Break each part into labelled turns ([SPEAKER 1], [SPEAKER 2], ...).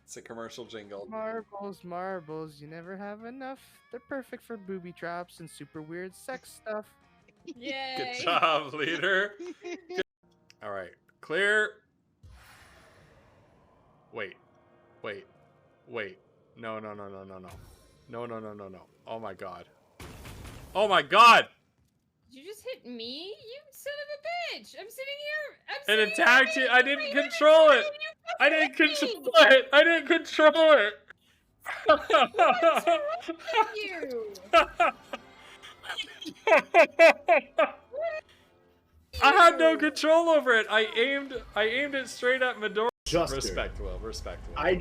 [SPEAKER 1] It's a commercial jingle.
[SPEAKER 2] Marbles, marbles, you never have enough. They're perfect for booby traps and super weird sex stuff.
[SPEAKER 3] Yay!
[SPEAKER 1] Good job, leader. All right, clear. Wait. No. No. Oh my god. Oh my god!
[SPEAKER 3] Did you just hit me, you son of a bitch? I'm sitting here.
[SPEAKER 1] It attacked you. I didn't control it. I didn't control it. I didn't control it.
[SPEAKER 3] What's wrong with you?
[SPEAKER 1] I had no control over it. I aimed it straight at Midori.
[SPEAKER 4] Juster.
[SPEAKER 1] Respect, Will.
[SPEAKER 4] I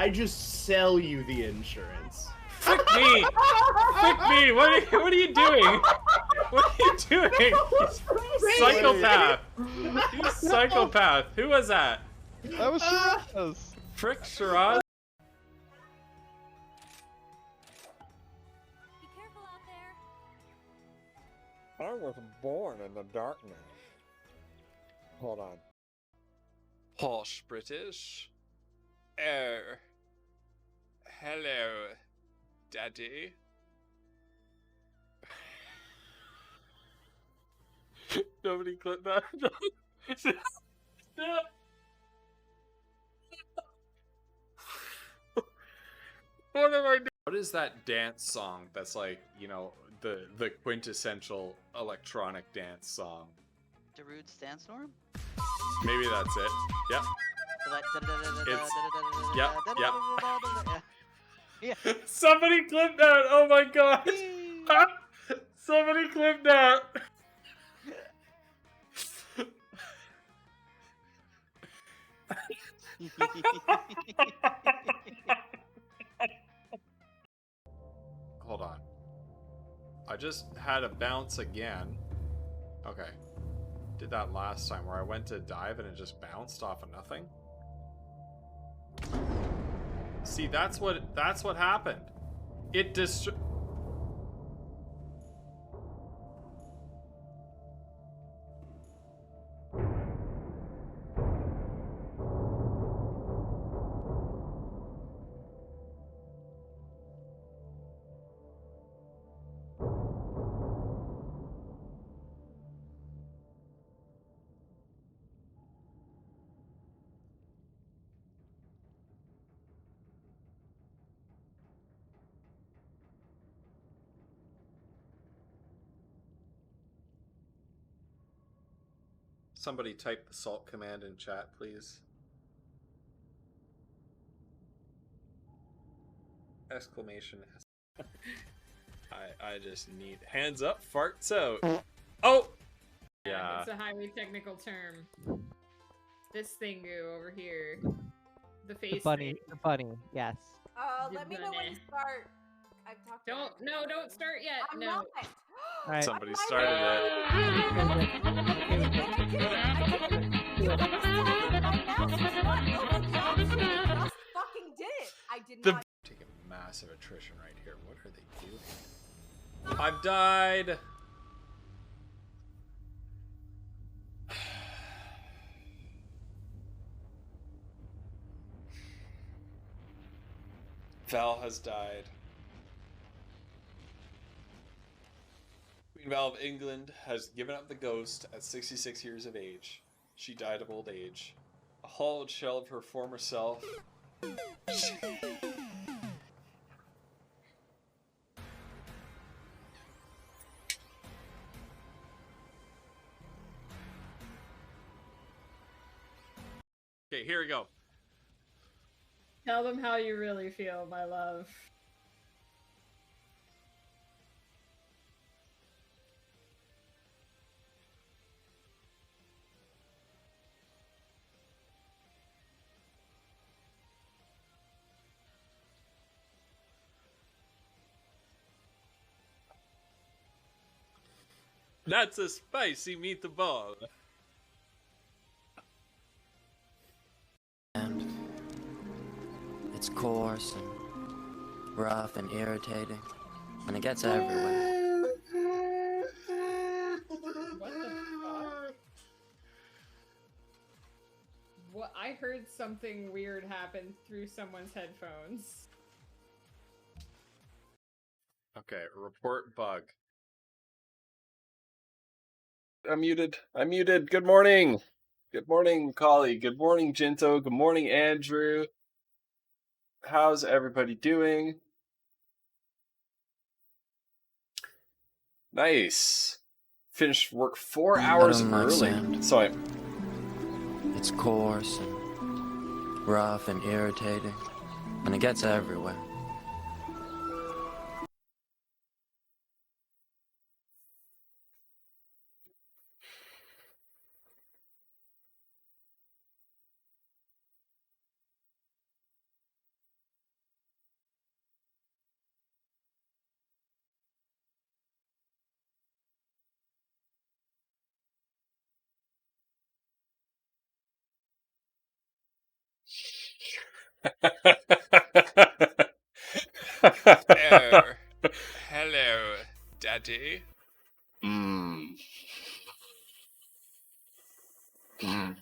[SPEAKER 4] just sell you the insurance.
[SPEAKER 1] Frick me! Frick me! What are you doing? What are you doing? You psychopath! You psychopath! Who was that?
[SPEAKER 2] That was Shiraz.
[SPEAKER 1] Frick Shiraz?
[SPEAKER 5] Be careful out there.
[SPEAKER 6] I was born in the darkness. Hold on.
[SPEAKER 1] Posh British. Oh. Hello, Daddy. Nobody clip that. No. What am I doing? What is that dance song that's like, you know, the quintessential electronic dance song?
[SPEAKER 7] Darude Sandstorm?
[SPEAKER 1] Maybe that's it. Yep. Yep. Somebody clip that! Oh my god! Somebody clip that! Hold on. I just had a bounce again. Okay. Did that last time where I went to dive and it just bounced off of nothing. See, that's what happened. It Somebody type the salt command in chat, please. Exclamation. I just need hands up, farts out. Oh! Yeah.
[SPEAKER 3] It's a highly technical term. This thingo over here. The face thing.
[SPEAKER 8] The bunny, yes.
[SPEAKER 5] Let me know when to start. I've talked.
[SPEAKER 3] Don't start yet.
[SPEAKER 5] I'm
[SPEAKER 3] no.
[SPEAKER 5] not.
[SPEAKER 8] Right.
[SPEAKER 1] Somebody started it.
[SPEAKER 5] Fucking did it. I did
[SPEAKER 1] The
[SPEAKER 5] not.
[SPEAKER 1] taking massive attrition right here. What are they doing? I've died. Val has died. Queen Val of England has given up the ghost at 66 years of age. She died of old age. A hollowed shell of her former self. Okay, here we go.
[SPEAKER 3] Tell them how you really feel, my love.
[SPEAKER 1] That's a spicy meatball.
[SPEAKER 9] And it's coarse and rough and irritating, and it gets everywhere.
[SPEAKER 3] What the fuck? What? I heard something weird happen through someone's headphones.
[SPEAKER 1] Okay, report bug.
[SPEAKER 8] I'm muted. I'm muted. Good morning. Good morning, Collie. Good morning, Jinto. Good morning, Andrew. How's everybody doing? Nice. Finished work 4 hours
[SPEAKER 9] don't like
[SPEAKER 8] early.
[SPEAKER 9] sand.
[SPEAKER 8] So
[SPEAKER 9] It's coarse and rough and irritating, and it gets everywhere.
[SPEAKER 1] Hello, Daddy.
[SPEAKER 8] Mmm. Mm.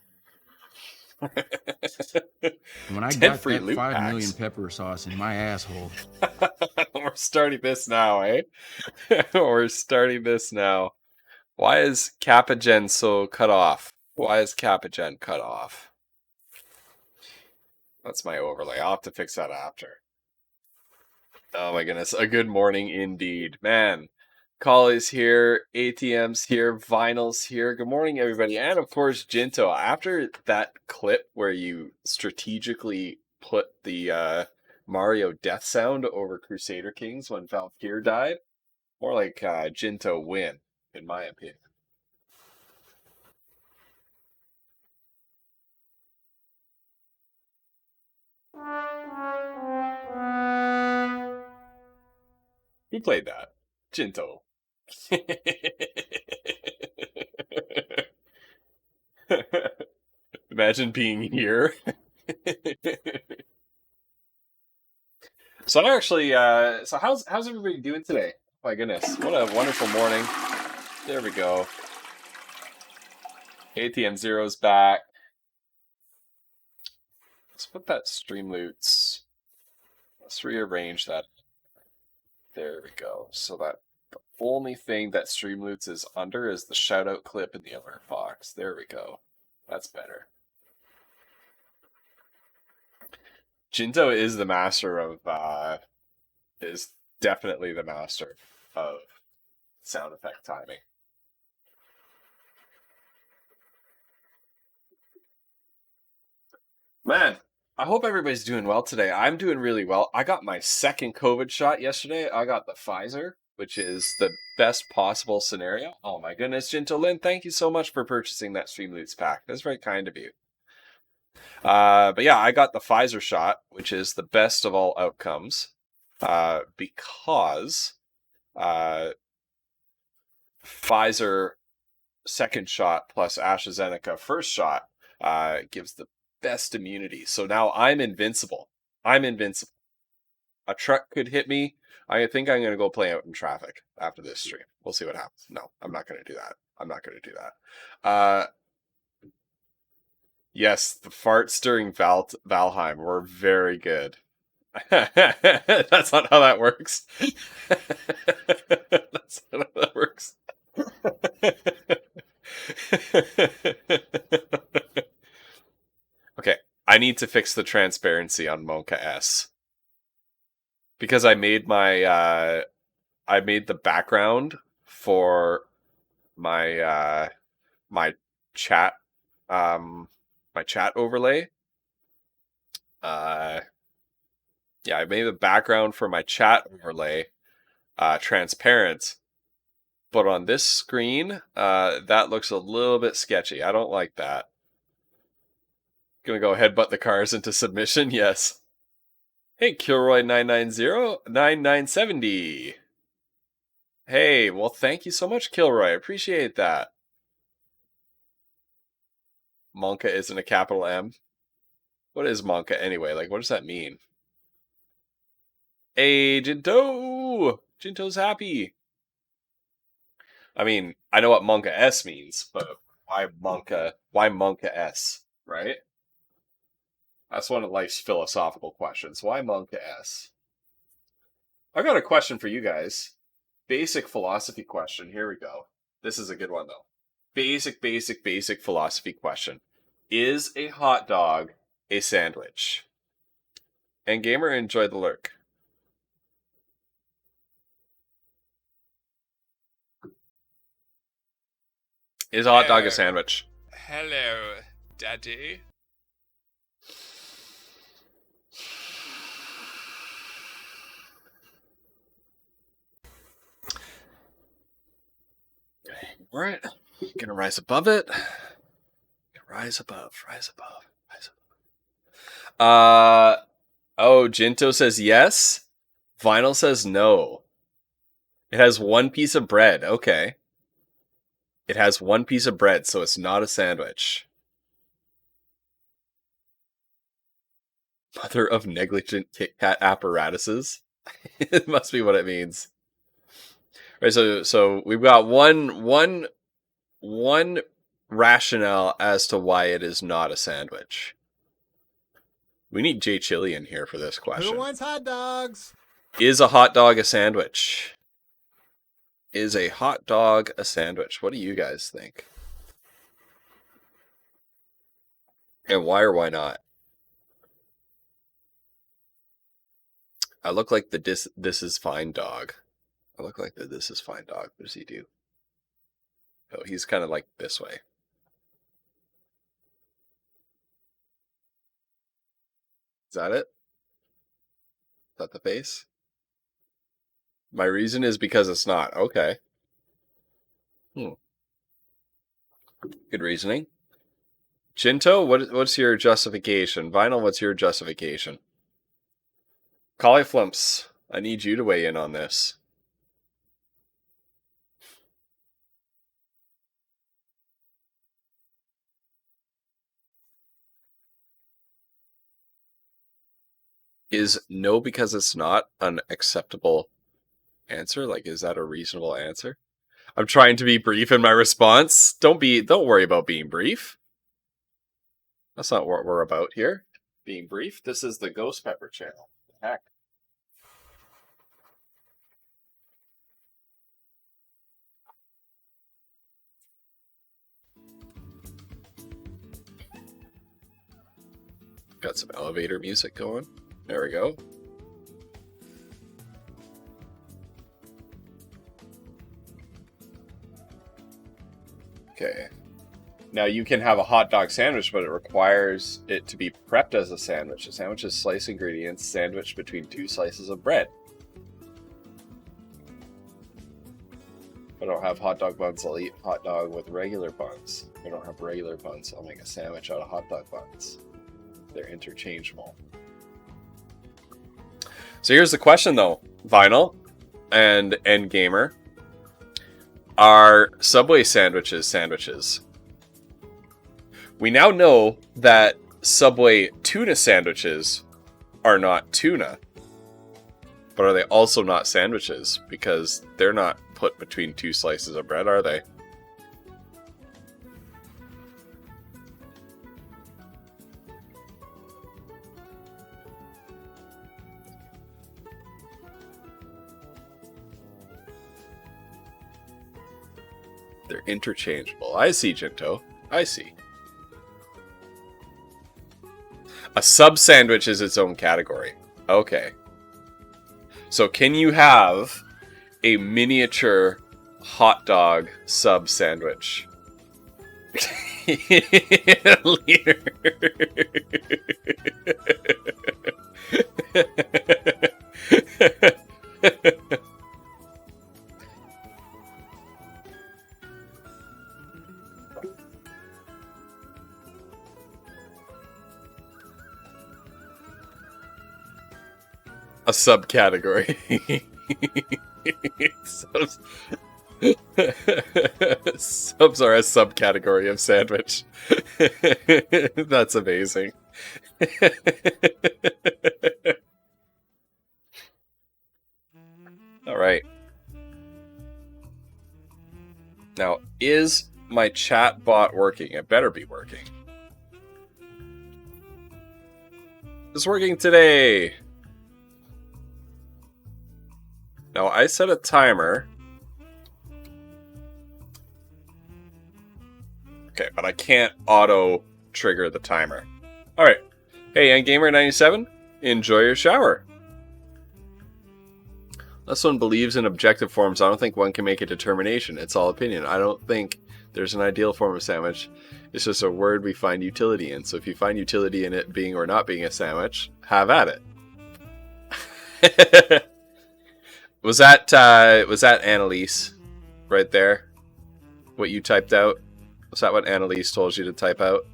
[SPEAKER 10] When I
[SPEAKER 8] 10
[SPEAKER 10] got
[SPEAKER 8] free
[SPEAKER 10] that
[SPEAKER 8] loot
[SPEAKER 10] 5 million
[SPEAKER 8] packs.
[SPEAKER 10] pepper sauce in my asshole.
[SPEAKER 8] We're starting this now, eh? We're starting this now. Why is Capagen so cut off? Why is Capagen cut off? That's my overlay. I'll have to fix that after. Oh my goodness. A good morning indeed. Man, Collie's here, ATM's here, Vinyl's here. Good morning, everybody. And of course, Jinto. After that clip where you strategically put the Mario death sound over Crusader Kings when Valkyr died, more like Jinto win, in my opinion. Who played that? Jinto. Imagine being here. So I actually, so how's everybody doing today? My goodness, what a wonderful morning. There we go. ATM Zero's back. Let's put that stream loots. Let's rearrange that. There we go. So that the only thing that Streamloots is under is the shout out clip in the alert box. There we go. That's better. Jinto is the master of is definitely the master of sound effect timing. Man, I hope everybody's doing well today. I'm doing really well. I got my second COVID shot yesterday. I got the Pfizer, which is the best possible scenario. Oh my goodness, Jinto Lynn, thank you so much for purchasing that Streamloots pack. That's very kind of you. But yeah, I got the Pfizer shot, which is the best of all outcomes, because Pfizer second shot plus AstraZeneca first shot gives the best immunity. So now I'm invincible. I'm invincible. A truck could hit me. I think I'm going to go play out in traffic after this stream. We'll see what happens. No, I'm not going to do that. I'm not going to do that. Yes, the farts during Valheim were very good. That's not how that works. That's not how that works. Okay, I need to fix the transparency on Monka S. Because I made my I made the background for my my chat overlay. Yeah, I made the background for my chat overlay transparent. But on this screen, that looks a little bit sketchy. I don't like that. Gonna go headbutt the cars into submission? Yes. Hey, Kilroy990-9970. Hey, well, thank you so much, Kilroy. I appreciate that. Monka isn't a capital M. What is Monka anyway? Like, what does that mean? Hey, Jinto! Jinto's happy. I mean, I know what Monka S means, but why Monka S, right? That's one of life's philosophical questions. Why Monk S? I got a question for you guys. Basic philosophy question. Here we go. This is a good one, though. Basic philosophy question. Is a hot dog a sandwich? And gamer, enjoy the lurk. Is a hot dog a sandwich?
[SPEAKER 11] Hello, Daddy.
[SPEAKER 8] Right. Gonna rise above it. Rise above. Oh, Jinto says yes. Vinyl says no. It has one piece of bread. Okay. It has one piece of bread, so it's not a sandwich. Mother of negligent Kit Kat apparatuses. It must be what it means. Right, so we've got one rationale as to why it is not a sandwich. We need Jay Chili in here for this question.
[SPEAKER 6] Who wants hot dogs?
[SPEAKER 8] Is a hot dog a sandwich? Is a hot dog a sandwich? What do you guys think? And why or why not? I look like the this is fine dog. I look like the this is fine dog. What does he do? Oh, he's kind of like this way. Is that it? Is that the face? My reason is because it's not. Okay. Good reasoning. Jinto, what's your justification? Vinyl, what's your justification? Cauliflumps, I need you to weigh in on this. Is no because it's not an acceptable answer? Like, is that a reasonable answer? I'm trying to be brief in my response. Don't worry about being brief. That's not what we're about here. Being brief. This is the Ghost Pepper channel. Heck. Got some elevator music going. There we go. Okay. Now you can have a hot dog sandwich, but it requires it to be prepped as a sandwich. A sandwich is sliced ingredients sandwiched between two slices of bread. If I don't have hot dog buns, I'll eat hot dog with regular buns. If I don't have regular buns, I'll make a sandwich out of hot dog buns. They're interchangeable. So here's the question though, Vinyl and Gamer. Are Subway sandwiches sandwiches? We now know that Subway tuna sandwiches are not tuna. But are they also not sandwiches? Because they're not put between two slices of bread, are they? They're interchangeable. I see, Jinto. I see. A sub sandwich is its own category. Okay. So can you have a miniature hot dog sub sandwich? Leader. A subcategory. Subs are a subcategory of sandwich. That's amazing. All right. Now, is my chat bot working? It better be working. is working today. Now, I set a timer. Okay, but I can't auto-trigger the timer. Alright. Hey, Gamer97, enjoy your shower. Unless one believes in objective forms, I don't think one can make a determination. It's all opinion. I don't think there's an ideal form of sandwich. It's just a word we find utility in. So if you find utility in it being or not being a sandwich, have at it. Was that Annalise right there? What you typed out? Was that what Annalise told you to type out?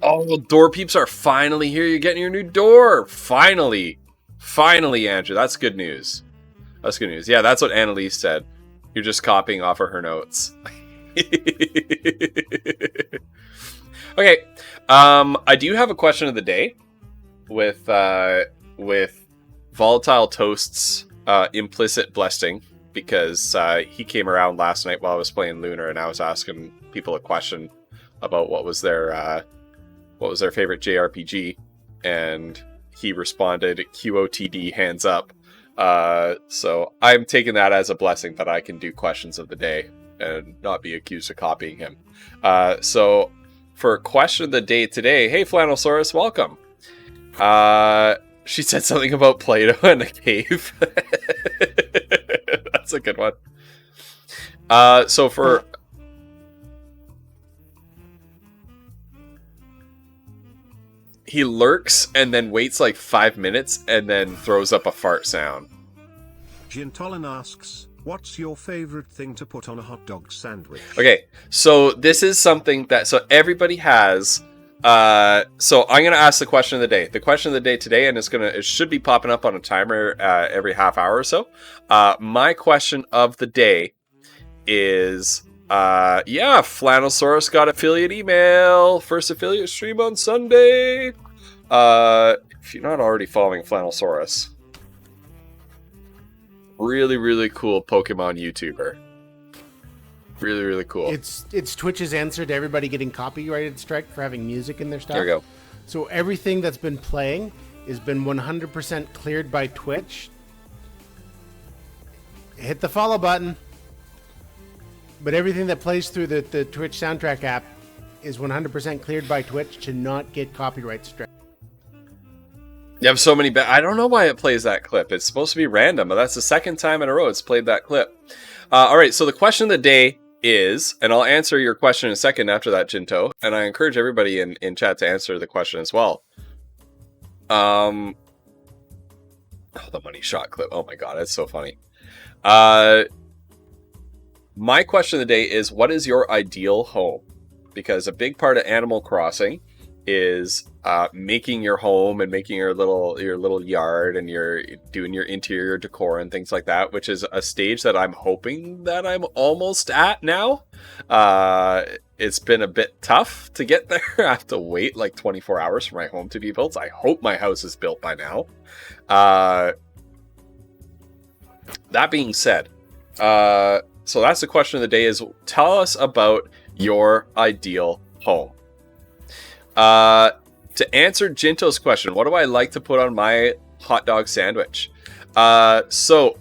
[SPEAKER 8] Oh, door peeps are finally here. You're getting your new door. Finally. Finally, Andrew. That's good news. That's good news. Yeah, that's what Annalise said. You're just copying off of her notes. Okay. I do have a question of the day with Volatile Toast's implicit blessing, because he came around last night while I was playing Lunar, and I was asking people a question about what was their favorite JRPG, and he responded QOTD hands up. So I'm taking that as a blessing that I can do questions of the day and not be accused of copying him. So for question of the day today, hey Flannelsaurus, welcome. She said something about Play-Doh in a cave. That's a good one. So for... He lurks and then waits like 5 minutes and then throws up a fart sound.
[SPEAKER 12] Gintolin asks, what's your favorite thing to put on a hot dog sandwich?
[SPEAKER 8] Okay, so this is something that... So everybody has... so I'm going to ask the question of the day. The question of the day today, and it should be popping up on a timer every half hour or so. My question of the day is... yeah, Flannelsaurus got affiliate email. First affiliate stream on Sunday. If you're not already following Flannelsaurus, really, really cool Pokemon YouTuber. Really, really cool.
[SPEAKER 13] It's Twitch's answer to everybody getting copyrighted strike for having music in their stuff.
[SPEAKER 8] There you go.
[SPEAKER 13] So everything that's been playing has been 100% cleared by Twitch. Hit the follow button. But everything that plays through the Twitch soundtrack app is 100% cleared by Twitch to not get copyright strike.
[SPEAKER 8] You have so many... I don't know why it plays that clip. It's supposed to be random, but that's the second time in a row it's played that clip. Alright, so the question of the day is, and I'll answer your question in a second after that, Jinto, and I encourage everybody in chat to answer the question as well. Oh, the money shot clip. Oh my god, that's so funny. My question of the day is, what is your ideal home? Because a big part of Animal Crossing is making your home and making your little yard, and you're doing your interior decor and things like that, which is a stage that I'm hoping that I'm almost at now. It's been a bit tough to get there. I have to wait like 24 hours for my home to be built. I hope my house is built by now. That being said, so that's the question of the day, is tell us about your ideal home. To answer Jinto's question, what do I like to put on my hot dog sandwich? So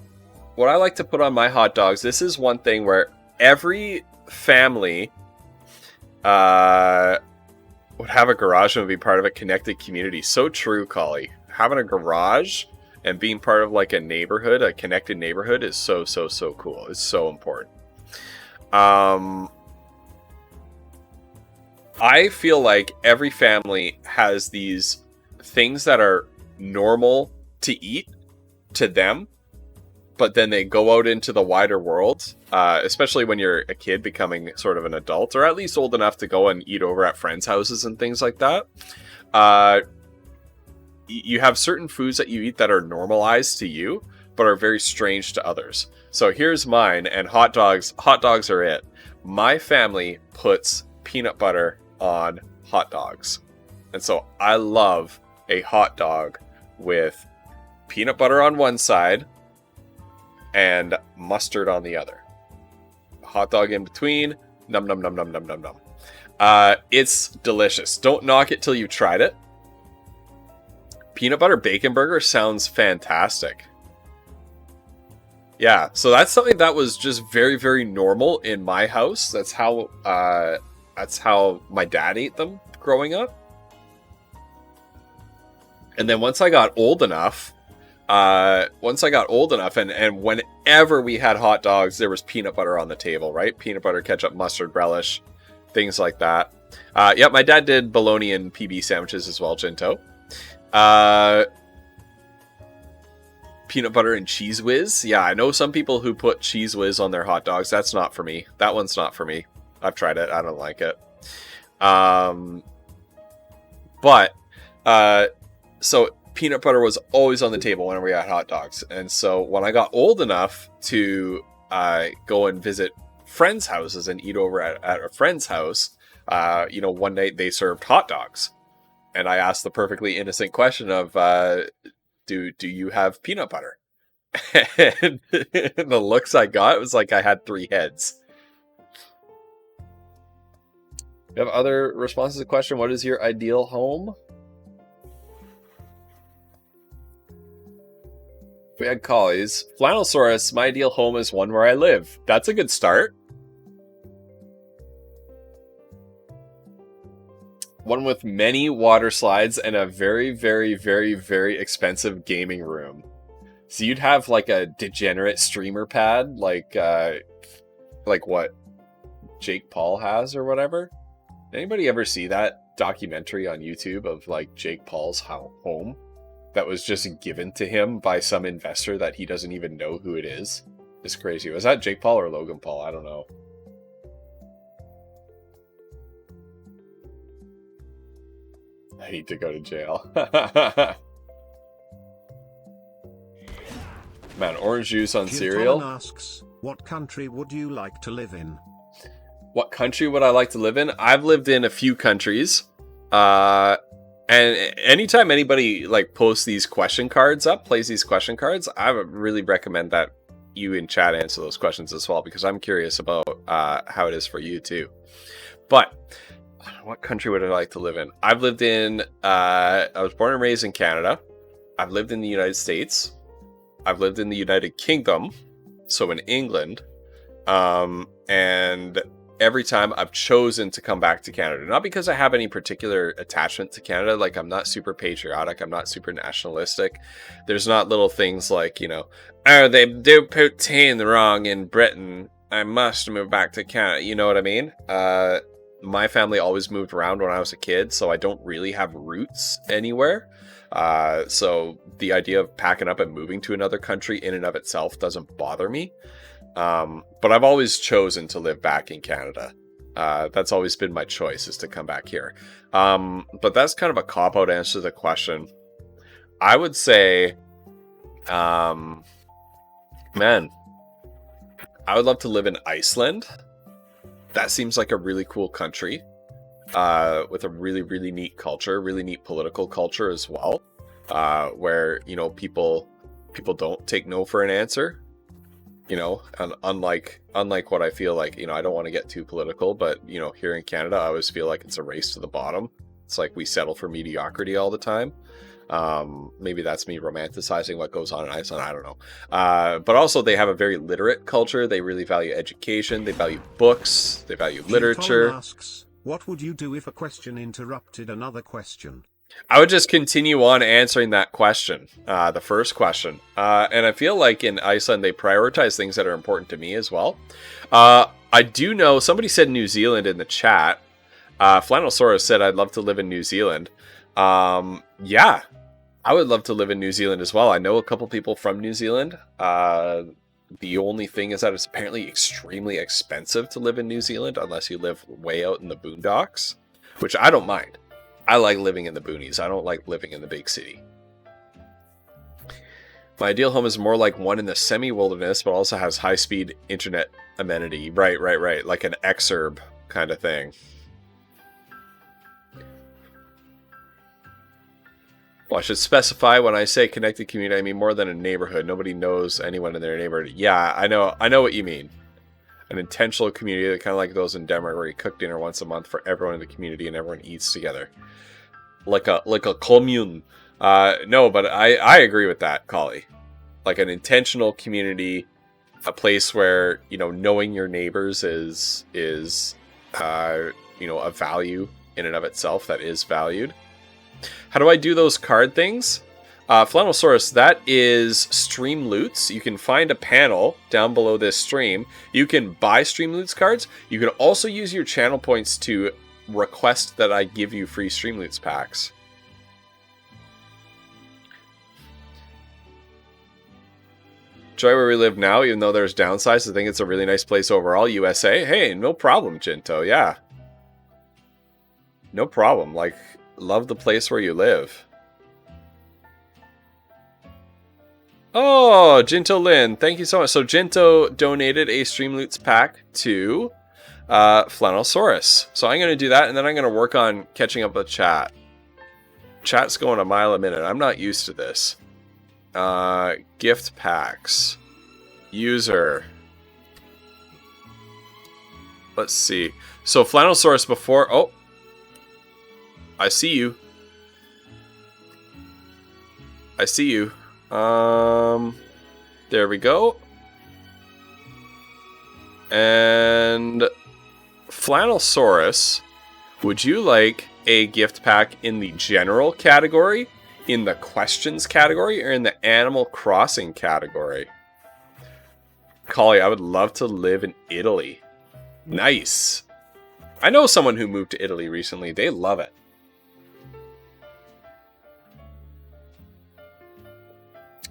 [SPEAKER 8] what I like to put on my hot dogs, this is one thing where every family would have a garage and would be part of a connected community. So true, Collie. Having a garage and being part of like a neighborhood, a connected neighborhood, is so cool. It's so important. I feel like every family has these things that are normal to eat to them, but then they go out into the wider world, especially when you're a kid becoming sort of an adult, or at least old enough to go and eat over at friends' houses and things like that. You have certain foods that you eat that are normalized to you, but are very strange to others. So here's mine, and hot dogs are it. My family puts peanut butter on hot dogs. And so I love a hot dog with peanut butter on one side and mustard on the other. Hot dog in between, Num num num num num num num. It's delicious. Don't knock it till you've tried it. Peanut butter bacon burger sounds fantastic. Yeah, so that's something that was just very, very normal in my house. That's how my dad ate them growing up. And then once I got old enough, and whenever we had hot dogs, there was peanut butter on the table, right? Peanut butter, ketchup, mustard, relish, things like that. Yeah, my dad did bologna and PB sandwiches as well, Jinto. Peanut butter and cheese whiz. Yeah, I know some people who put cheese whiz on their hot dogs. That's not for me. That one's not for me. I've tried it. I don't like it. So peanut butter was always on the table when we had hot dogs. And so when I got old enough to go and visit friends' houses and eat over at a friend's house, one night they served hot dogs. And I asked the perfectly innocent question of, do you have peanut butter? And the looks I got, it was like I had 3 heads. You have other responses to the question, what is your ideal home? We had collies. Flannelsaurus, my ideal home is one where I live. That's a good start. One with many water slides and a very, very, very, very expensive gaming room. So you'd have like a degenerate streamer pad, like what Jake Paul has or whatever. Anybody ever see that documentary on YouTube of like Jake Paul's home that was just given to him by some investor that he doesn't even know who it is? It's crazy. Was that Jake Paul or Logan Paul? I don't know. I need to go to jail. Man, orange juice on cereal.
[SPEAKER 12] Asks, what country would you like to live in?
[SPEAKER 8] What country would I like to live in? I've lived in a few countries. And anytime anybody like posts these question cards up, plays these question cards, I would really recommend that you in chat answer those questions as well, because I'm curious about how it is for you too. But what country would I like to live in? I've lived in, I was born and raised in Canada. I've lived in the United States. I've lived in the United Kingdom, so in England. And every time I've chosen to come back to Canada. Not because I have any particular attachment to Canada. Like, I'm not super patriotic. I'm not super nationalistic. There's not little things like, oh, they do poutine wrong in Britain. I must move back to Canada. You know what I mean? My family always moved around when I was a kid, so I don't really have roots anywhere. So the idea of packing up and moving to another country in and of itself doesn't bother me. But I've always chosen to live back in Canada. That's always been my choice, is to come back here. But that's kind of a cop-out answer to the question. I would say, man, I would love to live in Iceland. That seems like a really cool country, with a really, really neat culture, really neat political culture as well, where, people don't take no for an answer, and unlike what I feel like, I don't want to get too political, but, here in Canada, I always feel like it's a race to the bottom. It's like we settle for mediocrity all the time. Maybe that's me romanticizing what goes on in Iceland. I don't know. But also they have a very literate culture. They really value education. They value books. They value literature.
[SPEAKER 12] Asks, what would you do if a question interrupted another question?
[SPEAKER 8] I would just continue on answering that question, the first question. And I feel like in Iceland, they prioritize things that are important to me as well. I do know, somebody said New Zealand in the chat. Flannelsaurus said, I'd love to live in New Zealand. Yeah, I would love to live in New Zealand as well. I know a couple people from New Zealand. The only thing is that it's apparently extremely expensive to live in New Zealand unless you live way out in the boondocks, which I don't mind. I like living in the boonies. I don't like living in the big city. My ideal home is more like one in the semi-wilderness, but also has high-speed internet amenity. Right. Like an exurb kind of thing. Well, I should specify when I say connected community, I mean more than a neighborhood. Nobody knows anyone in their neighborhood. Yeah, I know what you mean. An intentional community that kind of like those in Denmark where you cook dinner once a month for everyone in the community and everyone eats together. Like a commune. No, but I agree with that, Collie. Like an intentional community, a place where, you know, knowing your neighbors is you know, a value in and of itself that is valued. How do I do those card things? Flannelsaurus, that is Stream Loots. You can find a panel down below this stream. You can buy Stream Loots cards. You can also use your channel points to request that I give you free Stream Loots packs. Enjoy where we live now, even though there's downsides. I think it's a really nice place overall. USA, hey, no problem, Jinto. Yeah, no problem. Like, love the place where you live. Oh, Jinto Lin, thank you so much. So Jinto donated a Streamloots pack to Flannelsaurus. So I'm going to do that, and then I'm going to work on catching up with chat. Chat's going a mile a minute. I'm not used to this. Gift packs. User. Let's see. So Flannelsaurus before... Oh. I see you. I see you. There we go. And Flannelsaurus, would you like a gift pack in the general category, in the questions category, or in the Animal Crossing category? Collie, I would love to live in Italy. Nice. I know someone who moved to Italy recently. They love it.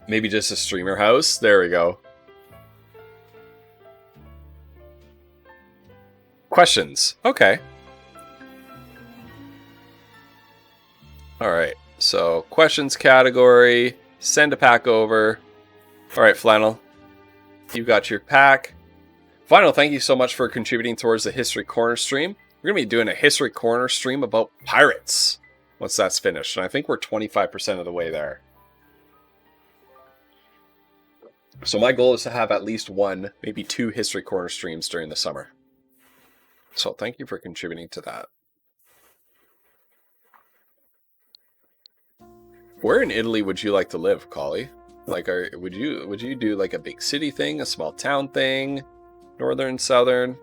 [SPEAKER 8] Maybe just a streamer house. There we go. Questions. Okay. Alright. So, questions category. Send a pack over. Alright, Flannel. You got your pack. Flannel, thank you so much for contributing towards the History Corner stream. We're going to be doing a History Corner stream about pirates once that's finished. And I think we're 25% of the way there. So my goal is to have at least one, maybe 2 History Corner streams during the summer. So thank you for contributing to that. Where in Italy would you like to live, Collie? Like, would you do like a big city thing, a small town thing, northern, southern?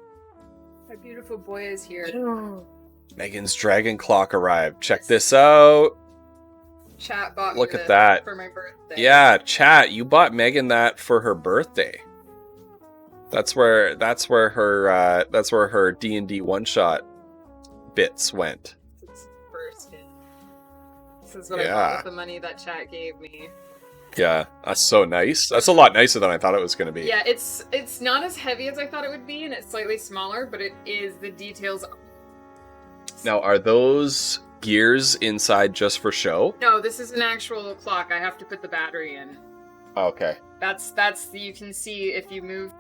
[SPEAKER 3] My beautiful boy is here.
[SPEAKER 8] Megan's dragon clock arrived. Check this out.
[SPEAKER 3] Chat bought
[SPEAKER 8] Look
[SPEAKER 3] me
[SPEAKER 8] at that.
[SPEAKER 3] For my birthday.
[SPEAKER 8] Yeah, chat. You bought Megan that for her birthday. That's where her D&D one shot bits went.
[SPEAKER 3] First hit. This is what I bought with the money that chat gave me.
[SPEAKER 8] Yeah, that's so nice. That's a lot nicer than I thought it was going to be.
[SPEAKER 3] Yeah, it's not as heavy as I thought it would be, and it's slightly smaller, but it is the details.
[SPEAKER 8] Now, are those gears inside just for show?
[SPEAKER 3] No, this is an actual clock. I have to put the battery in.
[SPEAKER 8] Okay.
[SPEAKER 3] That's you can see if I move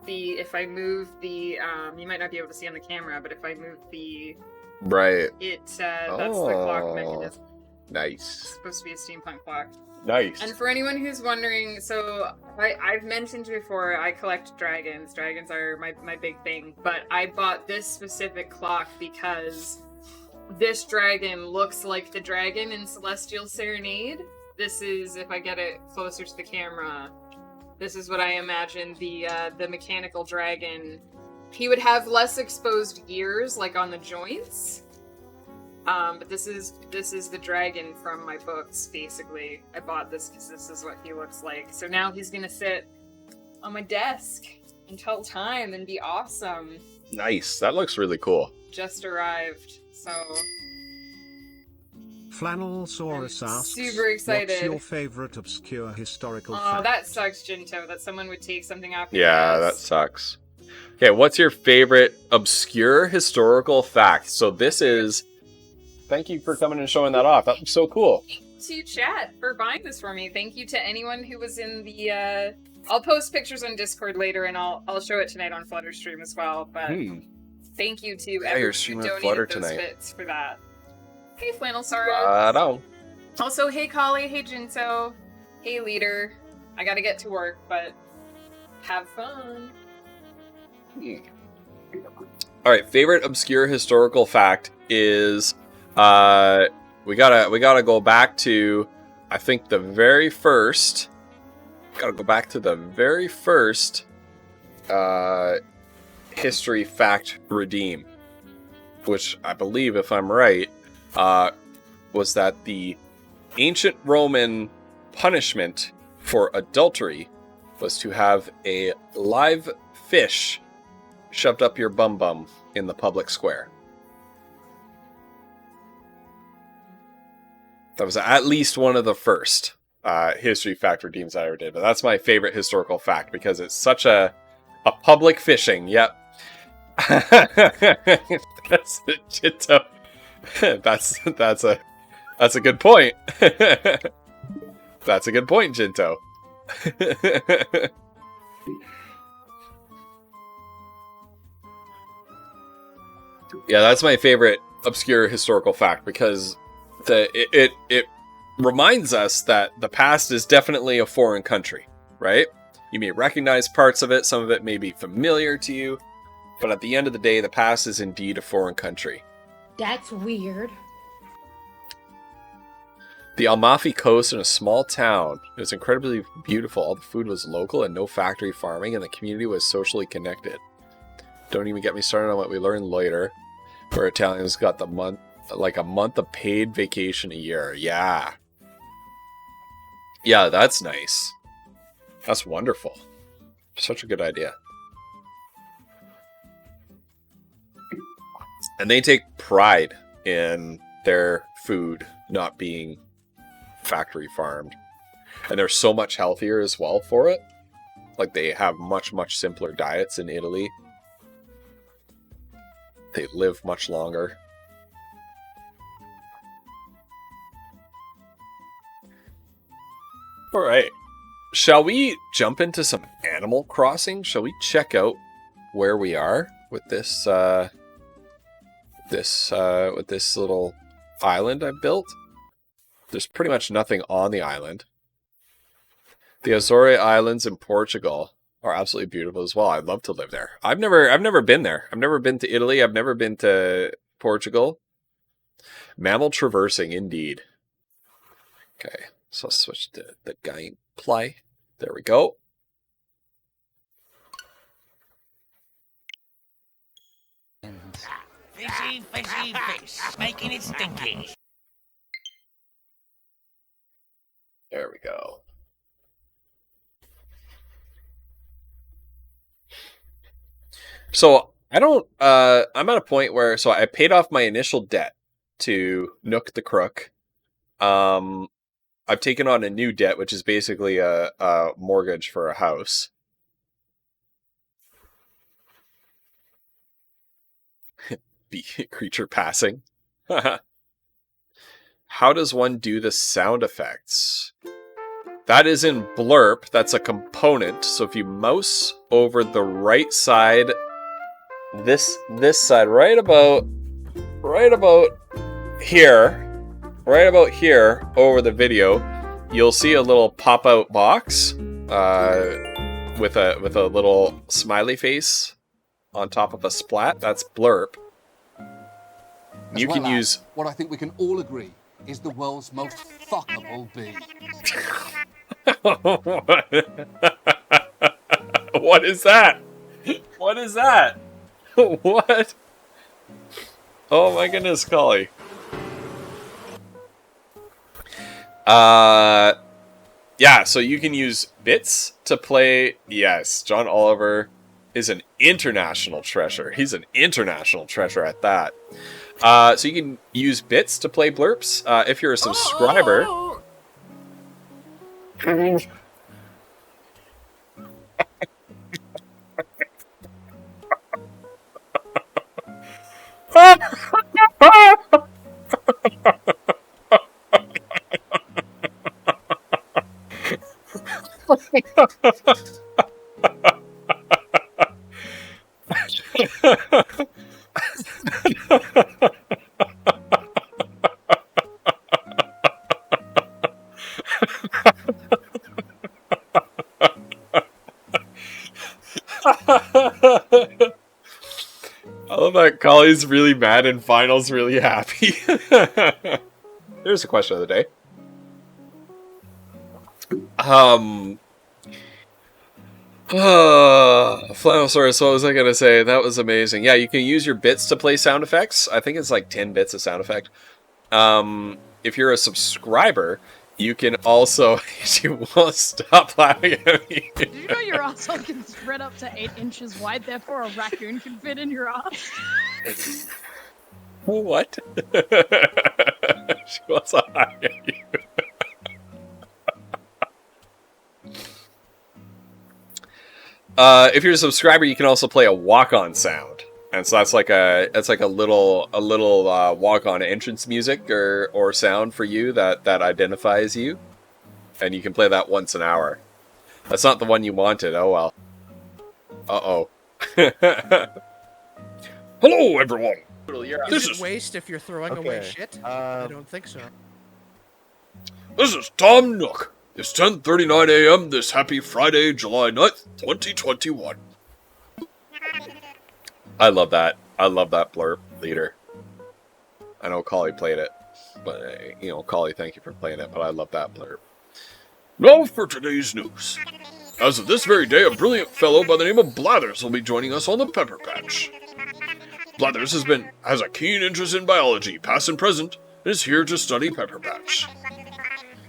[SPEAKER 3] the you might not be able to see on the camera, but if I move the
[SPEAKER 8] right,
[SPEAKER 3] that's the clock mechanism.
[SPEAKER 8] Nice.
[SPEAKER 3] It's supposed to be a steampunk clock.
[SPEAKER 8] Nice.
[SPEAKER 3] And for anyone who's wondering, so I've mentioned before, I collect dragons. Dragons are my big thing, but I bought this specific clock because this dragon looks like the dragon in Celestial Serenade. This is, if I get it closer to the camera, this is what I imagine the mechanical dragon. He would have less exposed ears, like on the joints. But this is the dragon from my books, basically. I bought this because this is what he looks like. So now he's gonna sit on my desk until time and be awesome.
[SPEAKER 8] Nice. That looks really cool.
[SPEAKER 3] Just arrived, so...
[SPEAKER 12] Flannelsaurus asks,
[SPEAKER 3] super excited.
[SPEAKER 12] what's your favorite obscure historical
[SPEAKER 3] Oh,
[SPEAKER 12] fact?
[SPEAKER 3] that sucks, Jinto, that someone would take something off your
[SPEAKER 8] Yeah, that
[SPEAKER 3] desk.
[SPEAKER 8] sucks. Okay, what's your favorite obscure historical fact? So this is... Thank you for coming and showing that off. That was so cool.
[SPEAKER 3] To you, chat, for buying this for me. Thank you to anyone who was in the, I'll post pictures on Discord later, and I'll show it tonight on Flutter Stream as well, but thank you to everyone
[SPEAKER 8] you're
[SPEAKER 3] who
[SPEAKER 8] streaming
[SPEAKER 3] donated
[SPEAKER 8] Flutter
[SPEAKER 3] those
[SPEAKER 8] tonight.
[SPEAKER 3] bits for that. Hey, Flannelsaurus.
[SPEAKER 8] Right on.
[SPEAKER 3] Also, hey, Collie. Hey, Jinto. Hey, Leader. I gotta get to work, but have fun.
[SPEAKER 8] All right, favorite obscure historical fact is we gotta go back to, I think, the very first. Gotta go back to the very first history fact redeem, which I believe, if I'm right, was that the ancient Roman punishment for adultery was to have a live fish shoved up your bum bum in the public square. That was at least one of the first history fact redeems I ever did. But that's my favorite historical fact because it's such a public fishing. Yep. That's it. That's a good point. That's a good point, Jinto. Yeah, that's my favorite obscure historical fact because it reminds us that the past is definitely a foreign country, right? You may recognize parts of it, some of it may be familiar to you, but at the end of the day, the past is indeed a foreign country.
[SPEAKER 5] That's weird.
[SPEAKER 8] The Amalfi Coast in a small town. It was incredibly beautiful. All the food was local and no factory farming, and the community was socially connected. Don't even get me started on what we learned later, where Italians got a month of paid vacation a year. Yeah. Yeah, that's nice. That's wonderful. Such a good idea. And they take pride in their food not being factory farmed. And they're so much healthier as well for it. Like, they have much, much simpler diets in Italy. They live much longer. Alright. Shall we jump into some Animal Crossing? Shall we check out where we are with this with this little island I've built? There's pretty much nothing on the island. The Azore Islands in Portugal are absolutely beautiful as well. I'd love to live there. I've never been there. I've never been to Italy. I've never been to Portugal. Mammal traversing, indeed. Okay, so I'll switch to the gameplay. There we go.
[SPEAKER 14] Fishy, fishy, fish, making it stinky.
[SPEAKER 8] There we go. So I don't, I'm at a point where, so I paid off my initial debt to Nook the Crook. I've taken on a new debt, which is basically a mortgage for a house. Creature passing. How does one do the sound effects? That is in Blurp. That's a component. So if you mouse over the right side, this side, right about here, over the video, you'll see a little pop-out box with a little smiley face on top of a splat. That's Blurp. You can use
[SPEAKER 15] what I think we can all agree is the world's most fuckable bee.
[SPEAKER 8] What is that? What is that? What? Oh my goodness, Collie. Yeah, so you can use bits to play. Yes, John Oliver is an international treasure. He's an international treasure at that. So you can use bits to play blurps if you're a subscriber. Collie's really mad and Final's really happy. There's a question of the day. Flanosaurus, what was I gonna say? That was amazing. Yeah, you can use your bits to play sound effects. I think it's like 10 bits of sound effect. If you're a subscriber, you can also... You won't stop laughing at me.
[SPEAKER 16] Did you know your asshole can spread up to 8 inches wide, therefore a raccoon can fit in your ass?
[SPEAKER 8] What? She wants to hire you. If you're a subscriber, you can also play a walk-on sound, and so that's like a little walk-on entrance music or sound for you that identifies you, and you can play that once an hour. That's not the one you wanted. Oh well. Uh-oh. Hello, everyone.
[SPEAKER 2] Is it waste if you're throwing away shit? I don't think so.
[SPEAKER 8] This is Tom Nook. It's 10:39 a.m. this happy Friday, July 9th, 2021. I love that. I love that blurb leader. I know Collie played it, but, you know, Collie, thank you for playing it, but I love that blurb. Now for today's news. As of this very day, a brilliant fellow by the name of Blathers will be joining us on the Pepper Patch. Blathers has a keen interest in biology, past and present, and is here to study Pepper Patch.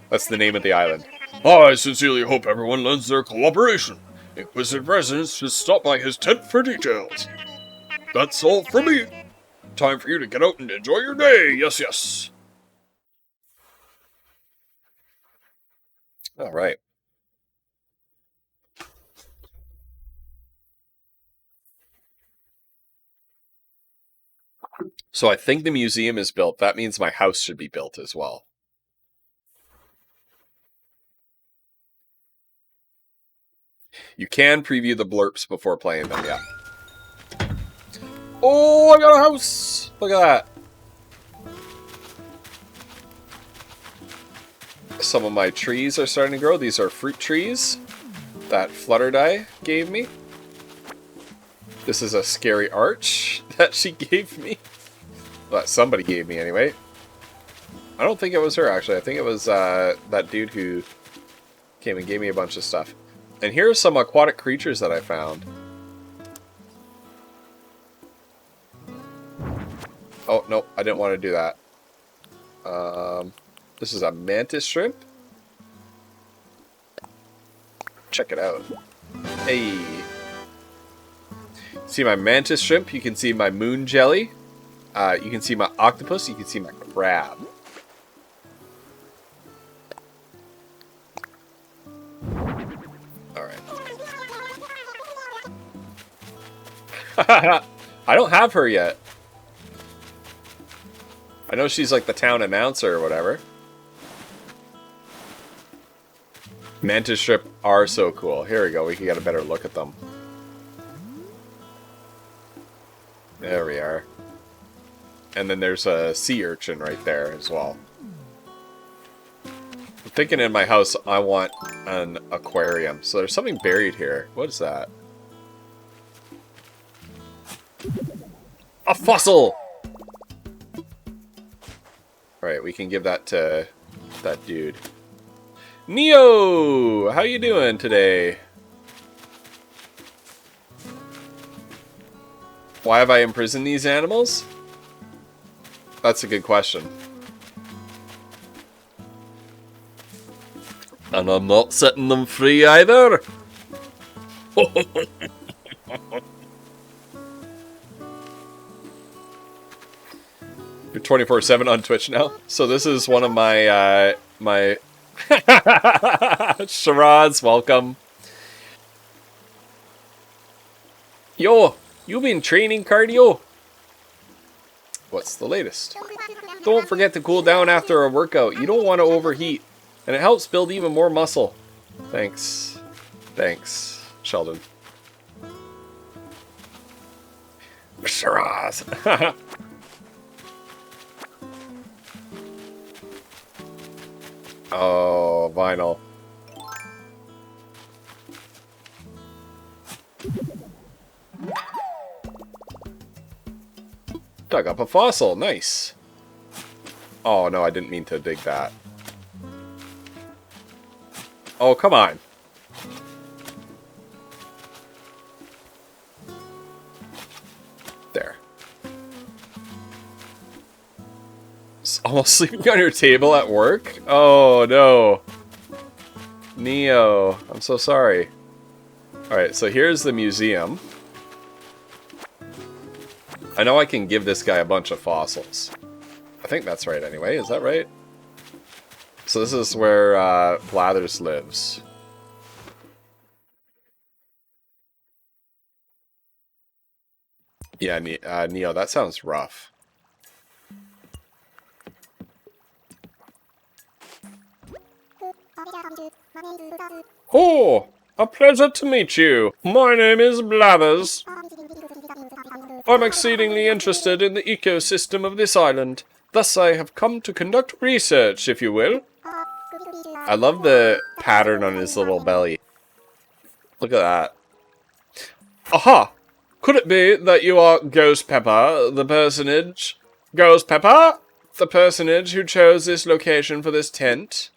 [SPEAKER 8] That's the name of the island. I sincerely hope everyone lends their cooperation. Inquisitive residents should stop by his tent for details. That's all from me. Time for you to get out and enjoy your day. Yes, yes. All right. So I think the museum is built. That means my house should be built as well. You can preview the blurps before playing them, yeah. Oh, I got a house! Look at that. Some of my trees are starting to grow. These are fruit trees that Flutterdye gave me. This is a scary arch that she gave me. Well, that somebody gave me anyway. I don't think it was her, actually. I think it was that dude who came and gave me a bunch of stuff. And here are some aquatic creatures that I found. Oh, no, I didn't want to do that. This is a mantis shrimp. Check it out. Hey. See my mantis shrimp? You can see my moon jelly. You can see my octopus. You can see my crab. I don't have her yet. I know she's like the town announcer or whatever. Mantis shrimp are so cool. Here we go. We can get a better look at them. There we are. And then there's a sea urchin right there as well. I'm thinking in my house I want an aquarium. So there's something buried here. What is that? A fossil! Alright, we can give that to that dude. Neo! How you doing today? Why have I imprisoned these animals? That's a good question. And I'm not setting them free either. You're 24/7 on Twitch now. So this is one of my my Shiraz, welcome. Yo, you been training cardio? What's the latest? Don't forget to cool down after a workout. You don't want to overheat. And it helps build even more muscle. Thanks. Thanks, Sheldon. Shiraz. Oh, vinyl. Dug up a fossil. Nice. Oh, no, I didn't mean to dig that. Oh, come on. There. Almost sleeping on your table at work? Oh, no. Neo, I'm so sorry. Alright, so here's the museum. I know I can give this guy a bunch of fossils. I think that's right anyway, is that right? So this is where Blathers lives. Yeah, Neo, that sounds rough. Oh, a pleasure to meet you. My name is Blathers. I'm exceedingly interested in the ecosystem of this island. Thus I have come to conduct research, if you will. I love the pattern on his little belly. Look at that. Aha! Could it be that you are Ghost Pepper, the personage? Ghost Pepper? The personage who chose this location for this tent?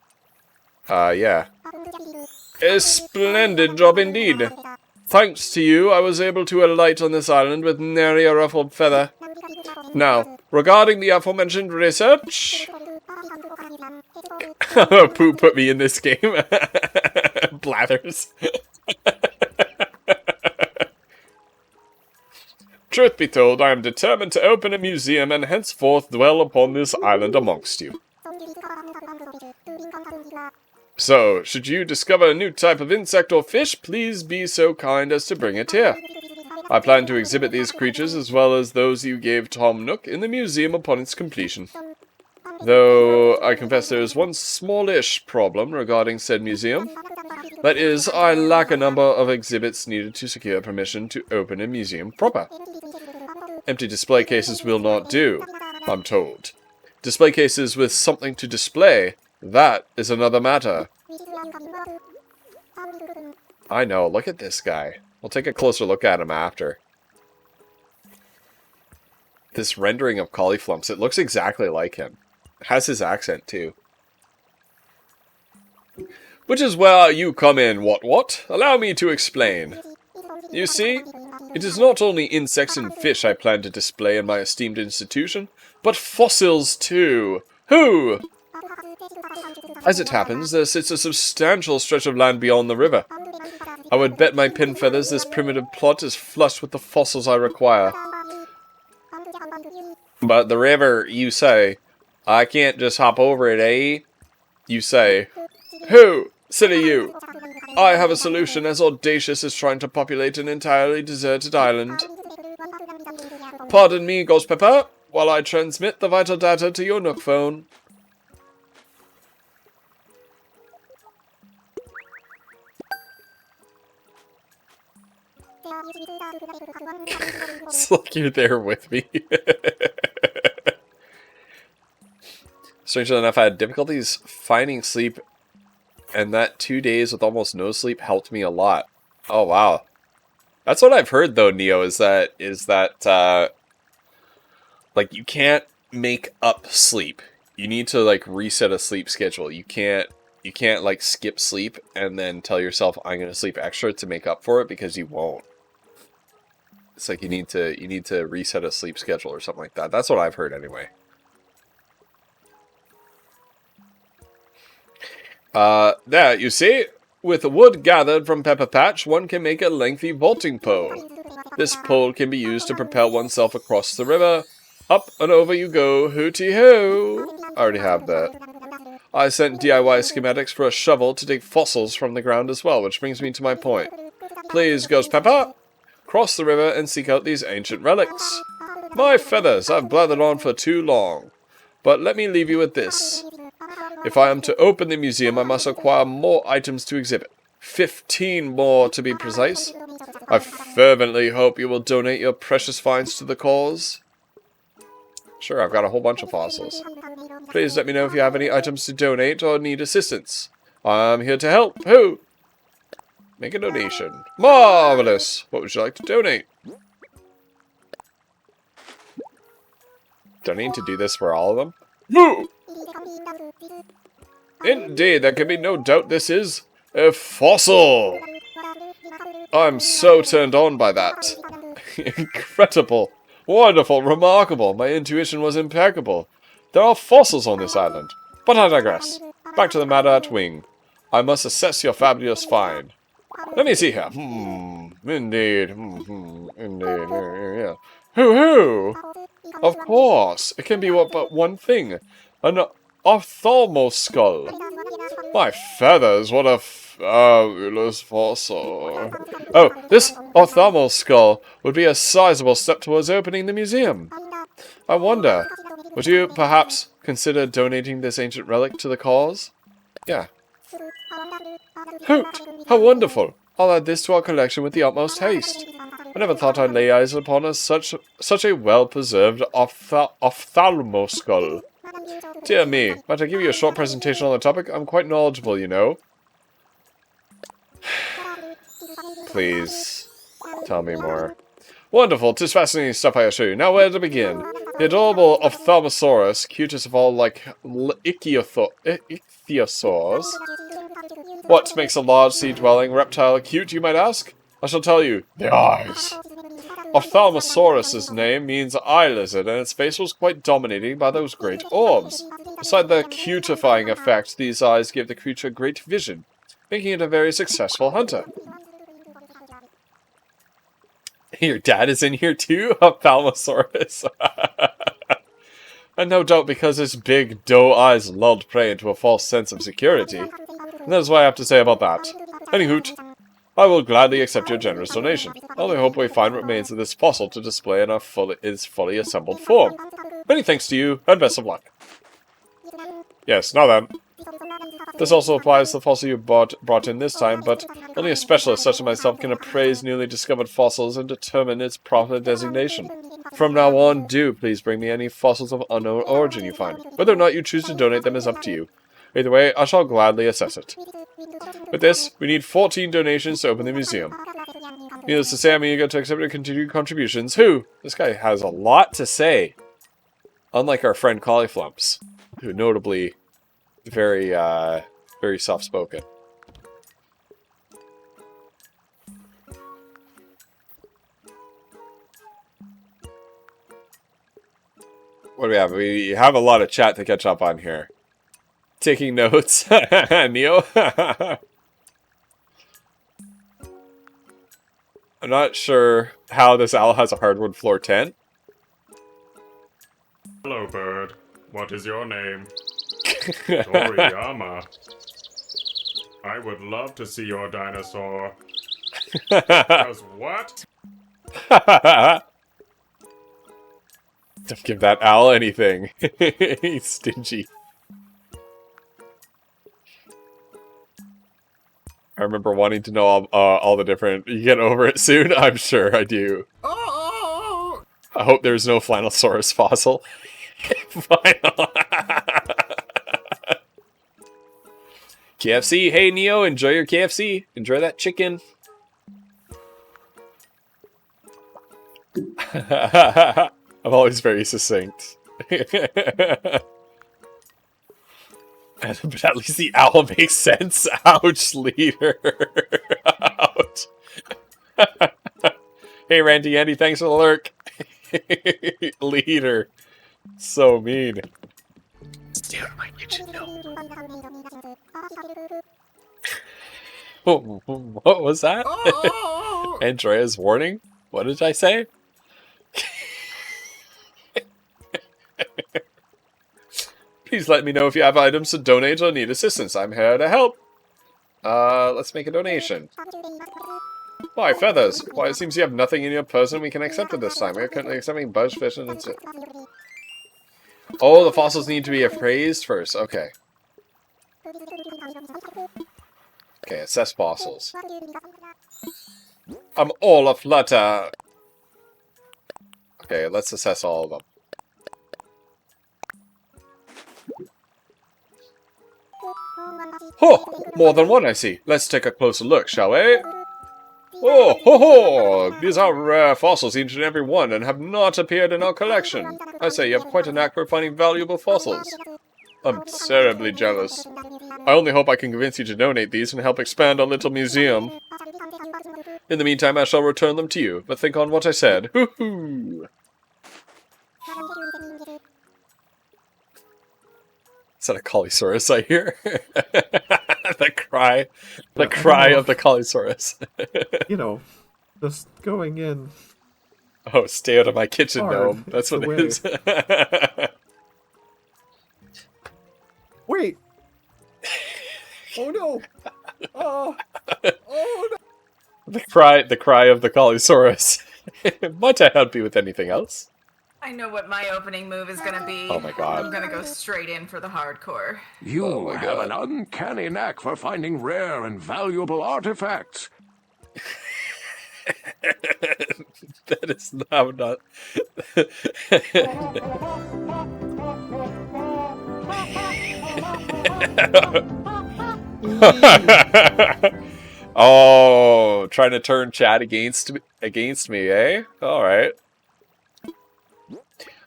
[SPEAKER 8] Yeah. A splendid job indeed. Thanks to you, I was able to alight on this island with nary a ruffled feather. Now, regarding the aforementioned research... Pooh put me in this game. Blathers. Truth be told, I am determined to open a museum and henceforth dwell upon this island amongst you. So, should you discover a new type of insect or fish, please be so kind as to bring it here. I plan to exhibit these creatures as well as those you gave Tom Nook in the museum upon its completion. Though, I confess there is one smallish problem regarding said museum. That is, I lack a number of exhibits needed to secure permission to open a museum proper. Empty display cases will not do, I'm told. Display cases with something to display, that is another matter. I know, look at this guy. We'll take a closer look at him after. This rendering of Cauliflumps, it looks exactly like him. It has his accent too. Which is where you come in, what? Allow me to explain. You see, it is not only insects and fish I plan to display in my esteemed institution, but fossils too. Who? As it happens, there sits a substantial stretch of land beyond the river. I would bet my pin feathers this primitive plot is flush with the fossils I require. But the river, you say, I can't just hop over it, eh? You say, who? Silly you. I have a solution as audacious as trying to populate an entirely deserted island. Pardon me, Ghost Pepper, while I transmit the vital data to your Nook phone. It's like you're there with me. Strangely enough, I had difficulties finding sleep, and that 2 days with almost no sleep helped me a lot. Oh, wow. That's what I've heard, though, Neo, is that, like, you can't make up sleep. You need to, like, reset a sleep schedule. You can't, like, skip sleep and then tell yourself, I'm gonna sleep extra to make up for it, because you won't. It's like you need to reset a sleep schedule or something like that. That's what I've heard, anyway. There, you see? With wood gathered from Pepper Patch, one can make a lengthy vaulting pole. This pole can be used to propel oneself across the river. Up and over you go, hooty-ho! I already have that. I sent DIY schematics for a shovel to dig fossils from the ground as well, which brings me to my point. Please, Ghost Pepper, cross the river and seek out these ancient relics. My feathers, I've blathered on for too long. But let me leave you with this. If I am to open the museum, I must acquire more items to exhibit. 15 more, to be precise. I fervently hope you will donate your precious finds to the cause. Sure, I've got a whole bunch of fossils. Please let me know if you have any items to donate or need assistance. I'm here to help. Who? Make a donation. Marvelous! What would you like to donate? Do I need to do this for all of them? No! Indeed, there can be no doubt this is a fossil! I'm so turned on by that. Incredible. Wonderful. Remarkable. My intuition was impeccable. There are fossils on this island. But I digress. Back to the matter at wing. I must assess your fabulous find. Let me see here. Indeed. Indeed. Yeah. Hoo-hoo! Of course. It can be but one thing. An ophthalmo skull. My feathers, what a fabulous fossil. Oh, this ophthalmo skull would be a sizable step towards opening the museum. I wonder, would you perhaps consider donating this ancient relic to the cause? Yeah. Hoot! How wonderful! I'll add this to our collection with the utmost haste. I never thought I'd lay eyes upon such a well-preserved ophthalmo skull. Dear me, might I give you a short presentation on the topic? I'm quite knowledgeable, you know. Please, tell me more. Wonderful, 'tis fascinating stuff, I assure you. Now where to begin? The adorable Ophthalmosaurus, cutest of all like ichthyosaurs. What makes a large sea-dwelling reptile cute, you might ask? I shall tell you. The eyes. Ophthalmosaurus's name means eye lizard, and its face was quite dominated by those great orbs. Beside the cutifying effect, these eyes give the creature great vision, making it a very successful hunter. Your dad is in here too, Ophthalmosaurus. And no doubt because his big doe eyes lulled prey into a false sense of security. And that is what I have to say about that. Anyhoot, I will gladly accept your generous donation. I only hope we find what remains of this fossil to display in its fully assembled form. Many thanks to you, and best of luck. Yes, now then. This also applies to the fossil you brought in this time, but only a specialist such as myself can appraise newly discovered fossils and determine its proper designation. From now on, do please bring me any fossils of unknown origin you find. Whether or not you choose to donate them is up to you. Either way, I shall gladly assess it. With this, we need 14 donations to open the museum. Needless to say, I'm eager to accept your continued contributions. Who? This guy has a lot to say. Unlike our friend Cauliflumps, who notably very soft-spoken. What do we have? We have a lot of chat to catch up on here. Taking notes. Neo. I'm not sure how this owl has a hardwood floor tent.
[SPEAKER 17] Hello, bird. What is your name? Toriyama. I would love to see your dinosaur. Because what?
[SPEAKER 8] Don't give that owl anything. He's stingy. I remember wanting to know all the different... You get over it soon? I'm sure I do. I hope there's no Flanosaurus fossil. Final. KFC. Hey, Neo. Enjoy your KFC. Enjoy that chicken. I'm always very succinct. But at least the owl makes sense. Ouch, leader. Ouch. Hey, Randy Andy, thanks for the lurk. Leader. So mean. Stay out of my kitchen, no. What was that? Andrea's warning? What did I say? Please let me know if you have items to donate or need assistance. I'm here to help. Let's make a donation. Why, feathers? Why, it seems you have nothing in your person we can accept at this time. We are currently accepting buzzfish and it's... Oh, the fossils need to be appraised first. Okay. Okay, assess fossils. I'm all aflutter. Okay, let's assess all of them. Oh, more than one I see. Let's take a closer look, shall we? Oh, ho, ho! These are rare fossils, each and every one, and have not appeared in our collection. I say you have quite a knack for finding valuable fossils. I'm terribly jealous. I only hope I can convince you to donate these and help expand our little museum. In the meantime, I shall return them to you, but think on what I said. Hoo-hoo! Is that a Collisaurus I hear? The cry of the Collisaurus.
[SPEAKER 18] You know, just going in.
[SPEAKER 8] Oh, stay out of my kitchen,
[SPEAKER 18] Hard.
[SPEAKER 8] gnome. That's what it is.
[SPEAKER 18] Wait! Oh no! Oh! Oh no!
[SPEAKER 8] The cry of the Collisaurus. Might I help you with anything else?
[SPEAKER 19] I know what my opening move is gonna be.
[SPEAKER 8] Oh my god.
[SPEAKER 19] I'm gonna go straight in for the hardcore.
[SPEAKER 20] You have an uncanny knack for finding rare and valuable artifacts.
[SPEAKER 8] That is not. Oh, trying to turn chat against me, eh? All right.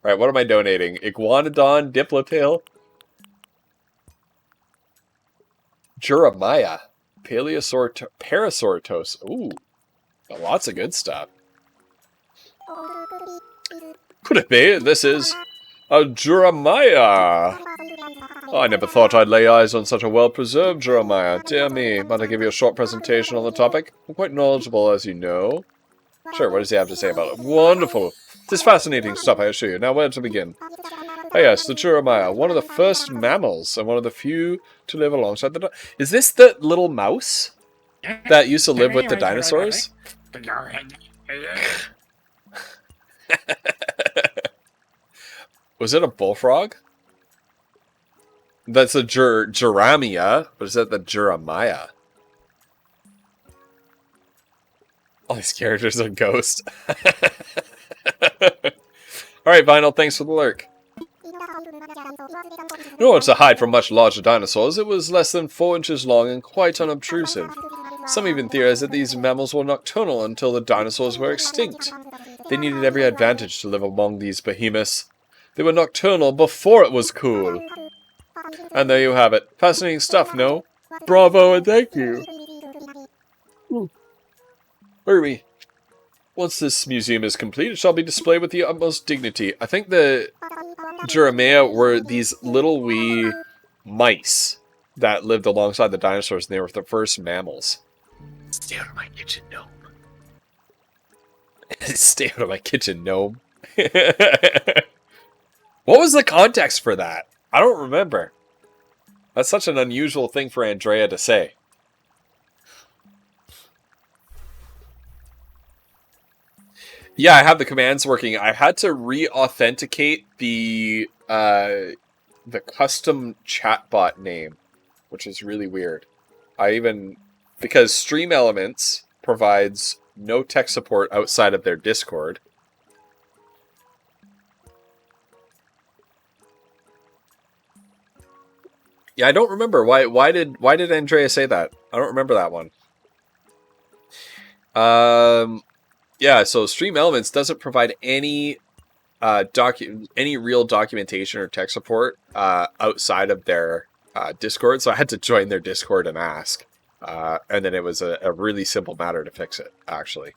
[SPEAKER 8] All right, what am I donating? Iguanodon, Diplotail, Jeremiah, Parasaurtos. Ooh, lots of good stuff. Could it be? This is a Jeremiah. Oh, I never thought I'd lay eyes on such a well-preserved Jeremiah. Dear me, might I give you a short presentation on the topic? I'm quite knowledgeable, as you know. Sure, what does he have to say about it? Wonderful. This is fascinating stuff, I assure you. Now, where to begin? Oh yes, the Jeremiah, one of the first mammals, and one of the few to live alongside the... Is this the little mouse that used to live with the dinosaurs? Was it a bullfrog? That's a Jeremiah, but is that the Jeremiah? All these characters are ghosts. Alright, Vinyl, thanks for the lurk. In order to hide from much larger dinosaurs, it was less than 4 inches long and quite unobtrusive. Some even theorize that these mammals were nocturnal until the dinosaurs were extinct. They needed every advantage to live among these behemoths. They were nocturnal before it was cool. And there you have it. Fascinating stuff, no? Bravo and thank you. Where are we? Once this museum is complete, it shall be displayed with the utmost dignity. I think the Jeremiah were these little wee mice that lived alongside the dinosaurs, and they were the first mammals. Stay out of my kitchen, gnome. Stay out of my kitchen, gnome. What was the context for that? I don't remember. That's such an unusual thing for Andrea to say. Yeah, I have the commands working. I had to re-authenticate the custom chatbot name, which is really weird. Because Stream Elements provides no tech support outside of their Discord. Yeah, I don't remember why did Andrea say that? I don't remember that one. Yeah, so Stream Elements doesn't provide any real documentation or tech support outside of their Discord, so I had to join their Discord and ask. And then it was a really simple matter to fix it, actually.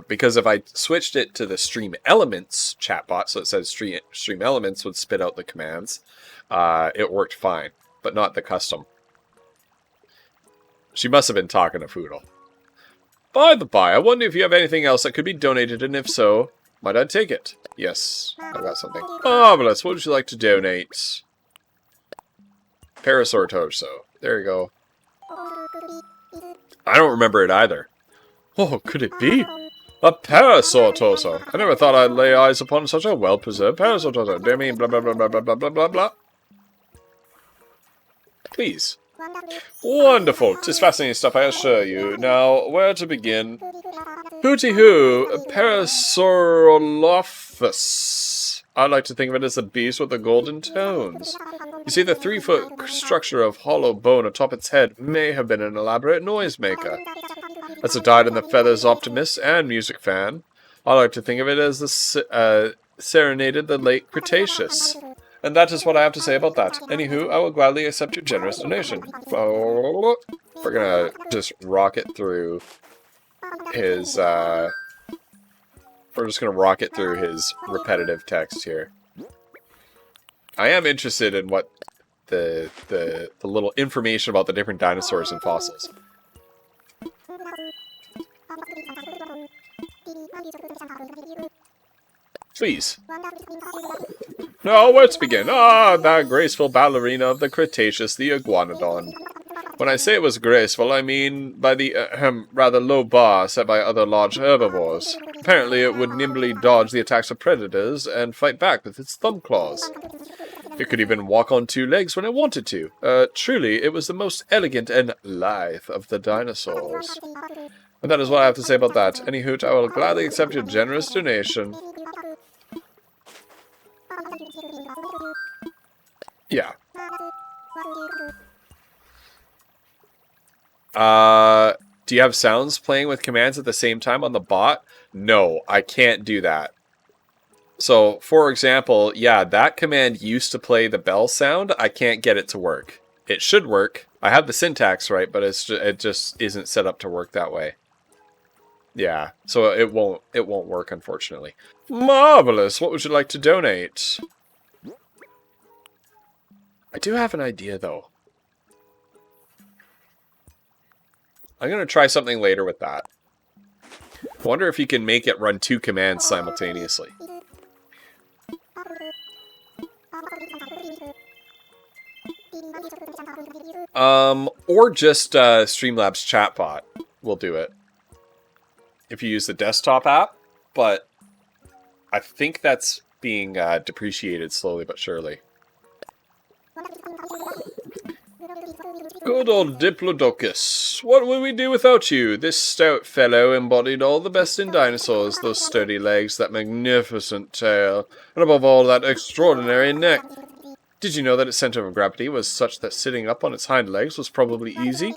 [SPEAKER 8] Because if I switched it to the Stream Elements chatbot, so it says Stream Elements would spit out the commands, it worked fine, but not the custom. She must have been talking to Foodle. By the by, I wonder if you have anything else that could be donated, and if so, might I take it? Yes, I've got something. Marvelous, what would you like to donate? Parasaurtoso. There you go. I don't remember it either. Oh, could it be? A Parasaurtoso. I never thought I'd lay eyes upon such a well-preserved Parasaurtoso. Dear me, blah blah blah blah blah blah blah blah blah. Please. Wonderful. 'Tis fascinating stuff, I assure you. Now, where to begin? Hooty-hoo, Parasaurolophus. I like to think of it as the beast with the golden tones. You see, the 3-foot structure of hollow bone atop its head may have been an elaborate noisemaker. As a dyed in the feathers optimist and music fan, I like to think of it as the serenaded the late Cretaceous. And that is what I have to say about that. Anywho, I will gladly accept your generous donation. We're gonna just rocket through his, we're just gonna rocket through his repetitive text here. I am interested in what the little information about the different dinosaurs and fossils. Please. Now, let's begin. Ah, that graceful ballerina of the Cretaceous, the iguanodon. When I say it was graceful, I mean by the rather low bar set by other large herbivores. Apparently, it would nimbly dodge the attacks of predators and fight back with its thumb claws. It could even walk on two legs when it wanted to. Truly, it was the most elegant and lithe of the dinosaurs. And that is what I have to say about that. Any hoot, I will gladly accept your generous donation. Yeah. Do you have sounds playing with commands at the same time on the bot? No, I can't do that. So, for example, yeah, that command used to play the bell sound. I can't get it to work. It should work. I have the syntax right, but it just isn't set up to work that way. Yeah, so it won't work, unfortunately. Marvelous. What would you like to donate? I do have an idea, though. I'm going to try something later with that. I wonder if you can make it run two commands simultaneously. Or just Streamlabs chatbot will do it. If you use the desktop app, but I think that's being depreciated slowly but surely. Good old Diplodocus. What would we do without you? This stout fellow embodied all the best in dinosaurs, those sturdy legs, that magnificent tail, and above all, that extraordinary neck. Did you know that its center of gravity was such that sitting up on its hind legs was probably easy?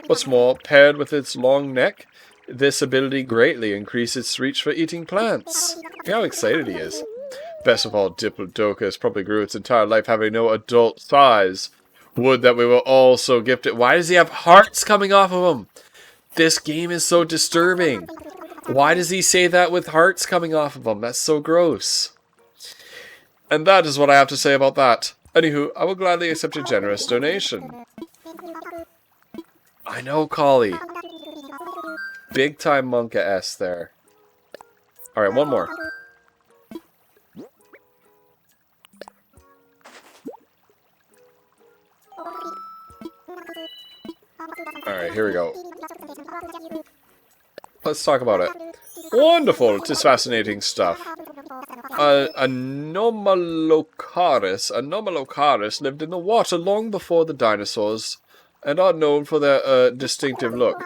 [SPEAKER 8] What's more, paired with its long neck, this ability greatly increased its reach for eating plants. Look how excited he is. Best of all, Diplodocus probably grew its entire life having no adult size. Would that we were all so gifted. Why does he have hearts coming off of him? This game is so disturbing. Why does he say that with hearts coming off of him? That's so gross. And that is what I have to say about that. Anywho, I will gladly accept your generous donation. I know, Collie. Big time Monka S there. Alright, one more. Alright, here we go. Let's talk about it. Wonderful! 'Tis fascinating stuff. Anomalocaris lived in the water long before the dinosaurs, and are known for their distinctive look.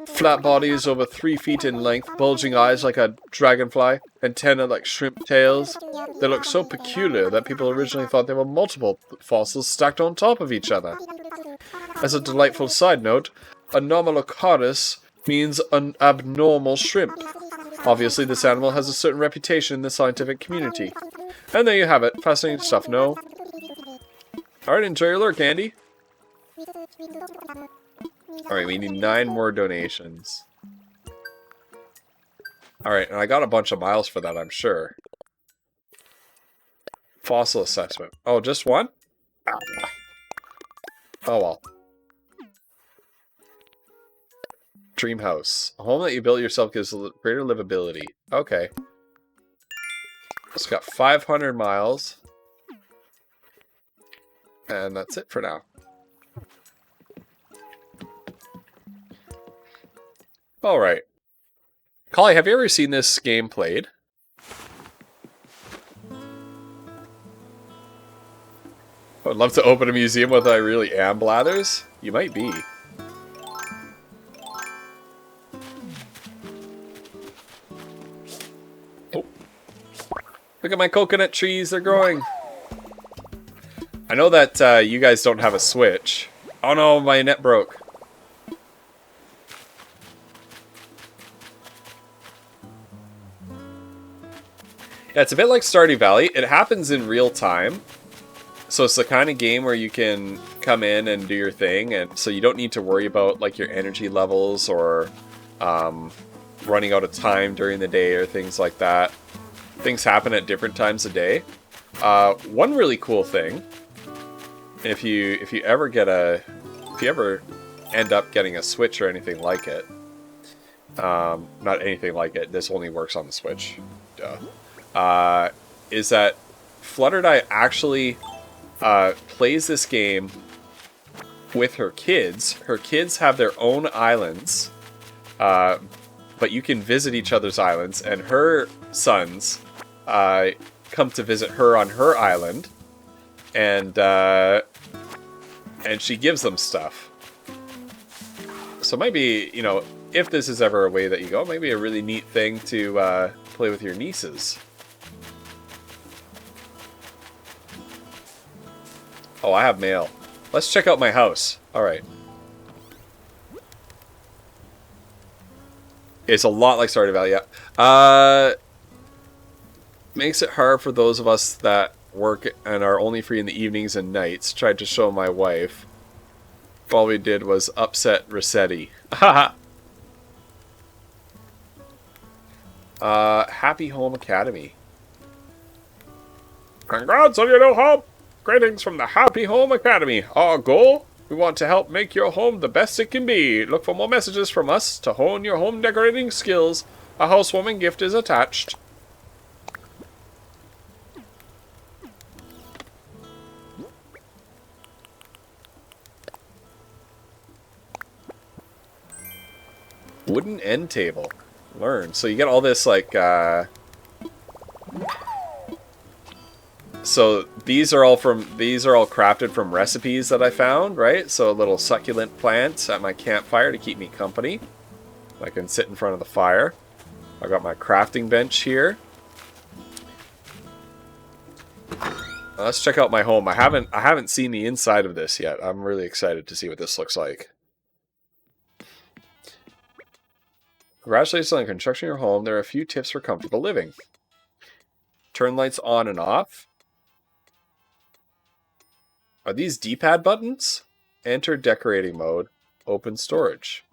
[SPEAKER 8] Flat bodies over 3 feet in length, bulging eyes like a dragonfly, antennae like shrimp tails. They look so peculiar that people originally thought they were multiple fossils stacked on top of each other. As a delightful side note, Anomalocaris means an abnormal shrimp. Obviously, this animal has a certain reputation in the scientific community. And there you have it. Fascinating stuff, no? Alright, enjoy your lurk, Andy. Alright, we need 9 more donations. Alright, and I got a bunch of miles for that, I'm sure. Fossil assessment. Oh, just one? Oh well. Dream house. A home that you built yourself gives greater livability. Okay. It's got 500 miles. And that's it for now. Alright. Collie, have you ever seen this game played? I would love to open a museum with I really am Blathers. You might be. Oh. Look at my coconut trees, they're growing. I know that you guys don't have a Switch. Oh no, my net broke. Yeah, it's a bit like Stardew Valley. It happens in real time. So it's the kind of game where you can come in and do your thing, and so you don't need to worry about like your energy levels or running out of time during the day or things like that. Things happen at different times of day. One really cool thing, if you ever end up getting a Switch or anything like it, not anything like it, this only works on the Switch, duh, is that Flutterdye actually plays this game with her kids. Her kids have their own islands, but you can visit each other's islands, and her sons come to visit her on her island, and she gives them stuff. So maybe, you know, if this is ever a way that you go, maybe a really neat thing to play with your nieces. Oh, I have mail. Let's check out my house. Alright. It's a lot like Stardew Valley, yeah. Makes it hard for those of us that work and are only free in the evenings and nights. Tried to show my wife. All we did was upset Rossetti. Haha. Happy Home Academy.
[SPEAKER 11] Congrats on your new home! Greetings from the Happy Home Academy. Our goal? We want to help make your home the best it can be. Look for more messages from us to hone your home decorating skills. A housewarming gift is attached.
[SPEAKER 8] Wooden end table. Learn. So you get all this, like, so these are all crafted from recipes that I found, right? So a little succulent plant at my campfire to keep me company. I can sit in front of the fire. I got my crafting bench here. Let's check out my home. I haven't seen the inside of this yet. I'm really excited to see what this looks like. Congratulations on constructing your home. There are a few tips for comfortable living. Turn lights on and off. Are these D-pad buttons? Enter decorating mode. Open storage.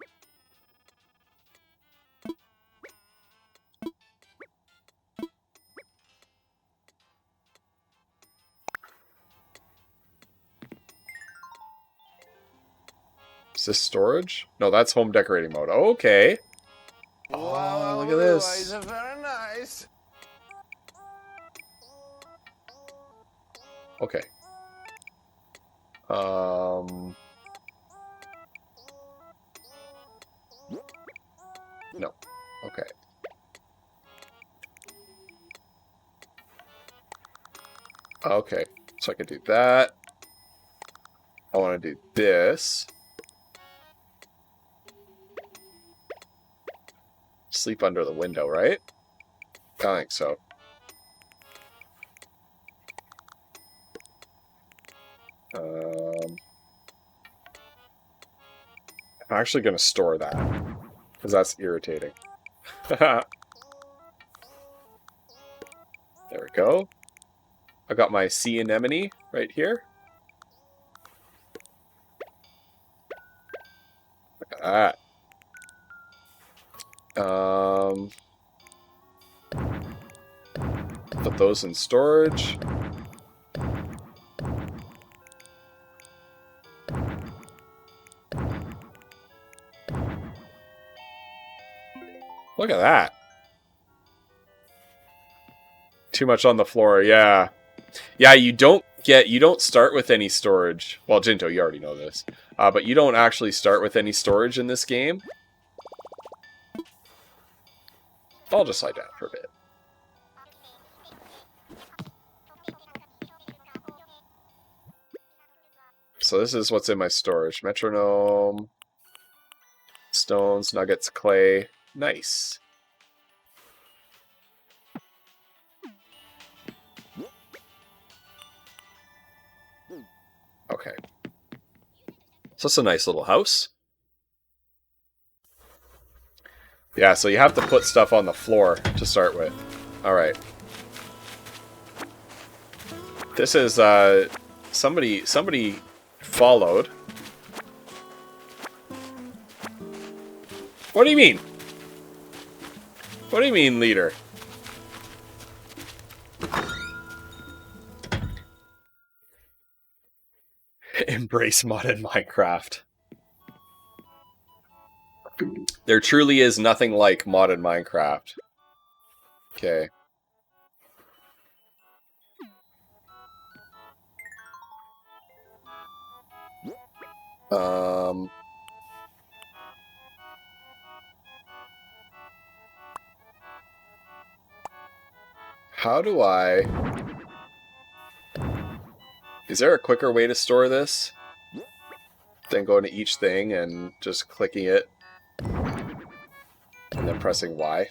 [SPEAKER 8] Is this storage? No, that's home decorating mode. Okay. Oh, look at this.
[SPEAKER 6] Very nice.
[SPEAKER 8] Okay. No. Okay. Okay. So I can do that. I want to do this. Sleep under the window, right? I think so. I'm actually going to store that, because that's irritating. There we go. I got my sea anemone right here. Look at that. Put those in storage. Look at that. Too much on the floor, yeah. Yeah, you don't start with any storage. Well, Jinto, you already know this. But you don't actually start with any storage in this game. I'll just lie down for a bit. So this is what's in my storage. Metronome, stones, nuggets, clay. Nice. Okay. So it's a nice little house. Yeah, so you have to put stuff on the floor to start with. Alright. This is somebody followed. What do you mean? What do you mean, leader? Embrace modded Minecraft. There truly is nothing like modded Minecraft. Okay. How do I... Is there a quicker way to store this than going to each thing and just clicking it and then pressing Y?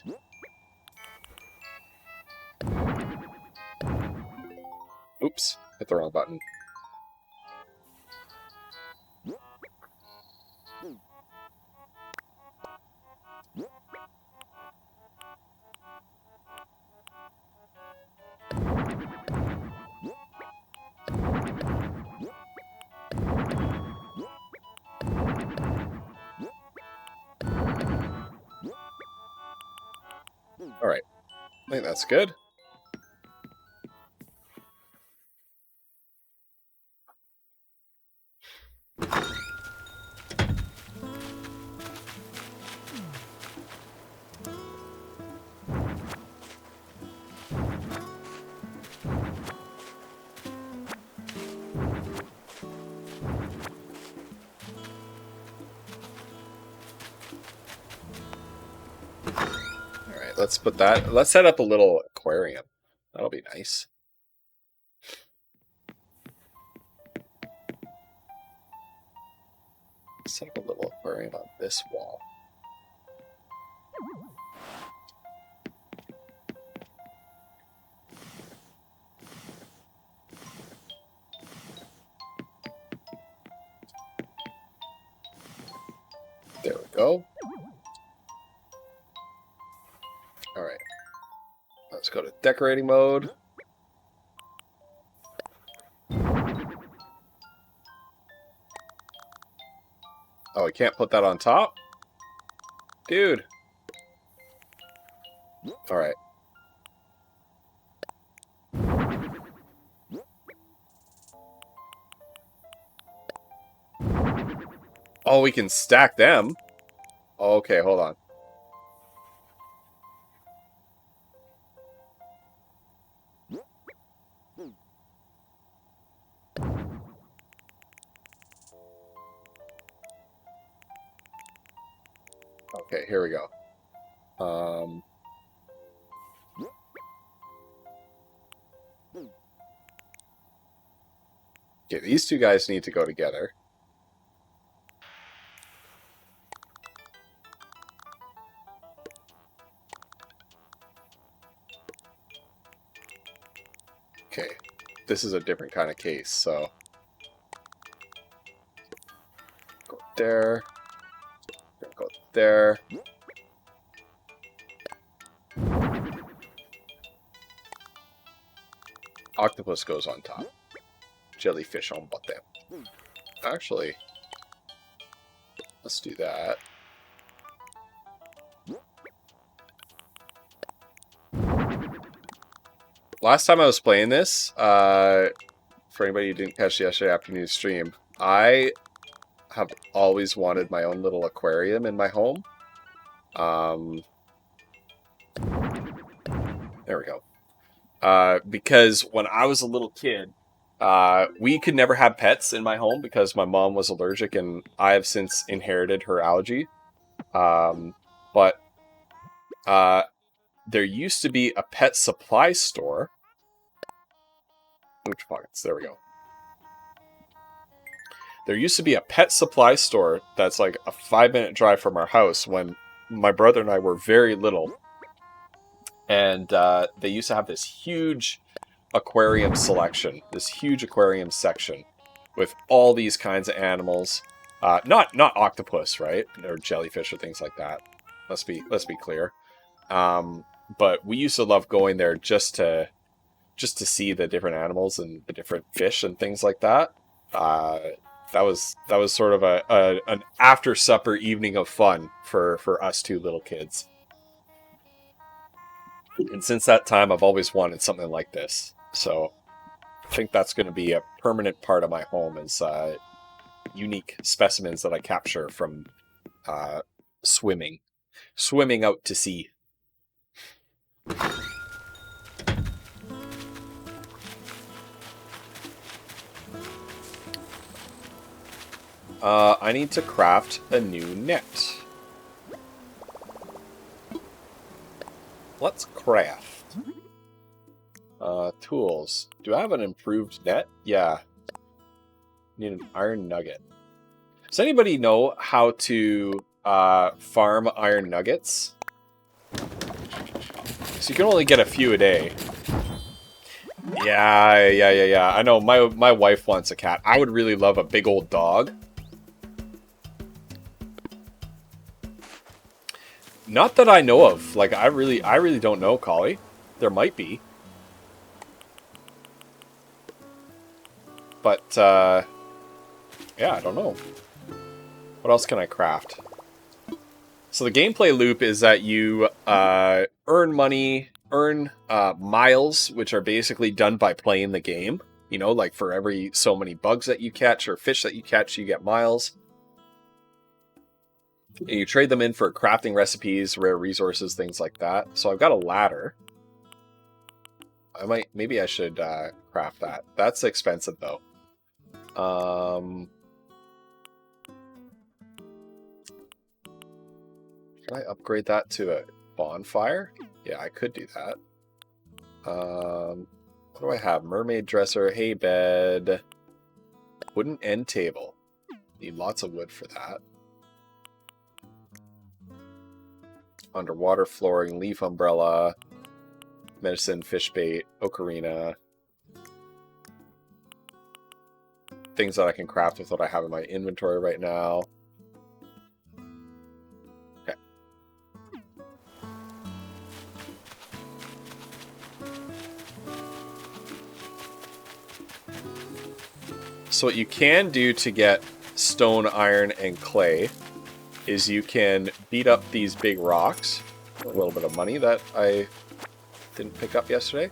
[SPEAKER 8] Oops, hit the wrong button. Alright, I think that's good. Let's put that. Let's set up a little aquarium. That'll be nice. Set up a little aquarium on this wall. There we go. Alright. Let's go to decorating mode. Oh, I can't put that on top? Dude. Alright. Oh, we can stack them. Okay, hold on. Okay, here we go. Okay, these two guys need to go together. Okay, this is a different kind of case, so... Go there. Go there. Octopus goes on top. Jellyfish on bottom. Actually, let's do that. Last time I was playing this, for anybody who didn't catch yesterday afternoon's stream, I have always wanted my own little aquarium in my home. There we go. Because when I was a little kid, we could never have pets in my home because my mom was allergic and I have since inherited her allergy. But there used to be a pet supply store. Which pockets? There we go. There used to be a pet supply store that's like a 5-minute drive from our house when my brother and I were very little. And they used to have this huge aquarium selection, this huge aquarium section with all these kinds of animals. Not octopus, right? Or jellyfish or things like that. Let's be clear. But we used to love going there just to just to see the different animals and the different fish and things like that. That was sort of an after supper evening of fun for us two little kids. And since that time, I've always wanted something like this. So I think that's going to be a permanent part of my home, is unique specimens that I capture from swimming out to sea. I need to craft a new net. Let's craft. Tools. Do I have an improved net? Yeah. Need an iron nugget. Does anybody know how to farm iron nuggets? So you can only get a few a day. Yeah. I know my wife wants a cat. I would really love a big old dog. Not that I know of. Like, I really don't know, Collie. There might be. But, yeah, I don't know. What else can I craft? So the gameplay loop is that you earn money, earn miles, which are basically done by playing the game. You know, like for every so many bugs that you catch or fish that you catch, you get miles. And you trade them in for crafting recipes, rare resources, things like that. So I've got a ladder. Maybe I should craft that. That's expensive though. Can I upgrade that to a bonfire? Yeah, I could do that. What do I have? Mermaid dresser, hay bed, wooden end table. Need lots of wood for that. Underwater flooring, leaf umbrella, medicine, fish bait, ocarina. Things that I can craft with what I have in my inventory right now. Okay. So what you can do to get stone, iron, and clay is you can beat up these big rocks. A little bit of money that I didn't pick up yesterday.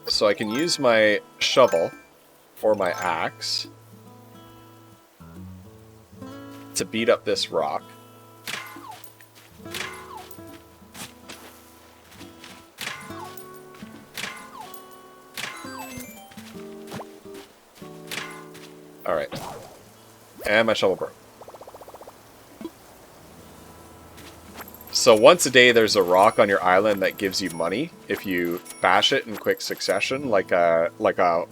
[SPEAKER 8] So I can use my shovel or my axe to beat up this rock. Alright. And my shovel broke. So once a day there's a rock on your island that gives you money if you bash it in quick succession, like a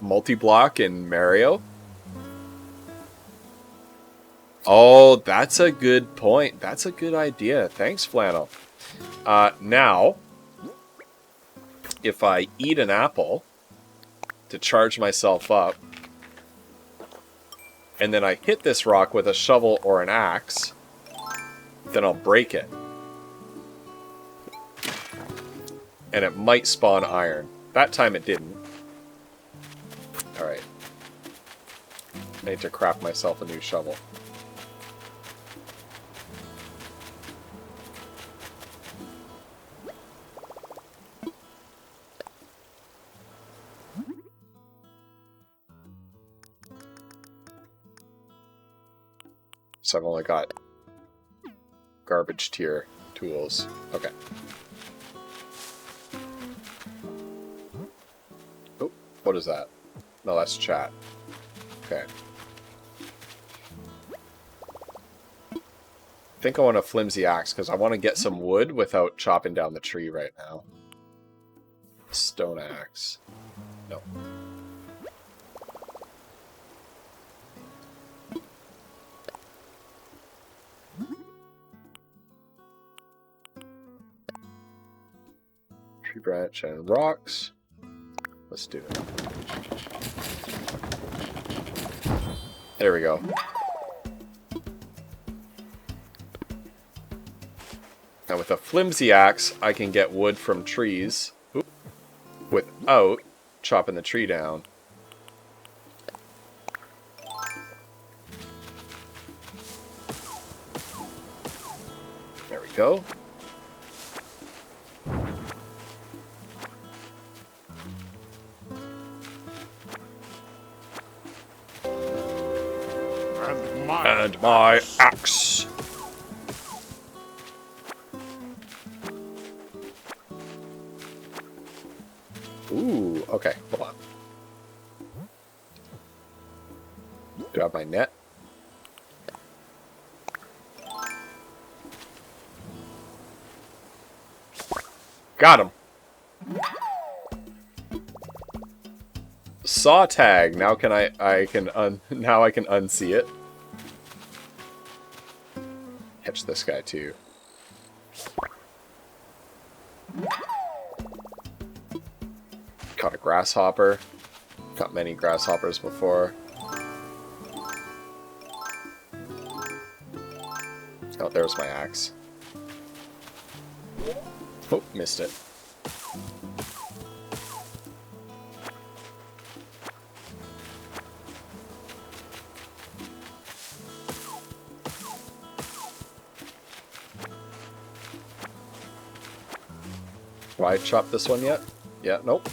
[SPEAKER 8] multi-block in Mario. Oh, that's a good point. That's a good idea. Thanks, Flannel. Now, if I eat an apple to charge myself up, and then I hit this rock with a shovel or an axe, then I'll break it. And it might spawn iron. That time it didn't. Alright. I need to craft myself a new shovel. So I've only got garbage tier tools. Okay. Oh, what is that? No, that's chat. Okay. I think I want a flimsy axe because I want to get some wood without chopping down the tree right now. Stone axe. No. Tree branch and rocks. Let's do it. There we go. Now with a flimsy axe, I can get wood from trees without chopping the tree down. There we go. And my axe. Ooh, okay, hold on. Do I have my net? Got him. Saw tag. Now can I can unsee it. Catch this guy too. Caught a grasshopper. Caught many grasshoppers before. Oh, there's my axe. Oh, missed it. Do I chop this one yet? Yeah, nope.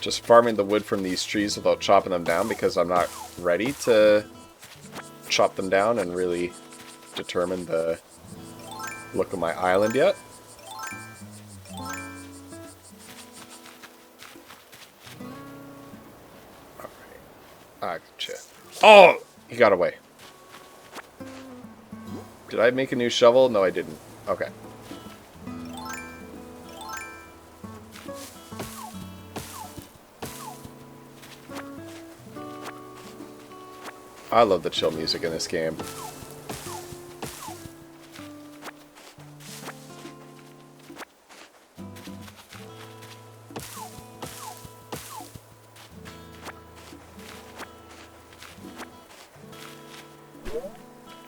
[SPEAKER 8] Just farming the wood from these trees without chopping them down because I'm not ready to chop them down and really determine the look of my island yet. Gotcha. Oh! He got away. Did I make a new shovel? No, I didn't. Okay. I love the chill music in this game.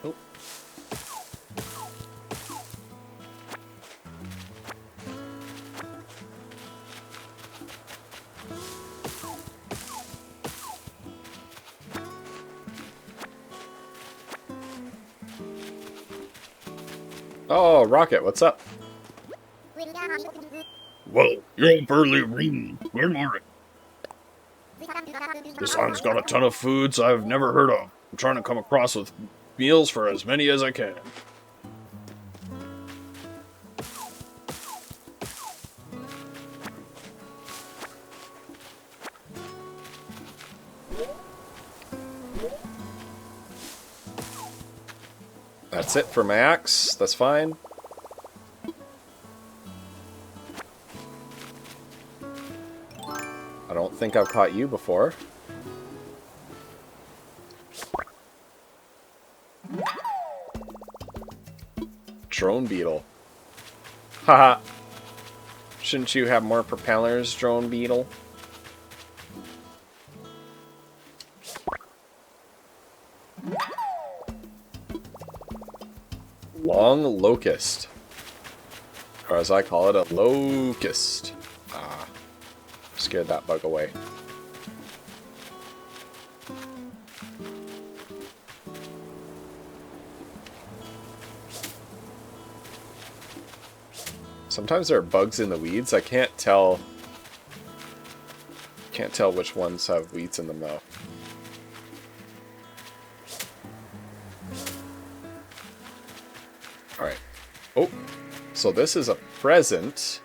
[SPEAKER 8] Oh. Oh, Rocket, what's up?
[SPEAKER 11] Well, you're barely ring. Where are it? This island's got a ton of foods I've never heard of. I'm trying to come across with meals for as many as I can.
[SPEAKER 8] That's it for my axe. That's fine. I don't think I've caught you before. Drone beetle. Haha. Shouldn't you have more propellers, drone beetle? Long locust. Or as I call it, a locust. Ah. Scared that bug away. Sometimes there are bugs in the weeds. I can't tell which ones have weeds in them though. Alright. Oh, so this is a present.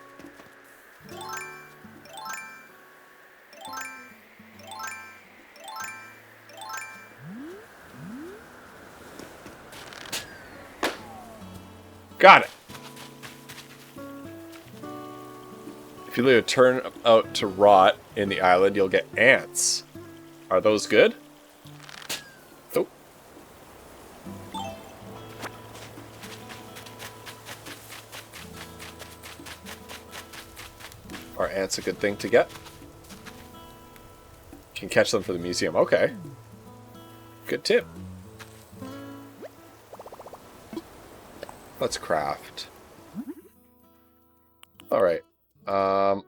[SPEAKER 8] Got it. If you leave a turn out to rot in the island, you'll get ants. Are those good? Nope. Are ants a good thing to get? Can catch them for the museum. Okay. Good tip. Let's craft. Alright. I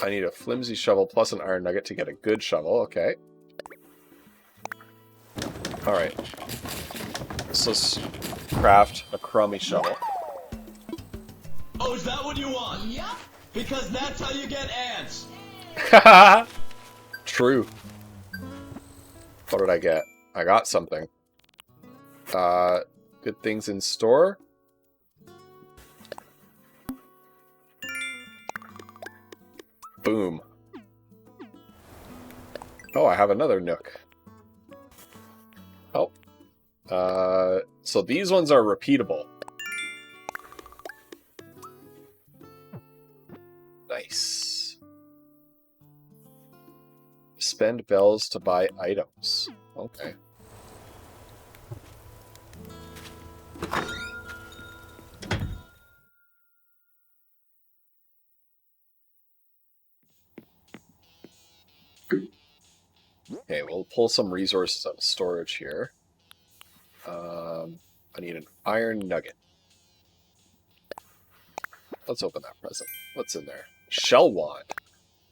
[SPEAKER 8] need a flimsy shovel plus an iron nugget to get a good shovel. Okay. Alright. So let's craft a crummy shovel.
[SPEAKER 21] Oh, is that what you want? Yeah. Because that's how you get ants.
[SPEAKER 8] True. What did I get? I got something. Good things in store. Boom. Oh, I have another nook. Oh. So these ones are repeatable. Nice. Spend bells to buy items. Okay. Okay, we'll pull some resources out of storage here. I need an iron nugget. Let's open that present. What's in there? Shell wand.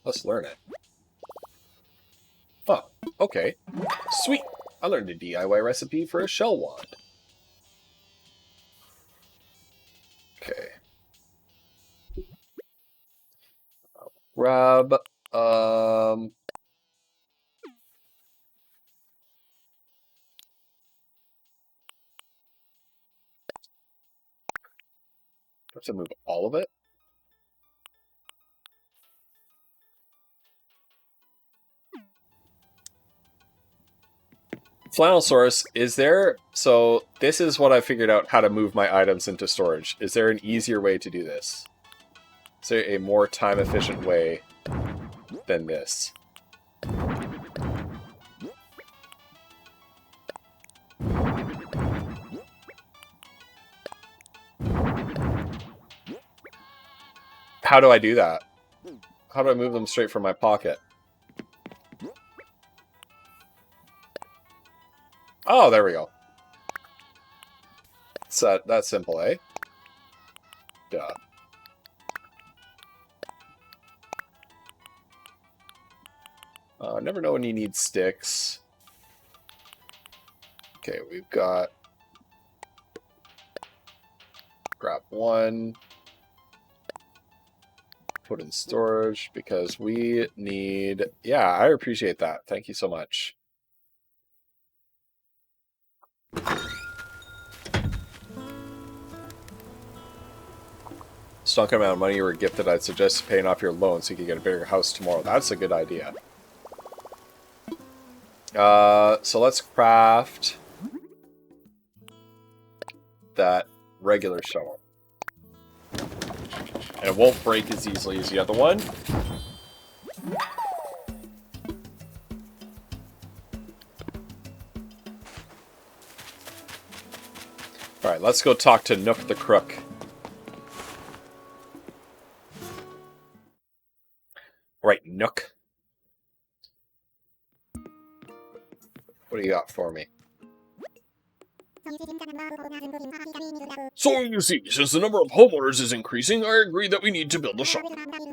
[SPEAKER 8] Let's learn it. Oh, okay. Sweet! I learned a DIY recipe for a shell wand. Okay. I'll grab, do I have to move all of it? Flannelsaurus, is there... So, this is what I figured out how to move my items into storage. Is there an easier way to do this? Is there a more time-efficient way than this? How do I do that? How do I move them straight from my pocket? Oh, there we go. So that's simple, eh? Duh. Never know when you need sticks. Okay, we've got... Grab one. Put in storage, because we need... Yeah, I appreciate that. Thank you so much. Stunk amount of money you were gifted, I'd suggest paying off your loan so you can get a bigger house tomorrow. That's a good idea. So let's craft that regular shovel. And it won't break as easily as the other one. Alright, let's go talk to Nook the Crook. Right, Nook. What do you got for me?
[SPEAKER 11] So you see, since the number of homeowners is increasing, I agree that we need to build a shop.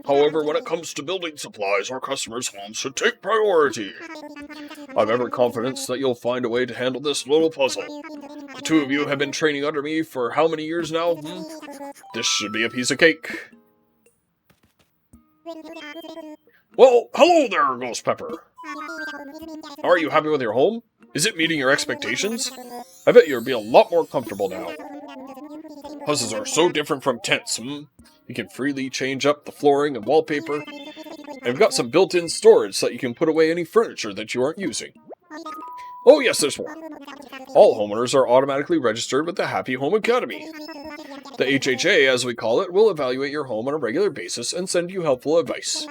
[SPEAKER 11] However, when it comes to building supplies, our customers' homes should take priority. I'm ever confident that you'll find a way to handle this little puzzle. The two of you have been training under me for how many years now? This should be a piece of cake. Well, hello there, Ghost Pepper. Are you happy with your home? Is it meeting your expectations? I bet you'll be a lot more comfortable now. Houses are so different from tents, You can freely change up the flooring and wallpaper. And we've got some built-in storage so that you can put away any furniture that you aren't using. Oh yes, there's more. All homeowners are automatically registered with the Happy Home Academy. The HHA, as we call it, will evaluate your home on a regular basis and send you helpful advice.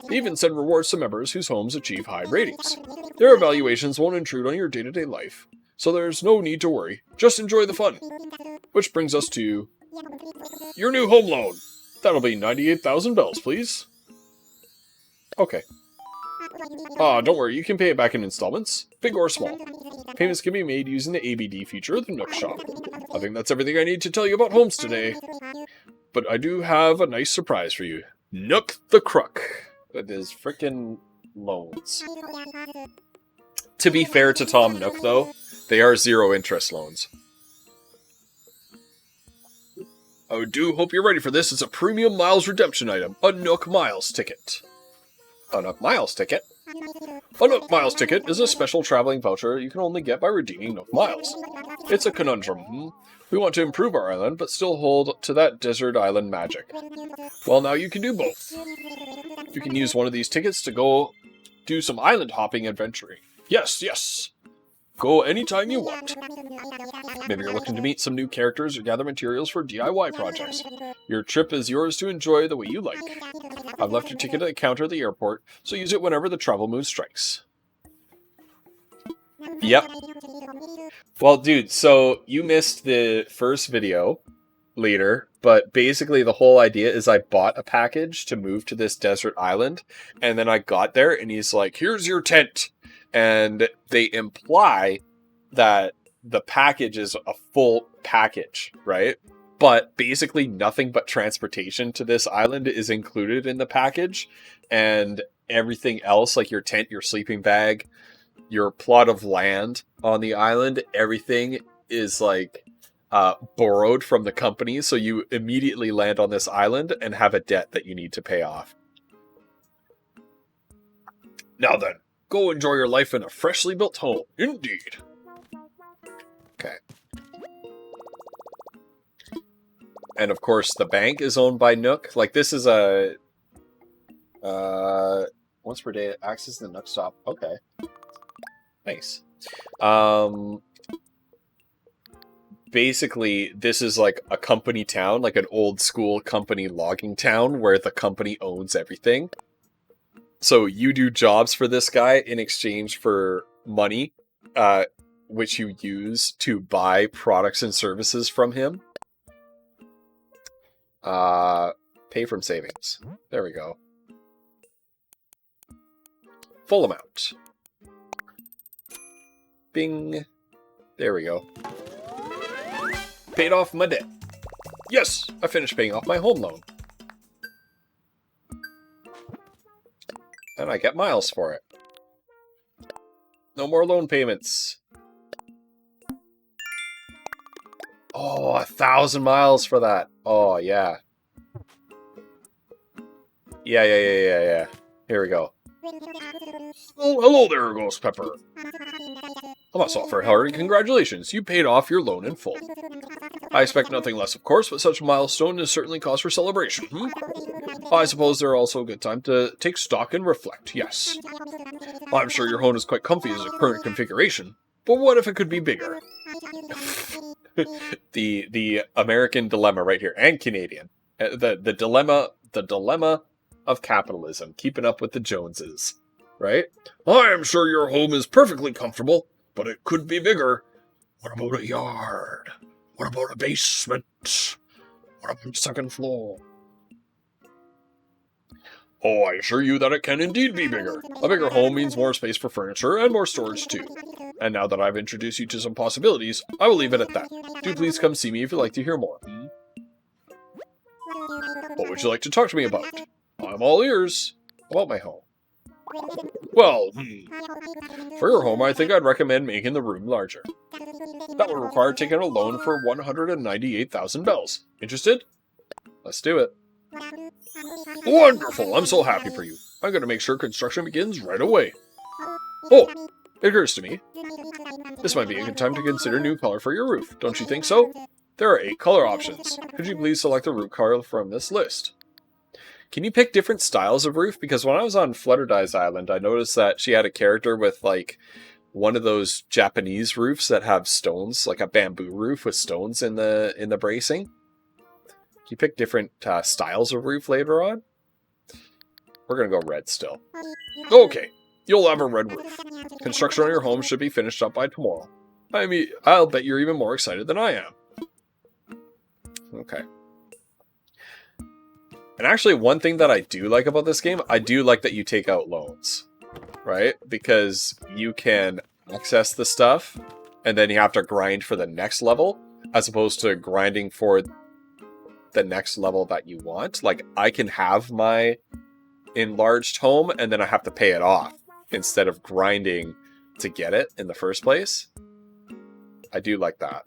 [SPEAKER 11] They even send rewards to members whose homes achieve high ratings. Their evaluations won't intrude on your day-to-day life, so there's no need to worry. Just enjoy the fun. Which brings us to your new home loan. That'll be 98,000 bells, please. Okay. Don't worry, you can pay it back in installments, big or small. Payments can be made using the ABD feature of the Nook Shop. I think that's everything I need to tell you about homes today. But I do have a nice surprise for you. Nook the Crook. With his frickin' loans. To be fair to Tom Nook, though, they are 0 interest loans. I do hope you're ready for this. It's a premium miles redemption item. A Nook Miles ticket. A Nook Miles ticket? A Nook Miles ticket is a special traveling voucher you can only get by redeeming Nook Miles. It's a conundrum. We want to improve our island, but still hold to that desert island magic. Well, now you can do both. You can use one of these tickets to go do some island hopping adventuring. Yes, yes. Go anytime you want. Maybe you're looking to meet some new characters or gather materials for DIY projects. Your trip is yours to enjoy the way you like. I've left your ticket at the counter at the airport, so use it whenever the travel mood strikes. Yep. Well, dude, so you missed the first video later, but basically the whole idea is I bought a package to move to this desert island, and then I got there, and he's like, here's your tent. And they imply that the package is a full package, right? But basically nothing but transportation to this island is included in the package. And everything else, like your tent, your sleeping bag, your plot of land on the island, everything is like borrowed from the company. So you immediately land on this island and have a debt that you need to pay off. Now then. Go enjoy your life in a freshly built home. Indeed. Okay. And of course, the bank is owned by Nook. Like, this is a... once per day, access the Nook Shop. Okay. Nice. Basically, this is like a company town, like an old school company logging town where the company owns everything. So you do jobs for this guy in exchange for money, which you use to buy products and services from him. Pay from savings. There we go. Full amount. Bing. There we go. Paid off my debt. Yes, I finished paying off my home loan. And I get miles for it. No more loan payments. Oh, 1,000 miles for that. Oh, yeah. Yeah. Here we go. Oh, hello there, Ghost Pepper. I'm a software Harry. Congratulations, you paid off your loan in full. I expect nothing less, of course, but such a milestone is certainly cause for celebration. I suppose they're also a good time to take stock and reflect, yes. I'm sure your home is quite comfy as a current configuration, but what if it could be bigger? the American dilemma right here, and Canadian. The dilemma of capitalism, keeping up with the Joneses, right? I am sure your home is perfectly comfortable, but it could be bigger. What about a yard? What about a basement? What about a second floor? Oh, I assure you that it can indeed be bigger. A bigger home means more space for furniture and more storage too. And now that I've introduced you to some possibilities, I will leave it at that. Do please come see me if you'd like to hear more. What would you like to talk to me about? I'm all ears. About my home. Well, for your home, I think I'd recommend making the room larger. That would require taking a loan for 198,000 bells. Interested? Let's do it. Wonderful! I'm so happy for you. I'm going to make sure construction begins right away. Oh, it occurs to me. This might be a good time to consider a new color for your roof. Don't you think so? There are 8 color options. Could you please select a roof color from this list? Can you pick different styles of roof? Because when I was on Flutterdy's Island, I noticed that she had a character with, like, one of those Japanese roofs that have stones, like a bamboo roof with stones in the bracing. Can you pick different styles of roof later on? We're going to go red still. Okay, you'll have a red roof. Construction on your home should be finished up by tomorrow. I mean, I'll bet you're even more excited than I am. Okay.
[SPEAKER 8] And actually, one thing that I do like about this game, I do like that you take out loans, right? Because you can access the stuff, and then you have to grind for the next level, as opposed to grinding for the next level that you want. Like, I can have my enlarged home, and then I have to pay it off, instead of grinding to get it in the first place. I do like that.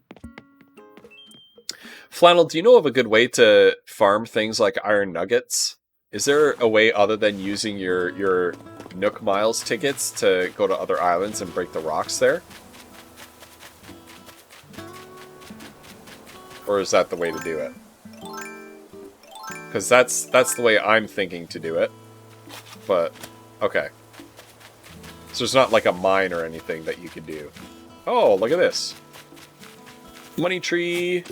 [SPEAKER 8] Flannel, do you know of a good way to farm things like iron nuggets? Is there a way other than using your Nook Miles tickets to go to other islands and break the rocks there? Or is that the way to do it? Because that's the way I'm thinking to do it. But, okay. So there's not like a mine or anything that you could do. Oh, look at this. Money tree.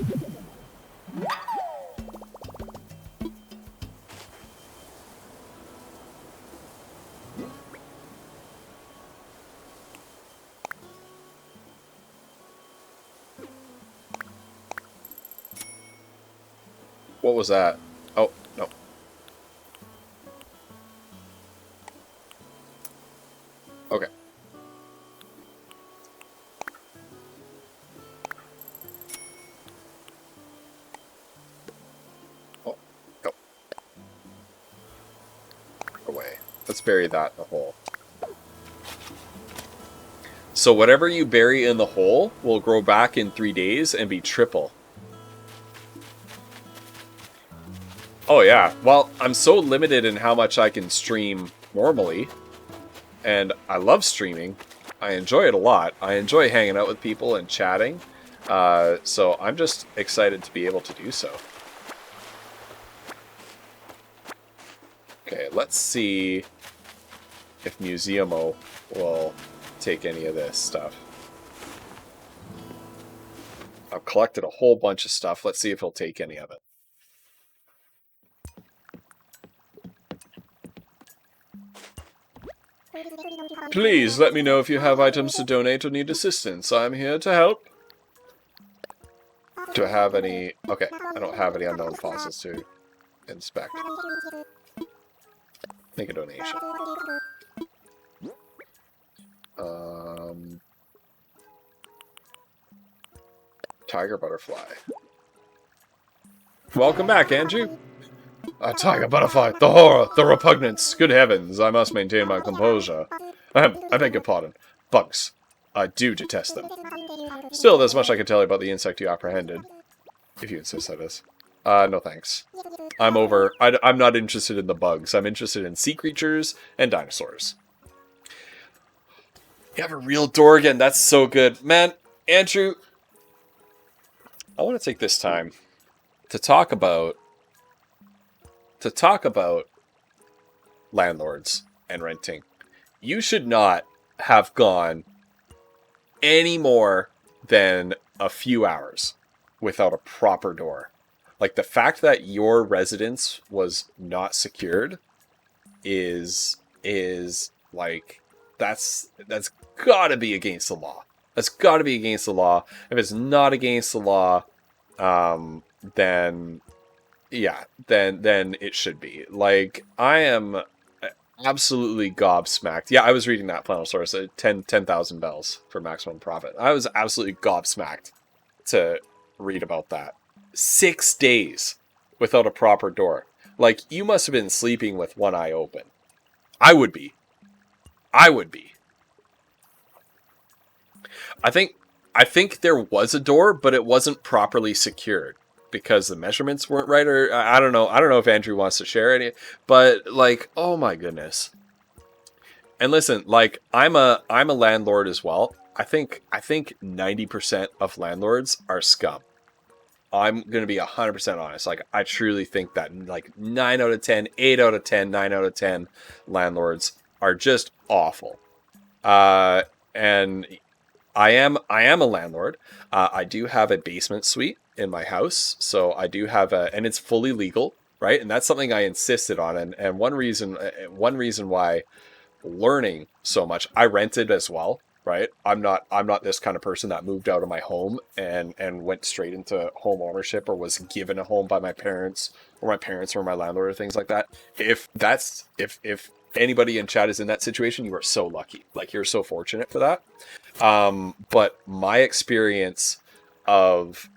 [SPEAKER 8] What was that? Oh, no. Okay. Oh, go. Away. Let's bury that in the hole. So whatever you bury in the hole will grow back in 3 days and be triple. Oh yeah, well, I'm so limited in how much I can stream normally, and I love streaming. I enjoy it a lot. I enjoy hanging out with people and chatting, so I'm just excited to be able to do so. Okay, let's see if Museumo will take any of this stuff. I've collected a whole bunch of stuff. Let's see if he'll take any of it. Please let me know if you have items to donate or need assistance. I'm here to help. Do I have any... Okay, I don't have any unknown fossils to inspect. Make a donation. Tiger butterfly. Welcome back, Andrew. A tiger butterfly, the horror, the repugnance. Good heavens, I must maintain my composure. I beg your pardon. Bugs. I do detest them. Still, there's much I can tell you about the insect you apprehended. If you insist, that is. No thanks. I'm not interested in the bugs. I'm interested in sea creatures and dinosaurs. You have a real door again. That's so good. Man, Andrew, I want to take this time to talk about landlords and renting. You should not have gone any more than a few hours without a proper door. Like, the fact that your residence was not secured is like, that's gotta be against the law. That's gotta be against the law. If it's not against the law, then yeah, then it should be. Like, I am absolutely gobsmacked. Yeah, I was reading that Flannel source at 10,000 bells for maximum profit. I was absolutely gobsmacked to read about that. 6 days without a proper door. Like, you must have been sleeping with one eye open. I would be. I think there was a door, but it wasn't properly secured because the measurements weren't right, or I don't know. I don't know if Andrew wants to share any, but like, oh my goodness. And listen, like, I'm a landlord as well. I think 90% of landlords are scum. I'm going to be 100% honest. Like, I truly think that, like, 9 out of 10, 8 out of 10, 9 out of 10 landlords are just awful. And I am a landlord. I do have a basement suite in my house. So I do have and it's fully legal, right? And that's something I insisted on. And one reason why learning so much, I rented as well. right? I'm not this kind of person that moved out of my home and went straight into home ownership or was given a home by my parents or my landlord or things like that. If anybody in chat is in that situation, you are so lucky. Like, you're so fortunate for that. But my experience of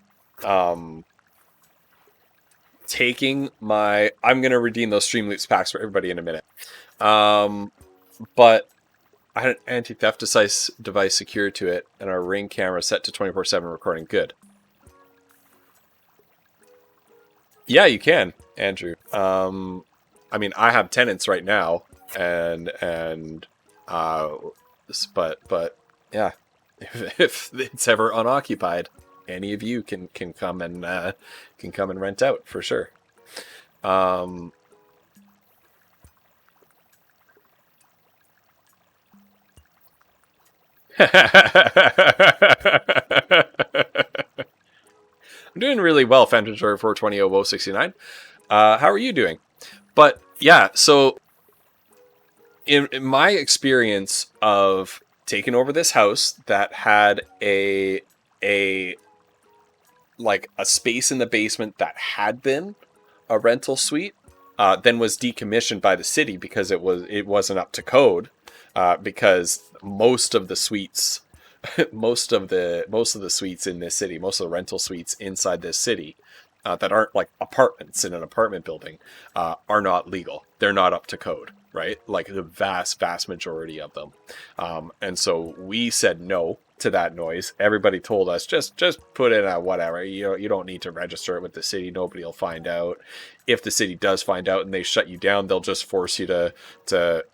[SPEAKER 8] taking my, I'm going to redeem those Streamloops packs for everybody in a minute. But I had an anti-theft device secured to it, and our Ring camera set to 24/7 recording. Good. Yeah, you can, Andrew. I mean, I have tenants right now, but yeah, if it's ever unoccupied, any of you can come and rent out for sure. I'm doing really well, Phantom Story 420 how are you doing? But yeah, so in my experience of taking over this house that had a space in the basement that had been a rental suite, then was decommissioned by the city because it wasn't up to code, because most of the suites most of the suites in this city, most of the rental suites inside this city that aren't like apartments in an apartment building, are not legal. They're not up to code, right? Like the vast majority of them. And so we said no to that noise. Everybody told us, just put in a whatever. You don't need to register it with the city. Nobody will find out. If the city does find out and they shut you down, they'll just force you to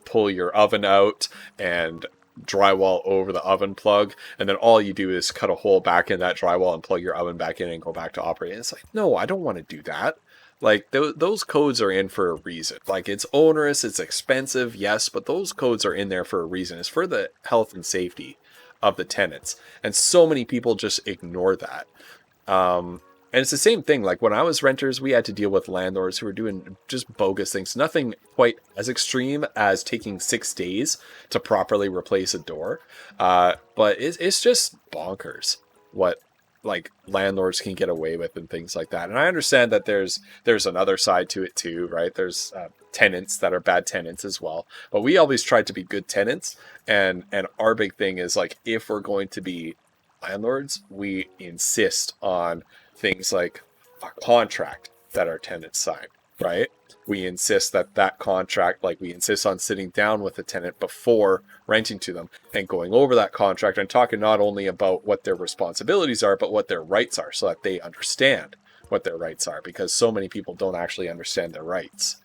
[SPEAKER 8] pull your oven out and drywall over the oven plug, and then all you do is cut a hole back in that drywall and plug your oven back in and go back to operating. It's like, no, I don't want to do that. Like, those codes are in for a reason. Like, it's onerous, it's expensive, yes, but those codes are in there for a reason. It's for the health and safety of the tenants, and so many people just ignore that. And it's the same thing. Like, when I was renters, we had to deal with landlords who were doing just bogus things. Nothing quite as extreme as taking 6 days to properly replace a door. But it's just bonkers what like landlords can get away with and things like that. And I understand that there's another side to it too, right? There's tenants that are bad tenants as well. But we always tried to be good tenants. And our big thing is, like, if we're going to be landlords, we insist on things like a contract that our tenants sign, right? We insist that contract, like, we insist on sitting down with the tenant before renting to them and going over that contract and talking not only about what their responsibilities are, but what their rights are, so that they understand what their rights are, because so many people don't actually understand their rights.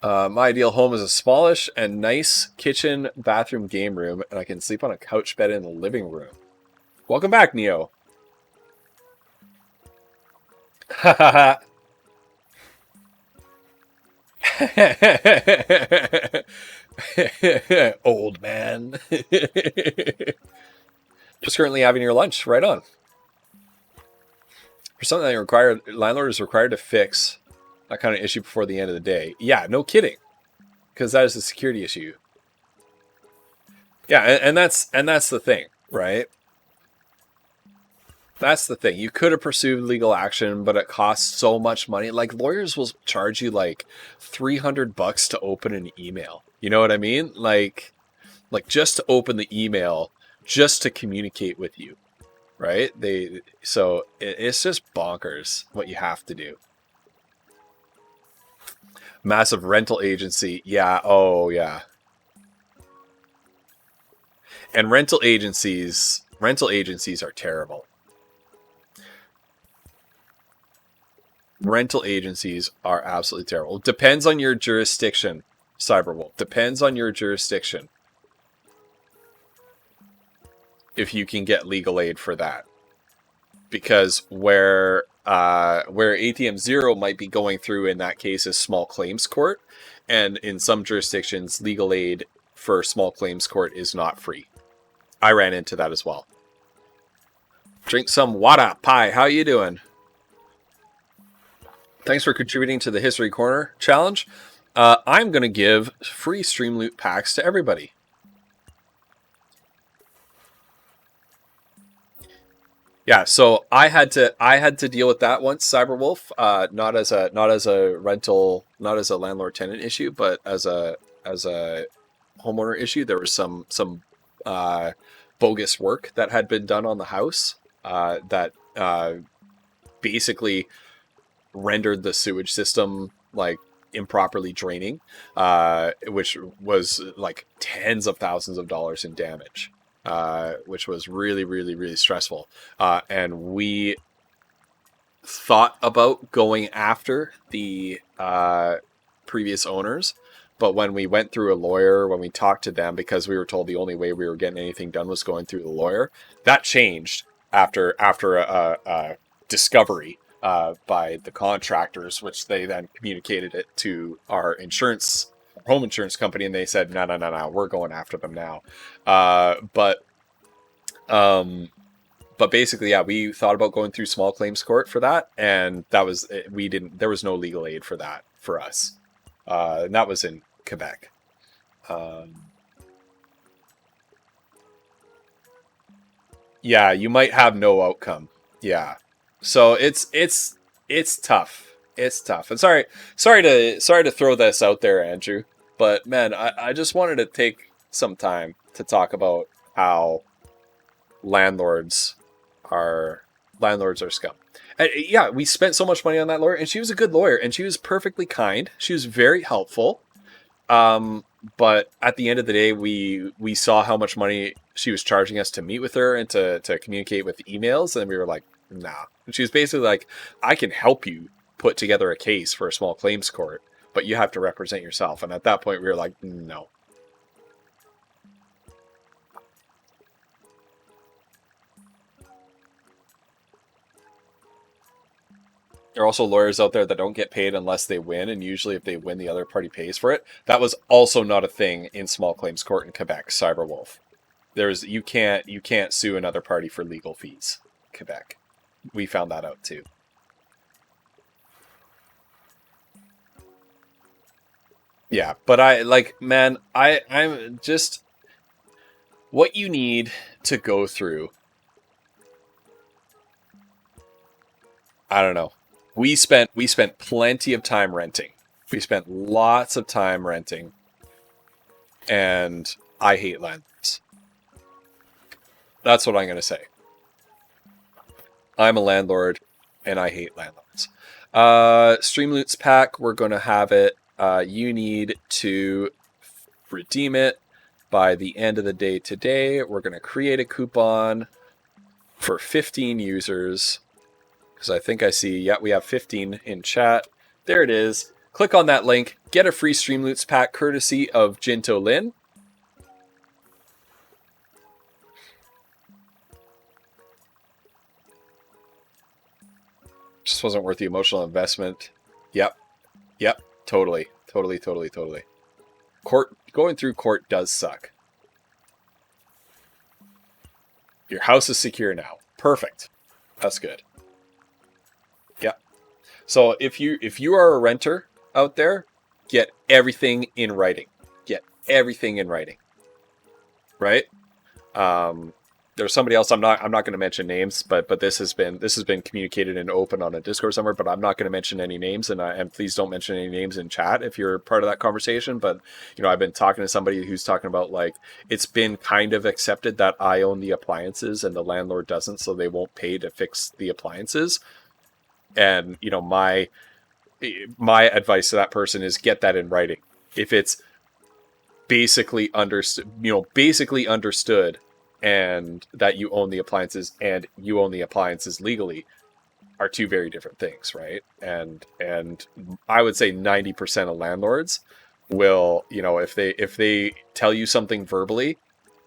[SPEAKER 8] My ideal home is a smallish and nice kitchen, bathroom, game room, and I can sleep on a couch bed in the living room. Welcome back, Neo. Old man. Just currently having your lunch. Right on. For something that landlord is required to fix that kind of issue before the end of the day. Yeah, no kidding. Because that is a security issue. Yeah, and that's the thing, right? That's the thing. You could have pursued legal action, but it costs so much money. Like, lawyers will charge you like $300 to open an email. You know what I mean? Like just to open the email, just to communicate with you, right? So it's just bonkers what you have to do. Massive rental agency. Yeah. Oh, yeah. And rental agencies are terrible. Rental agencies are absolutely terrible. It depends on your jurisdiction, Cyberwolf. Depends on your jurisdiction. If you can get legal aid for that. Because where ATM 0 might be going through in that case is small claims court, and in some jurisdictions legal aid for small claims court is not free. I ran into that as well. Drink some water, pie. How you doing? Thanks for contributing to the History Corner challenge. I'm going to give free Stream Loot packs to everybody. Yeah, so I had to deal with that once, Cyberwolf, not as a rental, not as a landlord tenant issue, but as a homeowner issue. There was some bogus work that had been done on the house that basically rendered the sewage system like improperly draining, which was like tens of thousands of dollars in damage. Which was really, really, really stressful. And we thought about going after the previous owners, but when we went through a lawyer, when we talked to them, because we were told the only way we were getting anything done was going through the lawyer, that changed after a discovery by the contractors, which they then communicated it to our home insurance company, and they said, no, we're going after them now. But basically, yeah, we thought about going through small claims court for that, and there was no legal aid for that for us. And that was in Quebec. Yeah, you might have no outcome. Yeah. So it's tough. It's tough. And sorry to throw this out there, Andrew, but man, I just wanted to take some time to talk about how landlords are scum. And yeah, we spent so much money on that lawyer, and she was a good lawyer, and she was perfectly kind. She was very helpful. But at the end of the day, we saw how much money she was charging us to meet with her and to communicate with emails, and we were like, nah. And she was basically like, I can help you put together a case for a small claims court, but you have to represent yourself. And at that point, we were like, no. There are also lawyers out there that don't get paid unless they win, and usually if they win, the other party pays for it. That was also not a thing in small claims court in Quebec, Cyberwolf. You can't sue another party for legal fees, Quebec. We found that out too. Yeah, but I'm just what you need to go through. I don't know. We spent plenty of time renting. We spent lots of time renting. And I hate landlords. That's what I'm going to say. I'm a landlord and I hate landlords. Streamloots pack, we're going to have it. You need to redeem it by the end of the day today. We're going to create a coupon for 15 users. Because I think I see, yeah, we have 15 in chat. There it is. Click on that link. Get a free Streamloots pack courtesy of Jinto Lin. Just wasn't worth the emotional investment. Yep. Totally. Going through court does suck. Your house is secure now. Perfect. That's good. Yep. So if you are a renter out there, get everything in writing. Get everything in writing. Right? There's somebody else, I'm not going to mention names, but this has been communicated and open on a Discord somewhere, but I'm not going to mention any names, and please don't mention any names in chat if you're part of that conversation. But I've been talking to somebody who's talking about, like, it's been kind of accepted that I own the appliances and the landlord doesn't, so they won't pay to fix the appliances. And my advice to that person is get that in writing. If it's basically understood and that you own the appliances and you own the appliances legally are two very different things, right? And I would say 90% of landlords will, if they tell you something verbally,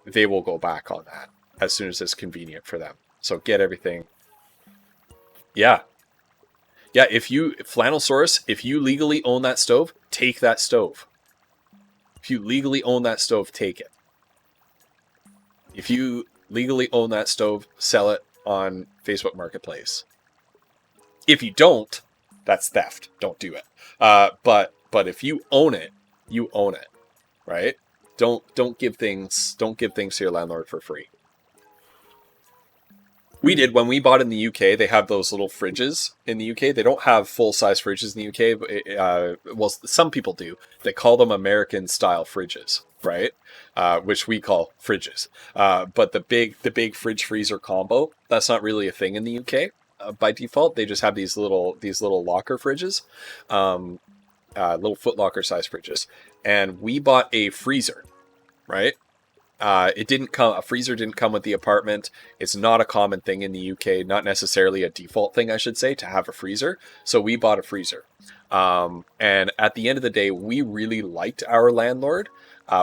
[SPEAKER 8] they will go back on that as soon as it's convenient for them. So get everything. Yeah, Flannelsaurus, if you legally own that stove, take that stove. If you legally own that stove, take it. If you legally own that stove, sell it on Facebook Marketplace. If you don't, That's theft. Don't do it. But if you own it, you own it, right? Don't give things to your landlord for free. We did when we bought in the UK. They have those little fridges in the UK. They don't have full-size fridges in the UK. But well, some people do. They call them American-style fridges, right? Which we call fridges. But the big fridge freezer combo, that's not really a thing in the UK. By default, they just have these little locker fridges, little Foot Locker size fridges. And we bought a freezer, right? A freezer didn't come with the apartment. It's not a common thing in the UK, not necessarily a default thing, I should say, to have a freezer. So we bought a freezer. And at the end of the day, we really liked our landlord.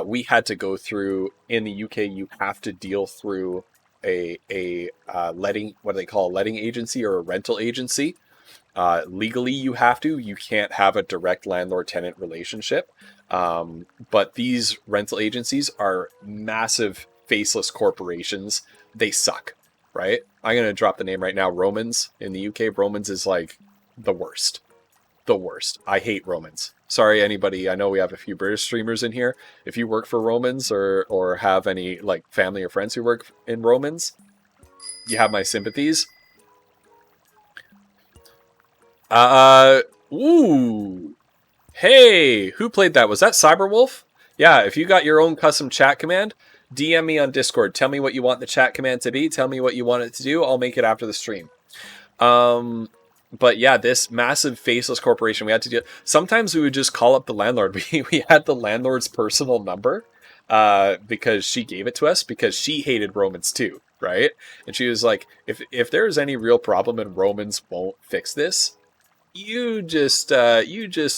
[SPEAKER 8] We had to go through, in the UK, you have to deal through a letting, what do they call a letting agency or a rental agency. Legally, you can't have a direct landlord-tenant relationship. But these rental agencies are massive faceless corporations. They suck, right? I'm going to drop the name right now. Romans in the UK. Romans is like the worst. The worst. I hate Romans. Sorry, anybody. I know we have a few British streamers in here. If you work for Romans or have any like family or friends who work in Romans, you have my sympathies. Ooh. Hey, who played that? Was that Cyberwolf? Yeah, if you got your own custom chat command, DM me on Discord. Tell me what you want the chat command to be. Tell me what you want it to do. I'll make it after the stream. But yeah, this massive faceless corporation, we had to do. Sometimes we would just call up the landlord. We had the landlord's personal number because she gave it to us because she hated Romans too, right? And she was like, if there's any real problem and Romans won't fix this, you just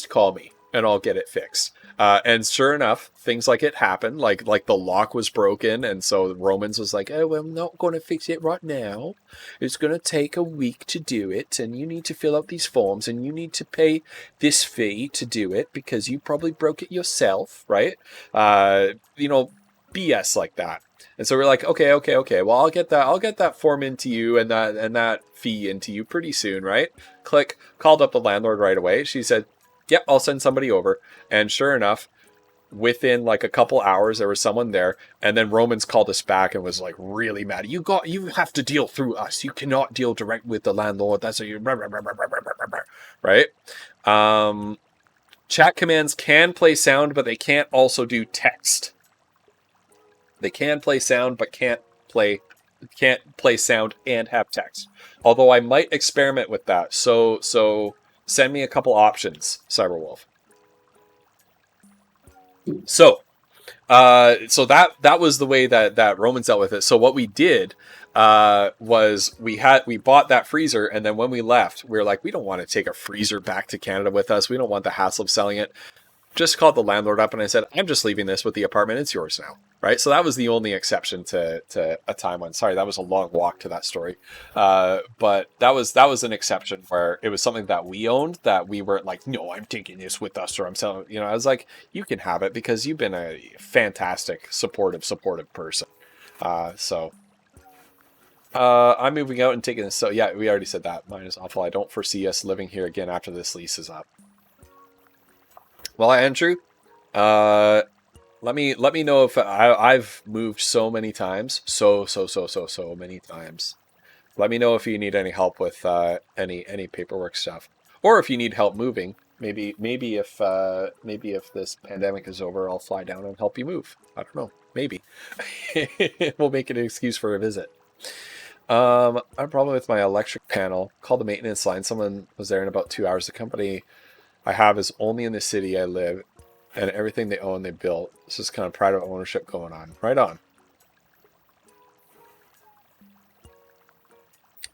[SPEAKER 8] call me and I'll get it fixed. And sure enough, things like it happened. Like the lock was broken, and so Romans was like, "Oh, well, I'm not going to fix it right now. It's going to take a week to do it, and you need to fill out these forms, and you need to pay this fee to do it because you probably broke it yourself, right? BS like that." And so we're like, okay. Well, I'll get that form into you and that fee into you pretty soon, right? Click. Called up the landlord right away. She said, "Yep, I'll send somebody over." And sure enough, within like a couple hours, there was someone there. And then Romans called us back and was like really mad. You have to deal through us. You cannot deal direct with the landlord. That's you, right? Chat commands can play sound, but they can't also do text. They can play sound, but can't play sound and have text. Although I might experiment with that. So send me a couple options, Cyberwolf. So that was the way that Romans dealt with it. So what we did was we bought that freezer, and then when we left, we were like, we don't want to take a freezer back to Canada with us. We don't want the hassle of selling it. Just called the landlord up and I said, I'm just leaving this with the apartment. It's yours now. Right. So that was the only exception to a timeline. Sorry, that was a long walk to that story. But that was an exception where it was something that we owned that we weren't like, no, I'm taking this with us or I'm selling, I was like, you can have it because you've been a fantastic, supportive person. I'm moving out and taking this. So yeah, we already said that. Mine is awful. I don't foresee us living here again after this lease is up. Well, Andrew, let me know if I've moved so many times, so many times. Let me know if you need any help with any paperwork stuff, or if you need help moving. Maybe if this pandemic is over, I'll fly down and help you move. I don't know. Maybe we'll make it an excuse for a visit. I have a problem with my electric panel. Called the maintenance line. Someone was there in about 2 hours. The company I have is only in the city I live, and everything they own, they built. This is kind of private ownership going on. Right on.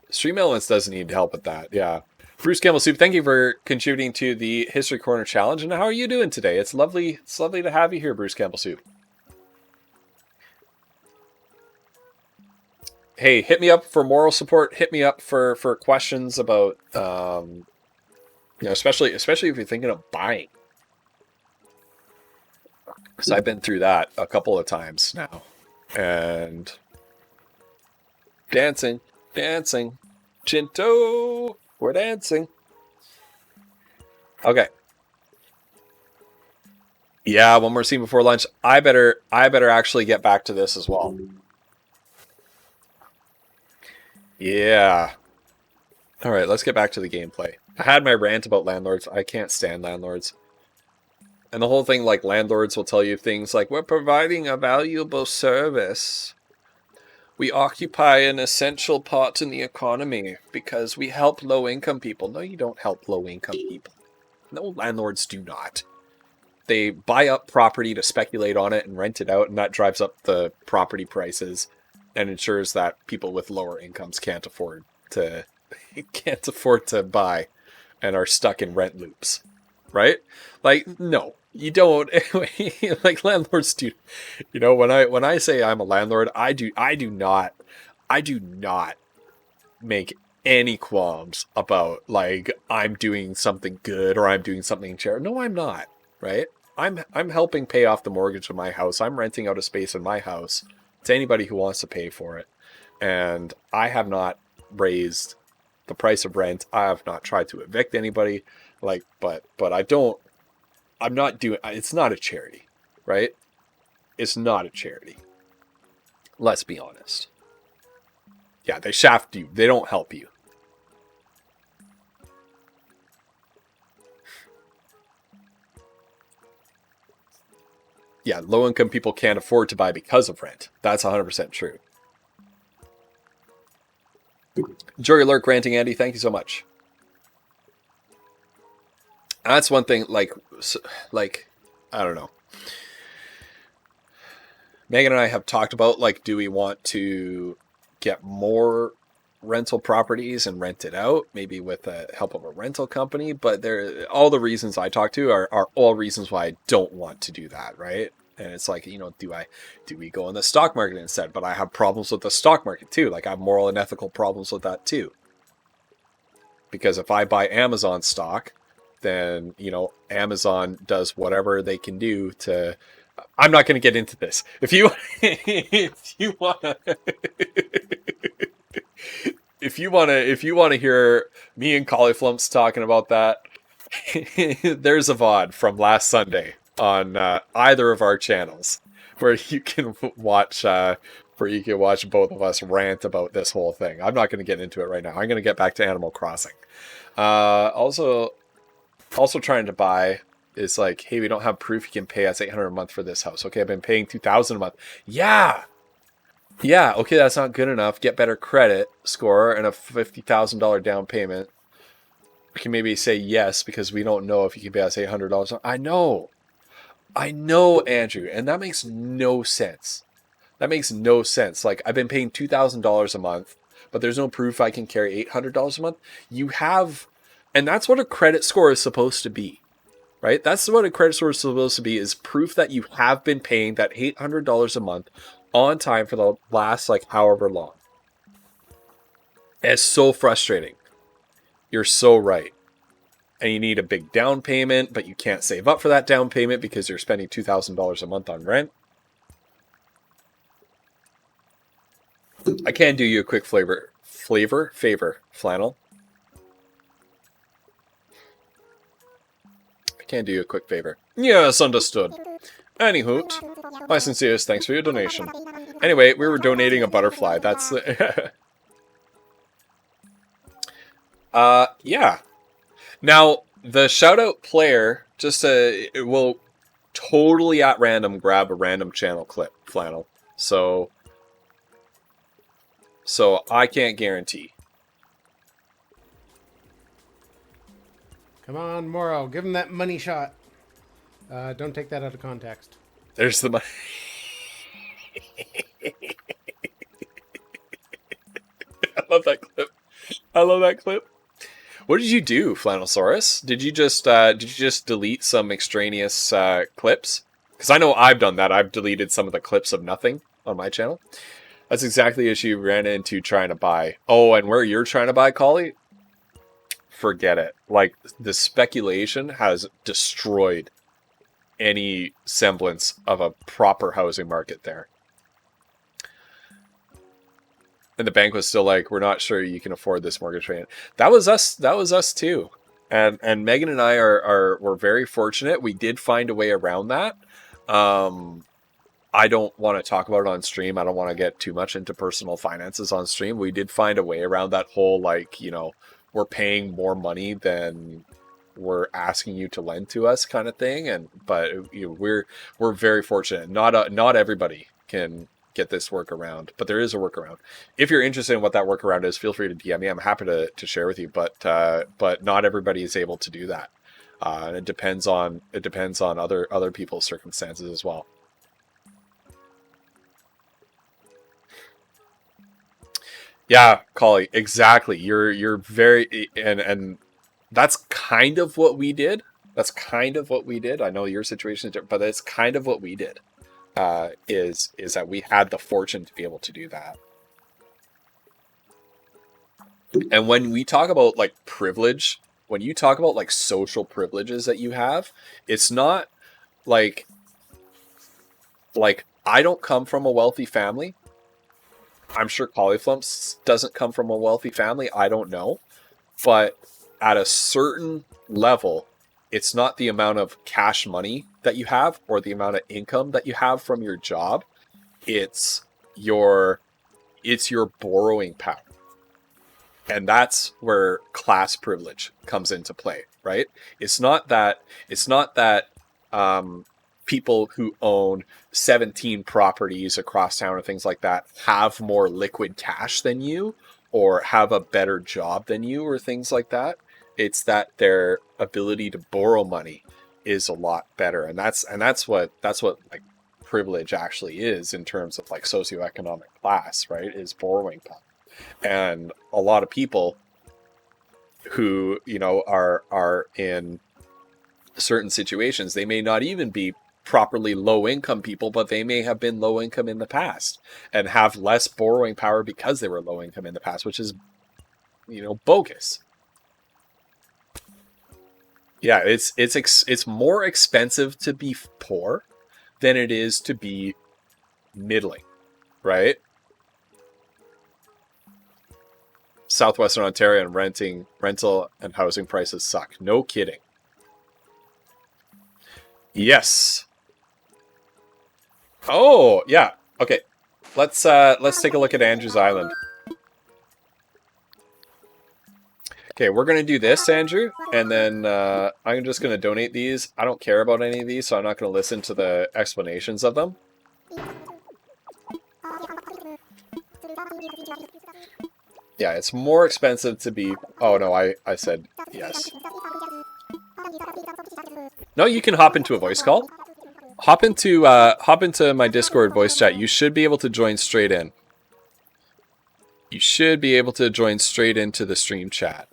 [SPEAKER 8] Stream Elements doesn't need help with that. Yeah. Bruce Campbell Soup, thank you for contributing to the History Corner Challenge. And how are you doing today? It's lovely to have you here, Bruce Campbell Soup. Hey, hit me up for moral support. Hit me up for questions about especially if you're thinking of buying. Because I've been through that a couple of times now. And dancing. Chinto, we're dancing. Okay. Yeah, one more scene before lunch. I better actually get back to this as well. Yeah. All right, let's get back to the gameplay. I had my rant about landlords. I can't stand landlords. And the whole thing, like, landlords will tell you things like, we're providing a valuable service. We occupy an essential part in the economy because we help low-income people. No, you don't help low-income people. No, landlords do not. They buy up property to speculate on it and rent it out, and that drives up the property prices and ensures that people with lower incomes can't afford to buy and are stuck in rent loops. Right? Like, no, you don't. Like, landlords do. You know, when I say I'm a landlord, I do not make any qualms about, like, I'm doing something good or I'm doing something charitable. No, I'm not. Right? I'm helping pay off the mortgage of my house. I'm renting out a space in my house to anybody who wants to pay for it. And I have not raised the price of rent. I have not tried to evict anybody. Like, but I'm not doing, it's not a charity, right? It's not a charity. Let's be honest. Yeah, they shaft you. They don't help you. Yeah, low-income people can't afford to buy because of rent. That's 100% true. Jury alert granting, Andy. Thank you so much. That's one thing, like, I don't know. Megan and I have talked about, like, do we want to get more rental properties and rent it out, maybe with the help of a rental company? But all the reasons I talk to are all reasons why I don't want to do that, right? And it's like, you know, do we go in the stock market instead? But I have problems with the stock market too. Like, I have moral and ethical problems with that too. Because if I buy Amazon stock, then, you know, Amazon does whatever they can do to... I'm not going to get into this. If you want to hear me and Cauliflumps talking about that, there's a VOD from last Sunday on either of our channels where you can watch both of us rant about this whole thing. I'm not going to get into it right now. I'm going to get back to Animal Crossing. Also trying to buy is like, hey, we don't have proof you can pay us $800 a month for this house. Okay, I've been paying $2,000 a month. Yeah, okay, that's not good enough. Get better credit score and a $50,000 down payment. We can maybe say yes because we don't know if you can pay us $800. I know, Andrew, and that makes no sense. Like, I've been paying $2,000 a month, but there's no proof I can carry $800 a month. You have, and that's what a credit score is supposed to be. Right? That's what a credit score is supposed to be, is proof that you have been paying that $800 a month on time for the last, like, however long. And it's so frustrating. You're so right. And you need a big down payment, but you can't save up for that down payment because you're spending $2,000 a month on rent. I can do you a quick favor, Flannel. Can do you a quick favor. Yes, understood. Anywho, my sincerest thanks for your donation. Anyway, we were donating a butterfly. That's the... yeah. Now, the shout-out player, just it will totally at random grab a random channel clip, Flannel. So I can't guarantee.
[SPEAKER 13] Come on, Moro. Give him that money shot. Don't take that out of context.
[SPEAKER 8] There's the money. I love that clip. What did you do, Flannelsaurus? Did you just delete some extraneous clips? Because I know I've done that. I've deleted some of the clips of nothing on my channel. That's exactly the issue you ran into trying to buy. Oh, and where you're trying to buy, Collie? Forget it. Like, the speculation has destroyed any semblance of a proper housing market there. And the bank was still like, we're not sure you can afford this mortgage rate. That was us too. And Megan and I were very fortunate. We did find a way around that. I don't want to talk about it on stream. I don't want to get too much into personal finances on stream. We did find a way around that whole, like, you know, we're paying more money than we're asking you to lend to us kind of thing. But you know, we're very fortunate. Not everybody can get this workaround, but there is a workaround. If you're interested in what that workaround is, feel free to DM me. I'm happy to share with you, but not everybody is able to do that. And it depends on other people's circumstances as well. Yeah, Collie, exactly. You're very, and that's kind of what we did. That's kind of what we did. I know your situation is different, but it's kind of what we did. Is that we had the fortune to be able to do that. And when we talk about like privilege, when you talk about like social privileges that you have, it's not like I don't come from a wealthy family. I'm sure Cauliflumps doesn't come from a wealthy family. I don't know. But at a certain level, it's not the amount of cash money that you have or the amount of income that you have from your job. It's your borrowing power. And that's where class privilege comes into play, right? It's not that people who own 17 properties across town or things like that have more liquid cash than you or have a better job than you or things like that. It's that their ability to borrow money is a lot better. And that's what like privilege actually is in terms of like socioeconomic class, right? Is borrowing power. And a lot of people who, you know, are in certain situations, they may not even be properly low income people, but they may have been low income in the past and have less borrowing power because they were low income in the past, which is, you know, bogus. Yeah, it's more expensive to be poor than it is to be middling, right? Southwestern Ontario and rental and housing prices suck. No kidding. Yes. Oh, yeah. Okay. Let's take a look at Andrew's Island. Okay, we're going to do this, Andrew, and then I'm just going to donate these. I don't care about any of these, so I'm not going to listen to the explanations of them. Yeah, it's more expensive to be... Oh, no, I said yes. No, you can hop into a voice call. Hop into my Discord voice chat. You should be able to join straight in. You should be able to join straight into the stream chat.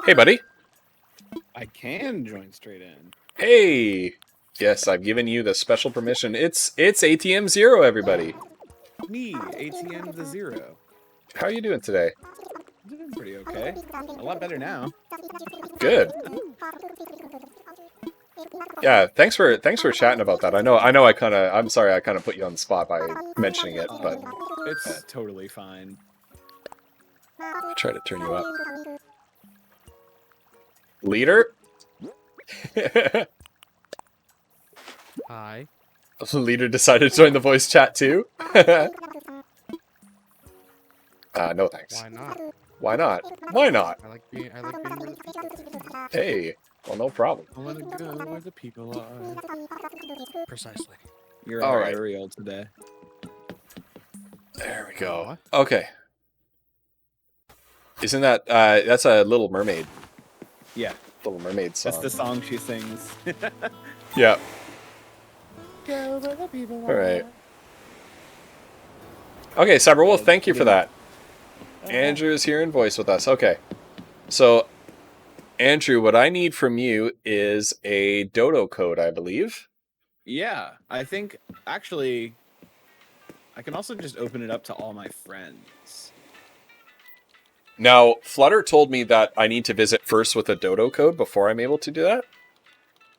[SPEAKER 8] Hey, buddy.
[SPEAKER 4] I can join straight in.
[SPEAKER 8] Hey. Yes, I've given you the special permission. It's ATM Zero, everybody.
[SPEAKER 4] Me, ATM the Zero.
[SPEAKER 8] How are you doing today?
[SPEAKER 4] Doing pretty okay. A lot better now.
[SPEAKER 8] Good. Yeah, thanks for chatting about that. I'm sorry I kind of put you on the spot by mentioning it, but
[SPEAKER 4] it's totally fine.
[SPEAKER 8] I'll try to turn you up. Leader?
[SPEAKER 2] Hi.
[SPEAKER 8] The leader decided to join the voice chat too? No thanks.
[SPEAKER 2] Why not?
[SPEAKER 8] Why not? Why not?
[SPEAKER 2] I like being where the people are.
[SPEAKER 8] Hey, well, no problem.
[SPEAKER 4] I want to go where the people are.
[SPEAKER 2] Precisely.
[SPEAKER 4] You're
[SPEAKER 8] all
[SPEAKER 4] our
[SPEAKER 8] right.
[SPEAKER 4] Ariel today.
[SPEAKER 8] There we go. Okay. Isn't that that's a Little Mermaid?
[SPEAKER 4] Yeah.
[SPEAKER 8] Little Mermaid song.
[SPEAKER 4] That's the song she sings.
[SPEAKER 8] Yeah.
[SPEAKER 2] Go where the people
[SPEAKER 8] All right. Okay, Cyberwolf, thank you for that. Andrew is here in voice with us. Okay. So, Andrew, what I need from you is a dodo code, I believe.
[SPEAKER 4] Yeah, I think, actually, I can also just open it up to all my friends.
[SPEAKER 8] Now, Flutter told me that I need to visit first with a dodo code before I'm able to do that.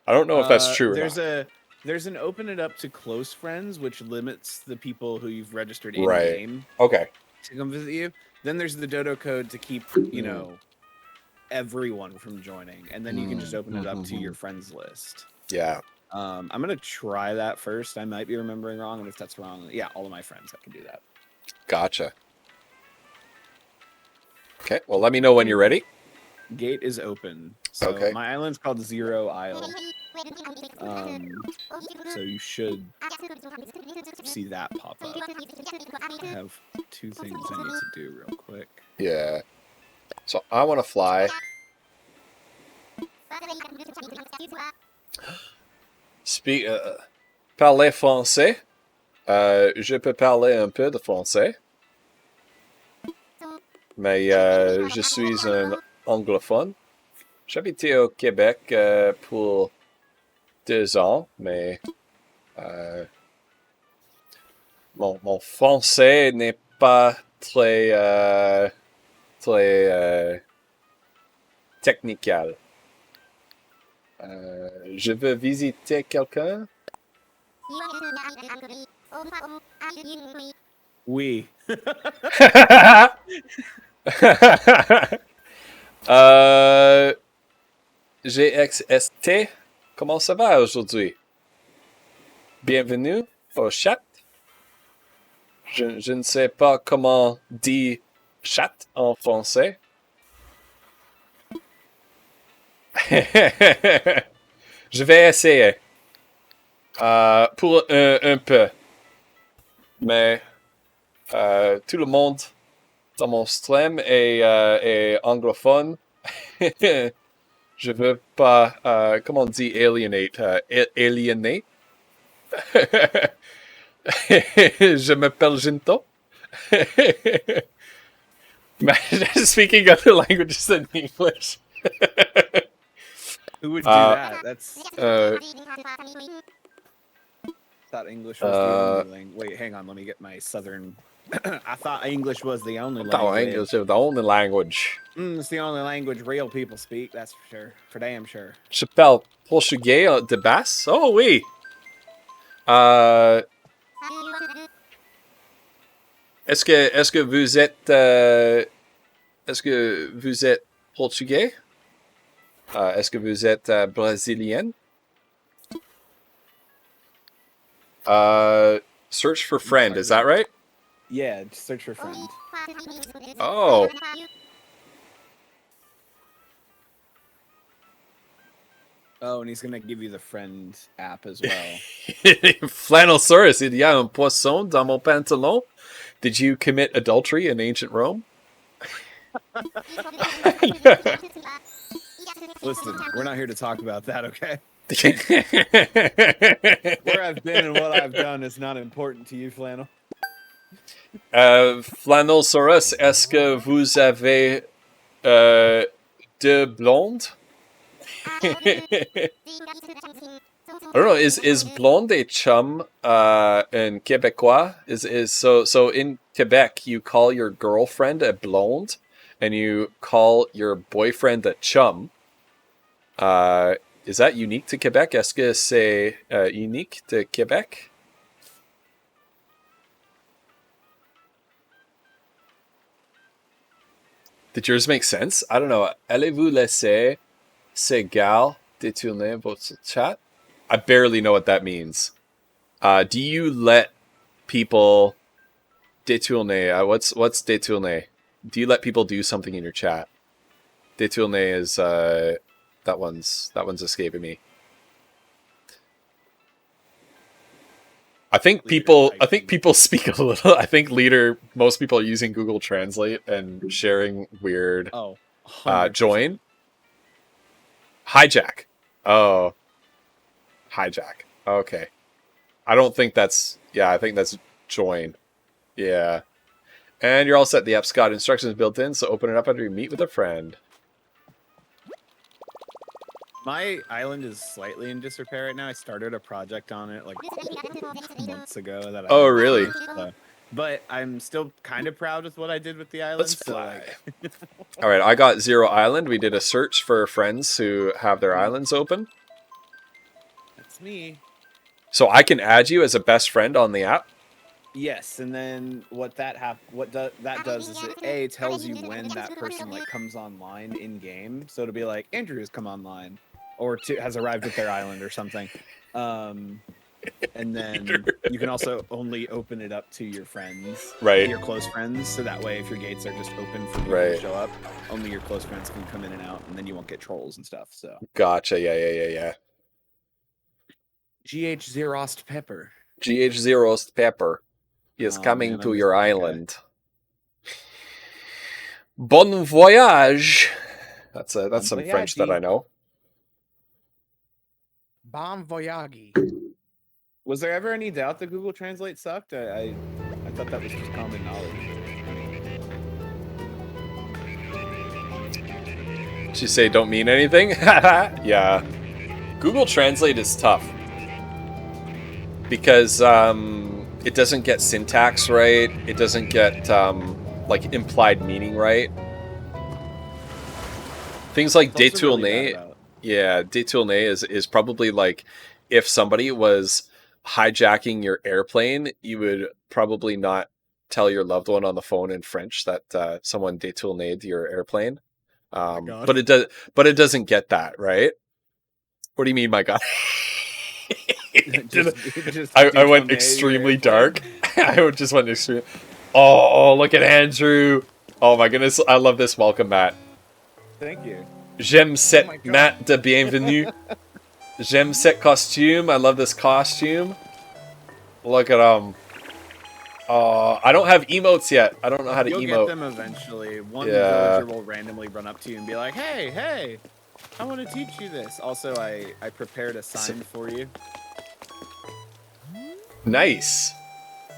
[SPEAKER 8] I don't know if that's true or not.
[SPEAKER 4] There's an open it up to close friends, which limits the people who you've registered in
[SPEAKER 8] Right.
[SPEAKER 4] game
[SPEAKER 8] Okay.
[SPEAKER 4] to come visit you. Then there's the dodo code to keep, you know, everyone from joining, and then you can just open it up to your friends list.
[SPEAKER 8] Yeah.
[SPEAKER 4] I'm gonna try that first. I might be remembering wrong, and if that's wrong, yeah, all of my friends I can do that.
[SPEAKER 8] Gotcha. Okay, well, let me know when you're ready.
[SPEAKER 4] Gate is open. So
[SPEAKER 8] Okay.
[SPEAKER 4] my island's called Zero Isle. So you should see that pop up. I have 2 things I need to do real quick.
[SPEAKER 8] Yeah. So I want to fly. Parler français. Je peux parler un peu de français. Mais je suis un anglophone. J'habitais au Québec pour 2 ans, mais mon français n'est pas très technical. Je veux visiter quelqu'un.
[SPEAKER 4] Oui.
[SPEAKER 8] GXST, comment ça va aujourd'hui? Bienvenue au chat. Je ne sais pas comment dit chat en français. Je vais essayer. Pour un peu. Mais tout le monde dans mon stream est anglophone. Je veux pas, comment on dit alienate? Alienate? Je m'appelle Jinto. Speaking other languages than English.
[SPEAKER 4] Who would do that? That's thought English was the only language. Wait, hang on. Let me get my southern. I thought English was the only language.
[SPEAKER 8] I thought English was the only language.
[SPEAKER 4] It's the only language real people speak. That's for sure. For damn sure.
[SPEAKER 8] Je parle portugais de base. Oh oui. Est-ce que vous êtes portugais? Est-ce que vous êtes brésilienne? Search for friend, is that right?
[SPEAKER 4] Yeah, just search for friend.
[SPEAKER 8] Oh.
[SPEAKER 4] Oh, and he's gonna give you the friend app as well.
[SPEAKER 8] Flanosaurus, il y a un poisson dans mon pantalon. Did you commit adultery in ancient Rome?
[SPEAKER 4] Listen, we're not here to talk about that, okay? Where I've been and what I've done is not important to you, Flannel.
[SPEAKER 8] Flanosaurus, est-ce que vous avez deux blondes? I don't know. Is blonde a chum in Quebecois? So in Quebec you call your girlfriend a blonde, and you call your boyfriend a chum. Is that unique to Quebec? Est-ce que c'est unique to Quebec? Did yours make sense? I don't know. Allez-vous laisser ces gars détourner votre chat? I barely know what that means. Do you let people détourner? What's détourner? Do you let people do something in your chat? Détourner is that one's escaping me. I think people speak a little. I think most people are using Google Translate and sharing weird.
[SPEAKER 4] Oh,
[SPEAKER 8] join. Hijack. Oh. Hijack. Okay. I don't think that's... Yeah, I think that's join. Yeah. And you're all set. The app's got instructions built in, so open it up after you meet with a friend.
[SPEAKER 4] My island is slightly in disrepair right now. I started a project on it like months ago. That
[SPEAKER 8] Oh, really?
[SPEAKER 4] But I'm still kind of proud with what I did with the island.
[SPEAKER 8] Let's fly. All right, I got Zero Island. We did a search for friends who have their islands open.
[SPEAKER 4] That's me.
[SPEAKER 8] So I can add you as a best friend on the app?
[SPEAKER 4] Yes, and then that does is it tells you when that person like comes online in game. So it'll be like Andrew has come online, or has arrived at their island or something. And then you can also only open it up to your friends,
[SPEAKER 8] Right.
[SPEAKER 4] your close friends. So that way, if your gates are just open for people to show up, only your close friends can come in and out, and then you won't get trolls and stuff. So
[SPEAKER 8] Gotcha. Yeah.
[SPEAKER 4] GH Zerost Pepper.
[SPEAKER 8] GH Zerost Pepper is coming
[SPEAKER 4] man,
[SPEAKER 8] to
[SPEAKER 4] I'm
[SPEAKER 8] your
[SPEAKER 4] just- okay.
[SPEAKER 8] island. Bon voyage. That's some French that I know.
[SPEAKER 2] Bon voyage.
[SPEAKER 4] Was there ever any doubt that Google Translate sucked? I thought that was just common knowledge.
[SPEAKER 8] Did you say don't mean anything? Yeah. Google Translate is tough. Because it doesn't get syntax right. It doesn't get like implied meaning right. Things like détourné. Yeah, détourné is probably like if somebody was hijacking your airplane, you would probably not tell your loved one on the phone in French that someone détournéd your airplane. But it doesn't get that, right? What do you mean, my God? I went extremely dark. I just went extreme. Oh, look at Andrew. Oh my goodness, I love this welcome mat.
[SPEAKER 4] Thank you.
[SPEAKER 8] J'aime cette mat de bienvenue. J'aime cette costume. I love this costume. Look at I don't have emotes yet. I don't know how to
[SPEAKER 4] You'll
[SPEAKER 8] emote.
[SPEAKER 4] get them eventually. One villager will randomly run up to you and be like, hey, I want to teach you this. Also, I prepared a sign for you.
[SPEAKER 8] Nice.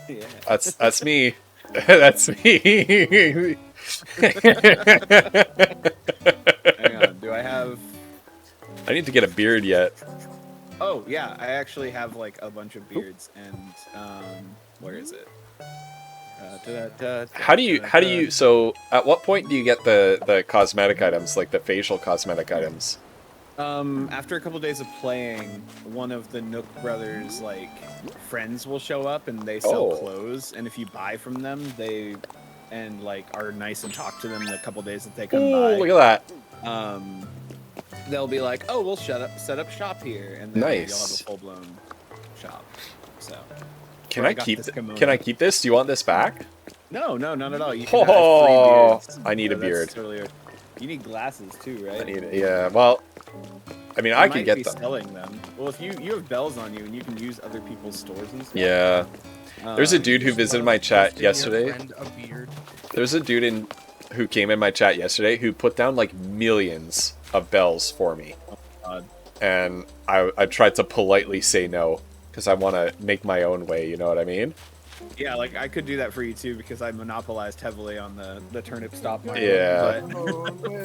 [SPEAKER 4] Yeah.
[SPEAKER 8] That's me. That's me.
[SPEAKER 4] Hang on, do I have...
[SPEAKER 8] I need to get a beard yet.
[SPEAKER 4] Oh, yeah, I actually have, like, a bunch of beards, and, where is it?
[SPEAKER 8] How do you, so, at what point do you get the cosmetic items, like the facial cosmetic items?
[SPEAKER 4] After a couple days of playing, one of the Nook brothers, like, friends will show up, and they sell clothes, and if you buy from them, are nice and talk to them the couple days that they come by.
[SPEAKER 8] Look at
[SPEAKER 4] that. They'll be like, oh, we'll set up shop here, and then you'll have a full-blown shop. So
[SPEAKER 8] Can I keep this? Do you want this back?
[SPEAKER 4] No, not at all. You can have free beards.
[SPEAKER 8] I need a beard.
[SPEAKER 4] You need glasses too, right?
[SPEAKER 8] I need it. Yeah. Well, I mean, I can get them.
[SPEAKER 4] Selling them. Well, if you have bells on you and you can use other people's stores and stuff.
[SPEAKER 8] Yeah. There's a dude who visited my chat yesterday. There's a dude who came in my chat yesterday who put down like millions of bells for me. And I tried to politely say no because I want to make my own way, you know what I mean?
[SPEAKER 4] Yeah, like I could do that for you too because I monopolized heavily on the turnip stop market.
[SPEAKER 8] Yeah.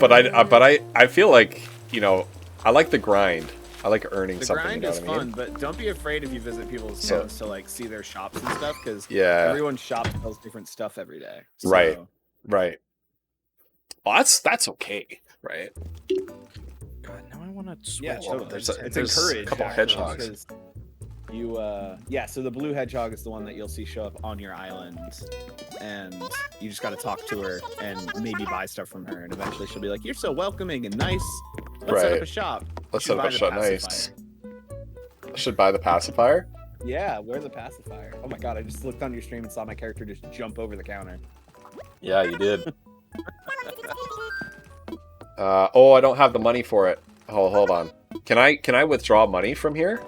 [SPEAKER 8] But I feel like, you know, I like the grind. I like earning something.
[SPEAKER 4] The grind is fun, but don't be afraid if you visit people's towns to like see their shops and stuff because everyone's shop sells different stuff every day. So.
[SPEAKER 8] Right. Well, that's okay, right?
[SPEAKER 2] God, now I want to switch.
[SPEAKER 4] Yeah, totally.
[SPEAKER 8] There's
[SPEAKER 4] encouraged.
[SPEAKER 8] a couple hedgehogs.
[SPEAKER 4] So the blue hedgehog is the one that you'll see show up on your island, and you just got to talk to her and maybe buy stuff from her, and eventually she'll be like, "You're so welcoming and nice. Let's set up a shop.
[SPEAKER 8] Let's set up a shop. Nice. I should buy the pacifier.
[SPEAKER 4] Yeah, wear the pacifier. Oh my god, I just looked on your stream and saw my character just jump over the counter.
[SPEAKER 8] Yeah, you did. I don't have the money for it. Hold on. Can I withdraw money from here?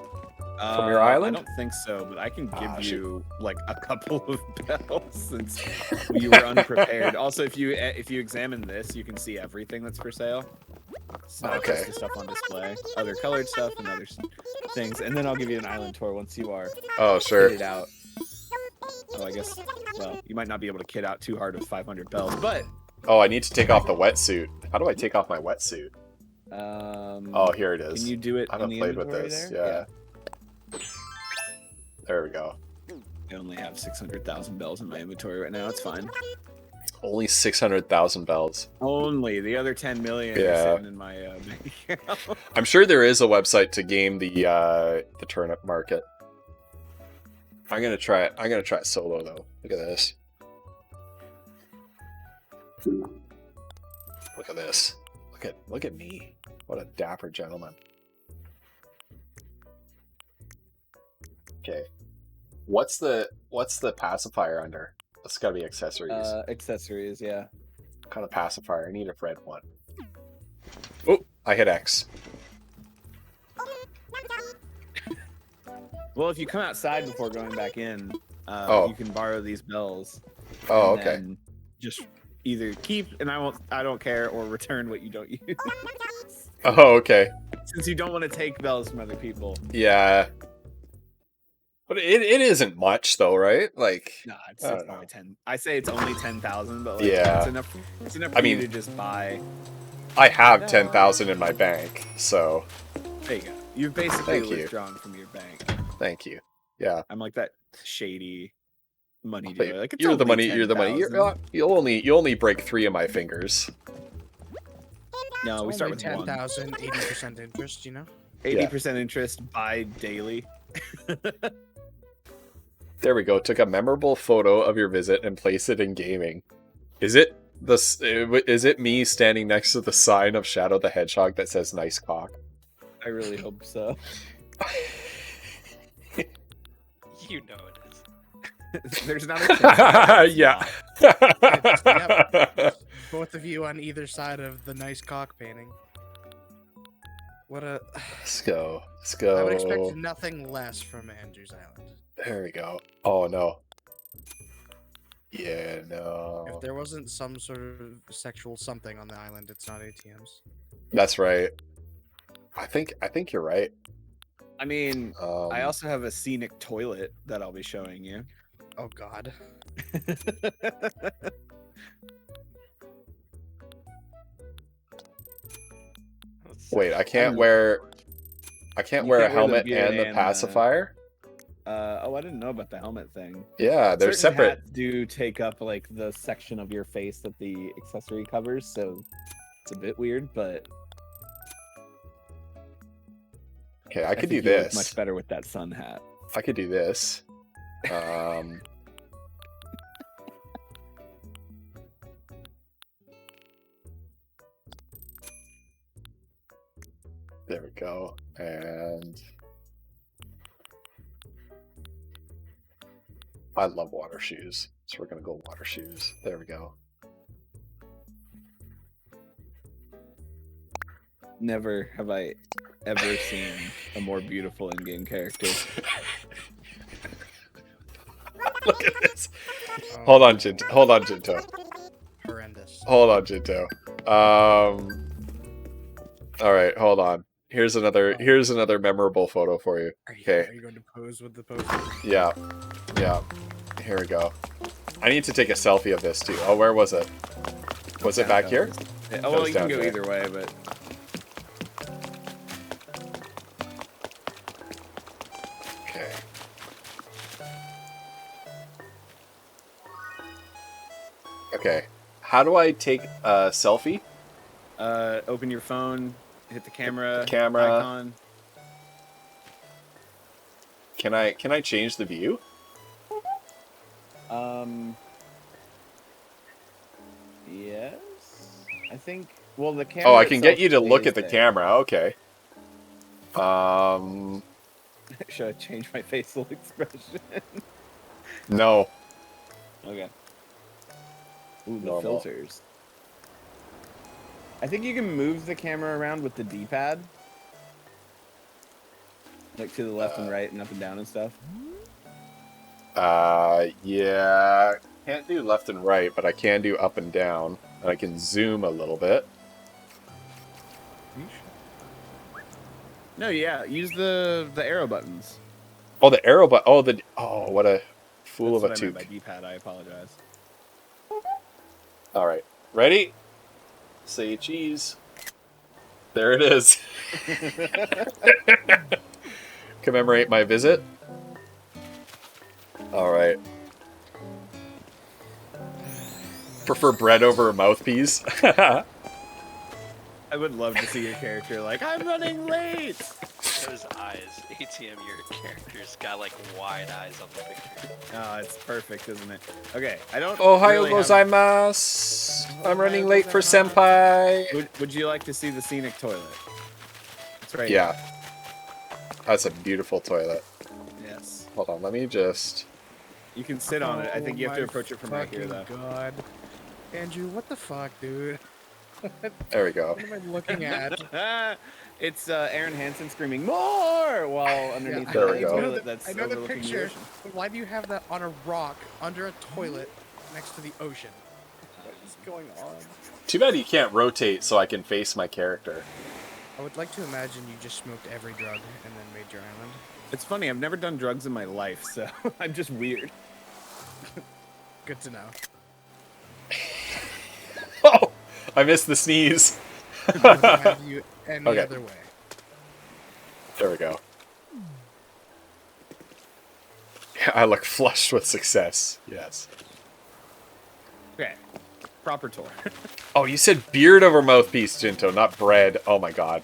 [SPEAKER 8] From your island?
[SPEAKER 4] I don't think so, but I can give you like a couple of bells since you were unprepared. Also, if you examine this, you can see everything that's for sale. It's not just the stuff on display, other colored stuff and other things, and then I'll give you an island tour once you are kitted out. Oh, I guess. Well, you might not be able to kit out too hard with 500 bells, but.
[SPEAKER 8] Oh, I need to take off the wetsuit. How do I take off my wetsuit? Oh, here it is.
[SPEAKER 4] Can you do it?
[SPEAKER 8] I haven't played with this. Yeah. There we go.
[SPEAKER 4] I only have 600,000 bells in my inventory right now. It's fine.
[SPEAKER 8] Only 600,000 bells.
[SPEAKER 4] Only the other 10 million are sitting in my bank account.
[SPEAKER 8] I'm sure there is a website to game the turnip market. I'm gonna try it. I'm gonna try it solo though. Look at this. Look at this. Look at me. What a dapper gentleman. Okay. What's the pacifier under? It's gotta be accessories.
[SPEAKER 4] Accessories, yeah.
[SPEAKER 8] What kind of pacifier? I need a red one. Oh, I hit X.
[SPEAKER 4] Well, if you come outside before going back in, you can borrow these bells.
[SPEAKER 8] Oh,
[SPEAKER 4] and
[SPEAKER 8] okay.
[SPEAKER 4] then just either keep, and I don't care, or return what you don't use.
[SPEAKER 8] Oh, okay.
[SPEAKER 4] Since you don't want to take bells from other people.
[SPEAKER 8] Yeah. But it isn't much though, right? Like,
[SPEAKER 4] nah, it's only 10. I say it's only 10,000, but like,
[SPEAKER 8] yeah,
[SPEAKER 4] it's enough. It's enough for
[SPEAKER 8] I mean,
[SPEAKER 4] you to just buy.
[SPEAKER 8] I have 10,000 in my bank, so.
[SPEAKER 4] There you go. You've basically
[SPEAKER 8] Thank you.
[SPEAKER 4] withdrawn from your bank.
[SPEAKER 8] Thank you. Yeah.
[SPEAKER 4] I'm like that shady money dealer. Like, it's
[SPEAKER 8] You're the
[SPEAKER 4] only
[SPEAKER 8] money. You're the money.
[SPEAKER 4] 10,000.
[SPEAKER 8] You only break 3 of my fingers.
[SPEAKER 4] No, we start with
[SPEAKER 2] 10,000, 80% interest. You know.
[SPEAKER 4] 80% interest by daily.
[SPEAKER 8] There we go. Took a memorable photo of your visit and placed it in gaming. Is it me standing next to the sign of Shadow the Hedgehog that says "nice cock"?
[SPEAKER 4] I really hope so.
[SPEAKER 7] You know it is.
[SPEAKER 4] There's not a chance.
[SPEAKER 8] Yeah.
[SPEAKER 2] Yep. Both of you on either side of the nice cock painting. What a.
[SPEAKER 8] Let's go. Let's go.
[SPEAKER 2] I would expect nothing less from Andrews Island.
[SPEAKER 8] There we go. Oh no. Yeah, no.
[SPEAKER 2] If there wasn't some sort of sexual something on the island, it's not ATMs.
[SPEAKER 8] That's right. I think you're right.
[SPEAKER 4] I mean, I also have a scenic toilet that I'll be showing you.
[SPEAKER 2] Oh God.
[SPEAKER 8] Wait, I can't wear a helmet and the pacifier?
[SPEAKER 4] Oh, I didn't know about the helmet thing.
[SPEAKER 8] Yeah, they're
[SPEAKER 4] Certain
[SPEAKER 8] separate.
[SPEAKER 4] hats do take up like the section of your face that the accessory covers, so it's a bit weird, but
[SPEAKER 8] Okay, I could do
[SPEAKER 4] think you look
[SPEAKER 8] this.
[SPEAKER 4] much better with that sun hat.
[SPEAKER 8] I could do this. There we go. And I love water shoes, so we're gonna go water shoes. There we go.
[SPEAKER 4] Never have I ever seen a more beautiful in-game character.
[SPEAKER 8] Look at this. Hold on, Jinto.
[SPEAKER 2] Horrendous.
[SPEAKER 8] Hold on, Jinto. All right, hold on. Here's another memorable photo for you. Okay.
[SPEAKER 2] Are you going to pose with the pose?
[SPEAKER 8] Yeah. Yeah. Here we go. I need to take a selfie of this too. Oh, where was it? Was it back here?
[SPEAKER 4] Yeah,
[SPEAKER 8] That
[SPEAKER 4] oh, well,
[SPEAKER 8] was
[SPEAKER 4] you can
[SPEAKER 8] down
[SPEAKER 4] go
[SPEAKER 8] there.
[SPEAKER 4] either way, but
[SPEAKER 8] Okay. Okay. How do I take a selfie?
[SPEAKER 4] open your phone, hit the camera,
[SPEAKER 8] Camera.
[SPEAKER 4] icon.
[SPEAKER 8] Can I change the view?
[SPEAKER 4] Yes. I think. Well, the camera.
[SPEAKER 8] Oh, I can get
[SPEAKER 4] itself
[SPEAKER 8] you to look
[SPEAKER 4] stays
[SPEAKER 8] at the
[SPEAKER 4] there.
[SPEAKER 8] camera. Okay.
[SPEAKER 4] Should I change my facial expression?
[SPEAKER 8] No.
[SPEAKER 4] Okay. Ooh, the
[SPEAKER 8] Normal.
[SPEAKER 4] filters. I think you can move the camera around with the D-pad. Like to the left and right and up and down and stuff.
[SPEAKER 8] Yeah. Can't do left and right, but I can do up and down. And I can zoom a little bit.
[SPEAKER 4] No, yeah, use the arrow buttons.
[SPEAKER 8] Oh, the arrow button. Oh, what a fool
[SPEAKER 4] That's
[SPEAKER 8] of a
[SPEAKER 4] what I meant by
[SPEAKER 8] toque.
[SPEAKER 4] D-pad. I apologize.
[SPEAKER 8] All right. Ready? Say cheese. There it is. Commemorate my visit. All right. Prefer bread over a mouthpiece.
[SPEAKER 4] I would love to see your character like, I'm running late.
[SPEAKER 7] Those eyes. ATM, your character's got like wide eyes on the picture.
[SPEAKER 4] Oh, it's perfect, isn't it? Okay, I don't.
[SPEAKER 1] Ohayo
[SPEAKER 4] really have-
[SPEAKER 1] gozaimasu. I'm running late for senpai.
[SPEAKER 4] Would you like to see the scenic toilet? It's right.
[SPEAKER 1] Yeah. That's a beautiful toilet.
[SPEAKER 4] Yes.
[SPEAKER 1] Hold on, let me just...
[SPEAKER 4] You can sit on it. I think you have to
[SPEAKER 2] my
[SPEAKER 4] approach it from right here, though.
[SPEAKER 2] fucking God. Andrew, what the fuck, dude?
[SPEAKER 1] There we go.
[SPEAKER 2] What am I looking at?
[SPEAKER 4] It's Aaron Hansen screaming "More!" while underneath
[SPEAKER 1] There
[SPEAKER 4] the
[SPEAKER 1] we go.
[SPEAKER 4] toilet that's
[SPEAKER 2] I know the
[SPEAKER 4] overlooking
[SPEAKER 2] picture,
[SPEAKER 4] ocean.
[SPEAKER 2] but why do you have that on a rock under a toilet next to the ocean?
[SPEAKER 4] What is going on?
[SPEAKER 1] Too bad you can't rotate so I can face my character.
[SPEAKER 2] I would like to imagine you just smoked every drug and then made your island.
[SPEAKER 4] It's funny. I've never done drugs in my life, so I'm just weird.
[SPEAKER 2] Good to know.
[SPEAKER 1] Oh! I missed the sneeze.
[SPEAKER 2] I wouldn't have you any
[SPEAKER 1] Okay.
[SPEAKER 2] other way.
[SPEAKER 1] There we go. I look flushed with success. Yes.
[SPEAKER 4] Okay. Proper tour.
[SPEAKER 1] Oh, you said beard over mouthpiece, Jinto, not bread. Oh my god.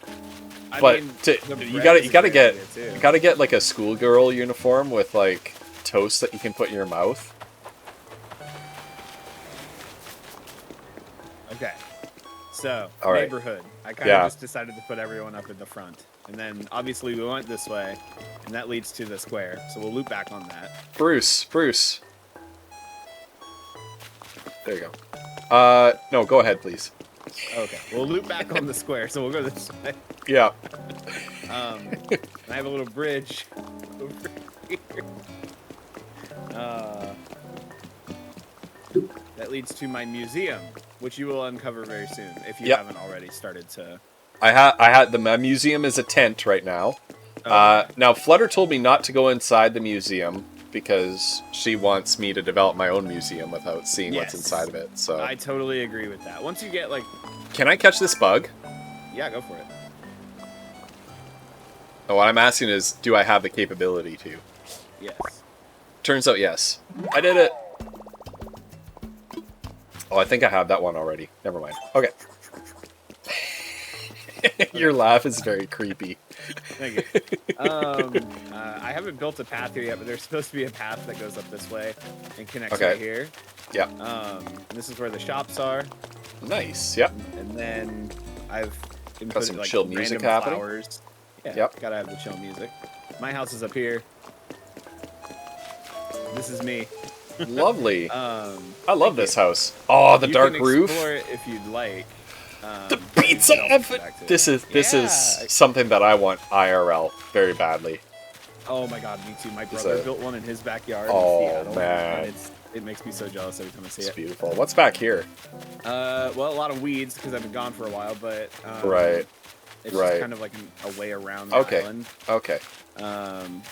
[SPEAKER 4] I
[SPEAKER 1] But
[SPEAKER 4] mean,
[SPEAKER 1] to,
[SPEAKER 4] the
[SPEAKER 1] you
[SPEAKER 4] bread
[SPEAKER 1] gotta
[SPEAKER 4] is
[SPEAKER 1] you
[SPEAKER 4] a
[SPEAKER 1] gotta
[SPEAKER 4] great
[SPEAKER 1] get
[SPEAKER 4] idea, too.
[SPEAKER 1] you gotta get like a schoolgirl uniform with like toast that you can put in your mouth.
[SPEAKER 4] Okay. So,
[SPEAKER 1] All right.
[SPEAKER 4] neighborhood. I kind of
[SPEAKER 1] Yeah.
[SPEAKER 4] just decided to put everyone up in the front. And then, obviously, we went this way, and that leads to the square. So we'll loop back on that.
[SPEAKER 1] Bruce. There you go. No, go ahead, please.
[SPEAKER 4] Okay. We'll loop back on the square, so we'll go this way.
[SPEAKER 1] Yeah.
[SPEAKER 4] And I have a little bridge over here. That leads to my museum, which you will uncover very soon if you
[SPEAKER 1] Yep.
[SPEAKER 4] haven't already started to.
[SPEAKER 1] I had my museum is a tent right now. Now Flutter told me not to go inside the museum because she wants me to develop my own museum without seeing what's
[SPEAKER 4] Yes.
[SPEAKER 1] inside of it. So
[SPEAKER 4] I totally agree with that. Once you get like,
[SPEAKER 1] can I catch this bug?
[SPEAKER 4] yeah, go for it.
[SPEAKER 1] No, what I'm asking is, do I have the capability to?
[SPEAKER 4] Yes.
[SPEAKER 1] Turns out yes. I did it. Oh, I think I have that one already. Never mind. Okay. Your laugh is very creepy.
[SPEAKER 4] Thank you. I haven't built a path here yet, but there's supposed to be a path that goes up this way and connects
[SPEAKER 1] Okay.
[SPEAKER 4] right here.
[SPEAKER 1] Yeah.
[SPEAKER 4] This is where the shops are.
[SPEAKER 1] Nice. Yep.
[SPEAKER 4] And then I've
[SPEAKER 1] Got
[SPEAKER 4] inputted
[SPEAKER 1] some
[SPEAKER 4] like
[SPEAKER 1] chill music
[SPEAKER 4] random
[SPEAKER 1] happening.
[SPEAKER 4] flowers. Yeah.
[SPEAKER 1] Yep.
[SPEAKER 4] Gotta have the chill music. My house is up here. This is me.
[SPEAKER 1] Lovely.
[SPEAKER 4] I
[SPEAKER 1] love this house. Oh, the dark roof.
[SPEAKER 4] Explore it if you'd like.
[SPEAKER 1] The pizza oven. This is something that I want IRL very badly.
[SPEAKER 4] Oh my god, me too. My
[SPEAKER 1] It's
[SPEAKER 4] brother
[SPEAKER 1] a-
[SPEAKER 4] built one in his backyard
[SPEAKER 1] Oh,
[SPEAKER 4] in Seattle.
[SPEAKER 1] man.
[SPEAKER 4] And it makes me so jealous every time I see
[SPEAKER 1] It's
[SPEAKER 4] it.
[SPEAKER 1] beautiful. What's back here?
[SPEAKER 4] Well, a lot of weeds because I've been gone for a while, but
[SPEAKER 1] Right.
[SPEAKER 4] it's
[SPEAKER 1] Right.
[SPEAKER 4] just kind of like a way around the
[SPEAKER 1] Okay.
[SPEAKER 4] island.
[SPEAKER 1] Okay.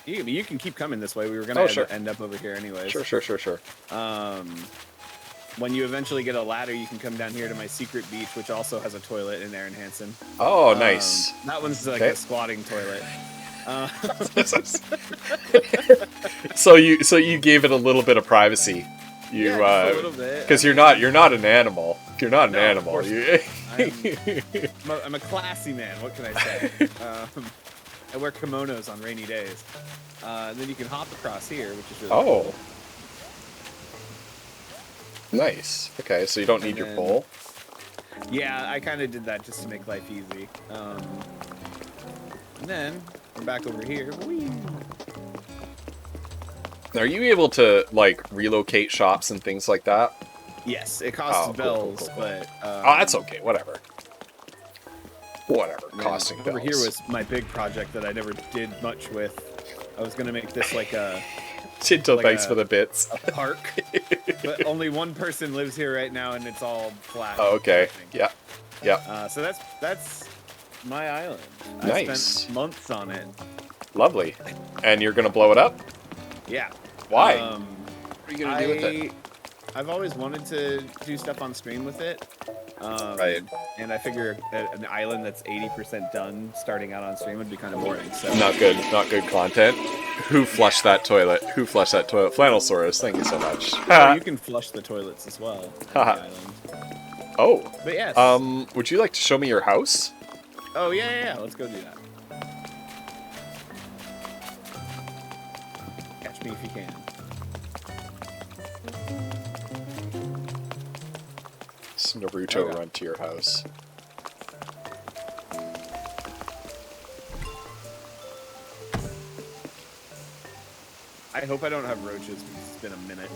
[SPEAKER 4] You can keep coming this way. We were gonna
[SPEAKER 1] sure.
[SPEAKER 4] end up over here anyways.
[SPEAKER 1] Sure.
[SPEAKER 4] When you eventually get a ladder, you can come down here to my secret beach, which also has a toilet in Aaron Hansen.
[SPEAKER 1] Oh, nice.
[SPEAKER 4] That one's like
[SPEAKER 1] Okay.
[SPEAKER 4] a squatting toilet.
[SPEAKER 1] So you gave it a little bit of privacy. You
[SPEAKER 4] Yeah, just a little bit.
[SPEAKER 1] because you're not an animal. You're not an
[SPEAKER 4] No, of
[SPEAKER 1] animal.
[SPEAKER 4] course
[SPEAKER 1] You-
[SPEAKER 4] I'm a classy man. What can I say? I wear kimonos on rainy days. And then you can hop across here, which is really
[SPEAKER 1] Oh.
[SPEAKER 4] cool.
[SPEAKER 1] Nice. Okay, so you don't need
[SPEAKER 4] And
[SPEAKER 1] your
[SPEAKER 4] then-
[SPEAKER 1] pole.
[SPEAKER 4] Yeah, I kind of did that just to make life easy. And then we're back over here. Whee!
[SPEAKER 1] Are you able to like relocate shops and things like that?
[SPEAKER 4] Yes, it costs
[SPEAKER 1] Oh, cool,
[SPEAKER 4] bells,
[SPEAKER 1] cool.
[SPEAKER 4] but
[SPEAKER 1] Oh, that's okay. Whatever.
[SPEAKER 4] man,
[SPEAKER 1] Costing
[SPEAKER 4] over
[SPEAKER 1] bells.
[SPEAKER 4] here was my big project that I never did much with. I was gonna make this like a
[SPEAKER 1] Chinto,
[SPEAKER 4] like
[SPEAKER 1] thanks
[SPEAKER 4] a-
[SPEAKER 1] for the bits.
[SPEAKER 4] a park, but only one person lives here right now, and it's all flat.
[SPEAKER 1] Oh, okay. Yeah.
[SPEAKER 4] So that's my island. I
[SPEAKER 1] Nice.
[SPEAKER 4] spent months on it.
[SPEAKER 1] Lovely. And you're gonna blow it up?
[SPEAKER 4] Yeah.
[SPEAKER 1] Why? What are you gonna do with it?
[SPEAKER 4] I've always wanted to do stuff on stream with it.
[SPEAKER 1] Right.
[SPEAKER 4] And I figure an island that's 80% done starting out on stream would be kind of boring. So
[SPEAKER 1] Not good content. Who flushed that toilet? Flannelsaurus, thank you so much.
[SPEAKER 4] Oh, you can flush the toilets as well. on the island.
[SPEAKER 1] Oh.
[SPEAKER 4] But yes.
[SPEAKER 1] Would you like to show me your house?
[SPEAKER 4] Oh yeah. Let's go do that. me if you can.
[SPEAKER 8] It's Naruto run to your house.
[SPEAKER 4] I hope I don't have roaches because it's been a minute.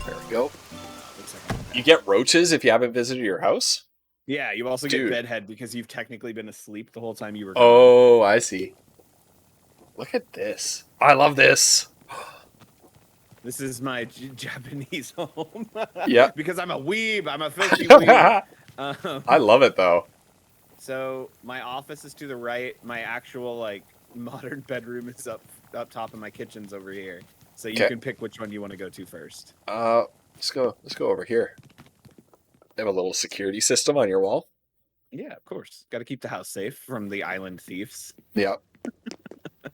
[SPEAKER 8] There we go.
[SPEAKER 4] Looks like
[SPEAKER 8] You get roaches if you haven't visited your house?
[SPEAKER 4] yeah, you also
[SPEAKER 8] Dude.
[SPEAKER 4] get bedhead because you've technically been asleep the whole time you were gone.
[SPEAKER 8] Oh, I see. Look at this. I love this.
[SPEAKER 4] This is my Japanese home.
[SPEAKER 8] Yep.
[SPEAKER 4] Because I'm a weeb. I'm a filthy weeb.
[SPEAKER 8] I love it, though.
[SPEAKER 4] So my office is to the right. My actual like modern bedroom is up top, and my kitchen's over here. So you can pick which one you want to go to first.
[SPEAKER 8] Let's go over here. They have a little security system on your wall.
[SPEAKER 4] Yeah, of course. Got to keep the house safe from the island thieves.
[SPEAKER 8] Yeah.
[SPEAKER 4] I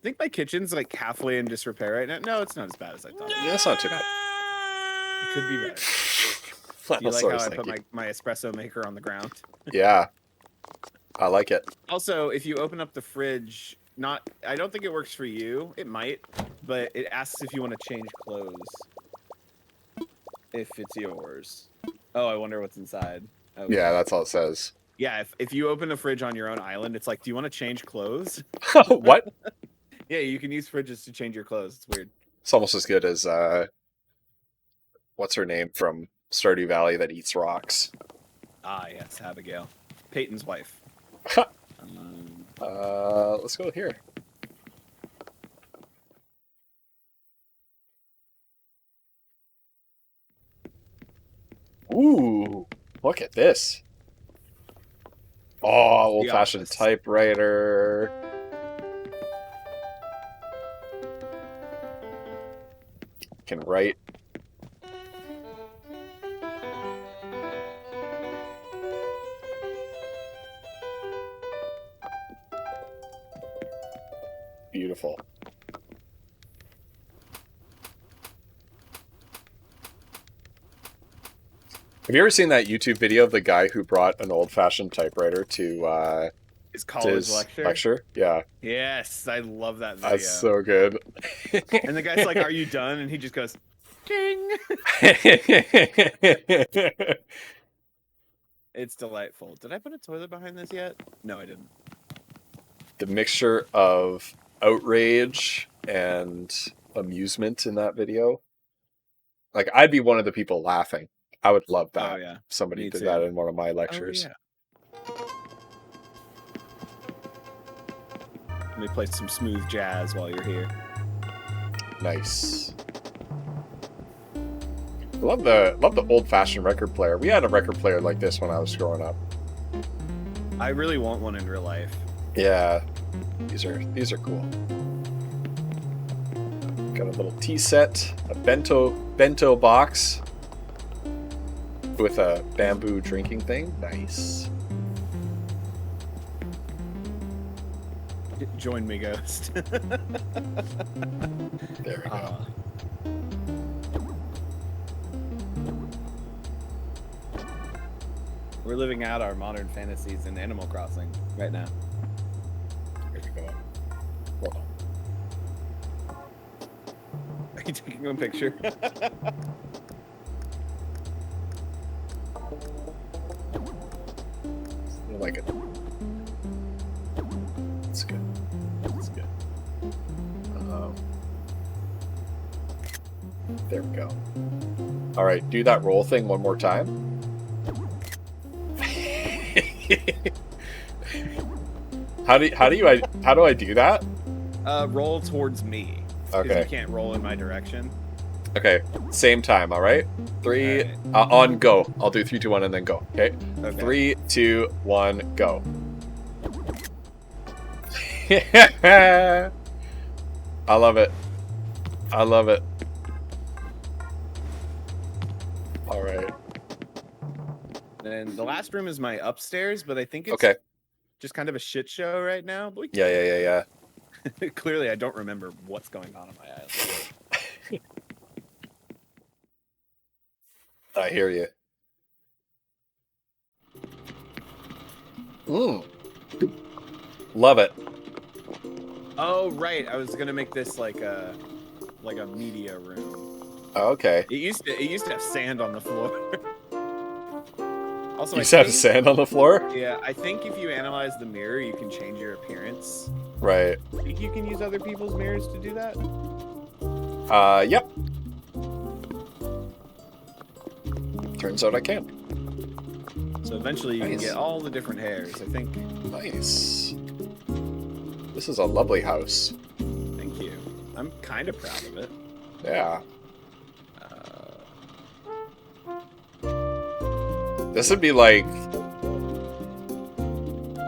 [SPEAKER 4] think my kitchen's like halfway in disrepair right now. No, it's not as bad as I thought.
[SPEAKER 8] Yeah, that's not too bad.
[SPEAKER 4] It could be better. Do you like how I put my espresso maker on the ground?
[SPEAKER 8] Yeah. I like it.
[SPEAKER 4] Also, if you open up the fridge, I don't think it works for you. It might, but it asks if you want to change clothes. If it's yours. Oh, I wonder what's inside. Okay.
[SPEAKER 8] Yeah, that's all it says.
[SPEAKER 4] Yeah, if you open the fridge on your own island, it's like, do you want to change clothes?
[SPEAKER 8] What?
[SPEAKER 4] Yeah, you can use fridges to change your clothes. It's weird.
[SPEAKER 8] It's almost as good as what's her name from Stardew Valley that eats rocks.
[SPEAKER 4] Ah, yes, Abigail. Peyton's wife.
[SPEAKER 8] Let's go here. Ooh, look at this. Oh, old-fashioned typewriter. Can write. Beautiful. Have you ever seen that YouTube video of the guy who brought an old-fashioned typewriter to
[SPEAKER 4] his college lecture?
[SPEAKER 8] Yeah.
[SPEAKER 4] Yes, I love that video.
[SPEAKER 8] That's so good.
[SPEAKER 4] And the guy's like, "Are you done?" And he just goes, "Ding." It's delightful. Did I put a toilet behind this yet? No, I didn't.
[SPEAKER 8] The mixture of outrage and amusement in that video. Like, I'd be one of the people laughing. I would love that.
[SPEAKER 4] Oh, yeah.
[SPEAKER 8] Somebody
[SPEAKER 4] Me
[SPEAKER 8] did
[SPEAKER 4] too.
[SPEAKER 8] that in one of my lectures.
[SPEAKER 4] Oh, yeah. Let me play some smooth jazz while you're here.
[SPEAKER 8] Nice. I love the old-fashioned record player. We had a record player like this when I was growing up.
[SPEAKER 4] I really want one in real life.
[SPEAKER 8] Yeah, these are cool. Got a little tea set, a bento box with a bamboo drinking thing. Nice.
[SPEAKER 4] Join me, Ghost.
[SPEAKER 8] There we go.
[SPEAKER 4] We're living out our modern fantasies in Animal Crossing right now.
[SPEAKER 8] Here we go. Hold on.
[SPEAKER 4] Are you taking a picture?
[SPEAKER 8] I like it. It's good. It's good. There we go. All right, do that roll thing one more time. How do I do that?
[SPEAKER 4] Roll towards me.
[SPEAKER 8] Okay.
[SPEAKER 4] You can't roll in my direction.
[SPEAKER 8] Okay, same time, all right? Three, on go. I'll do 3, 2, 1, and then go. Okay? 3, 2, 1, go. I love it. I love it. All right.
[SPEAKER 4] And the last room is my upstairs, but I think it's
[SPEAKER 8] Okay.
[SPEAKER 4] just kind of a shit show right now. But
[SPEAKER 8] Yeah.
[SPEAKER 4] clearly, I don't remember what's going on my island.
[SPEAKER 8] I hear you. Love it.
[SPEAKER 4] Oh right, I was gonna make this like a media room.
[SPEAKER 8] Oh, okay.
[SPEAKER 4] It used to have sand on the floor. Also,
[SPEAKER 8] You used to have sand on the floor?
[SPEAKER 4] Yeah, I think if you analyze the mirror, you can change your appearance.
[SPEAKER 8] Right.
[SPEAKER 4] I think you can use other people's mirrors to do that.
[SPEAKER 8] Yep. Turns out I can.
[SPEAKER 4] So eventually you can get all the different hairs, I think.
[SPEAKER 8] Nice. This is a lovely house.
[SPEAKER 4] Thank you. I'm kind of proud of it.
[SPEAKER 8] Yeah. This would be like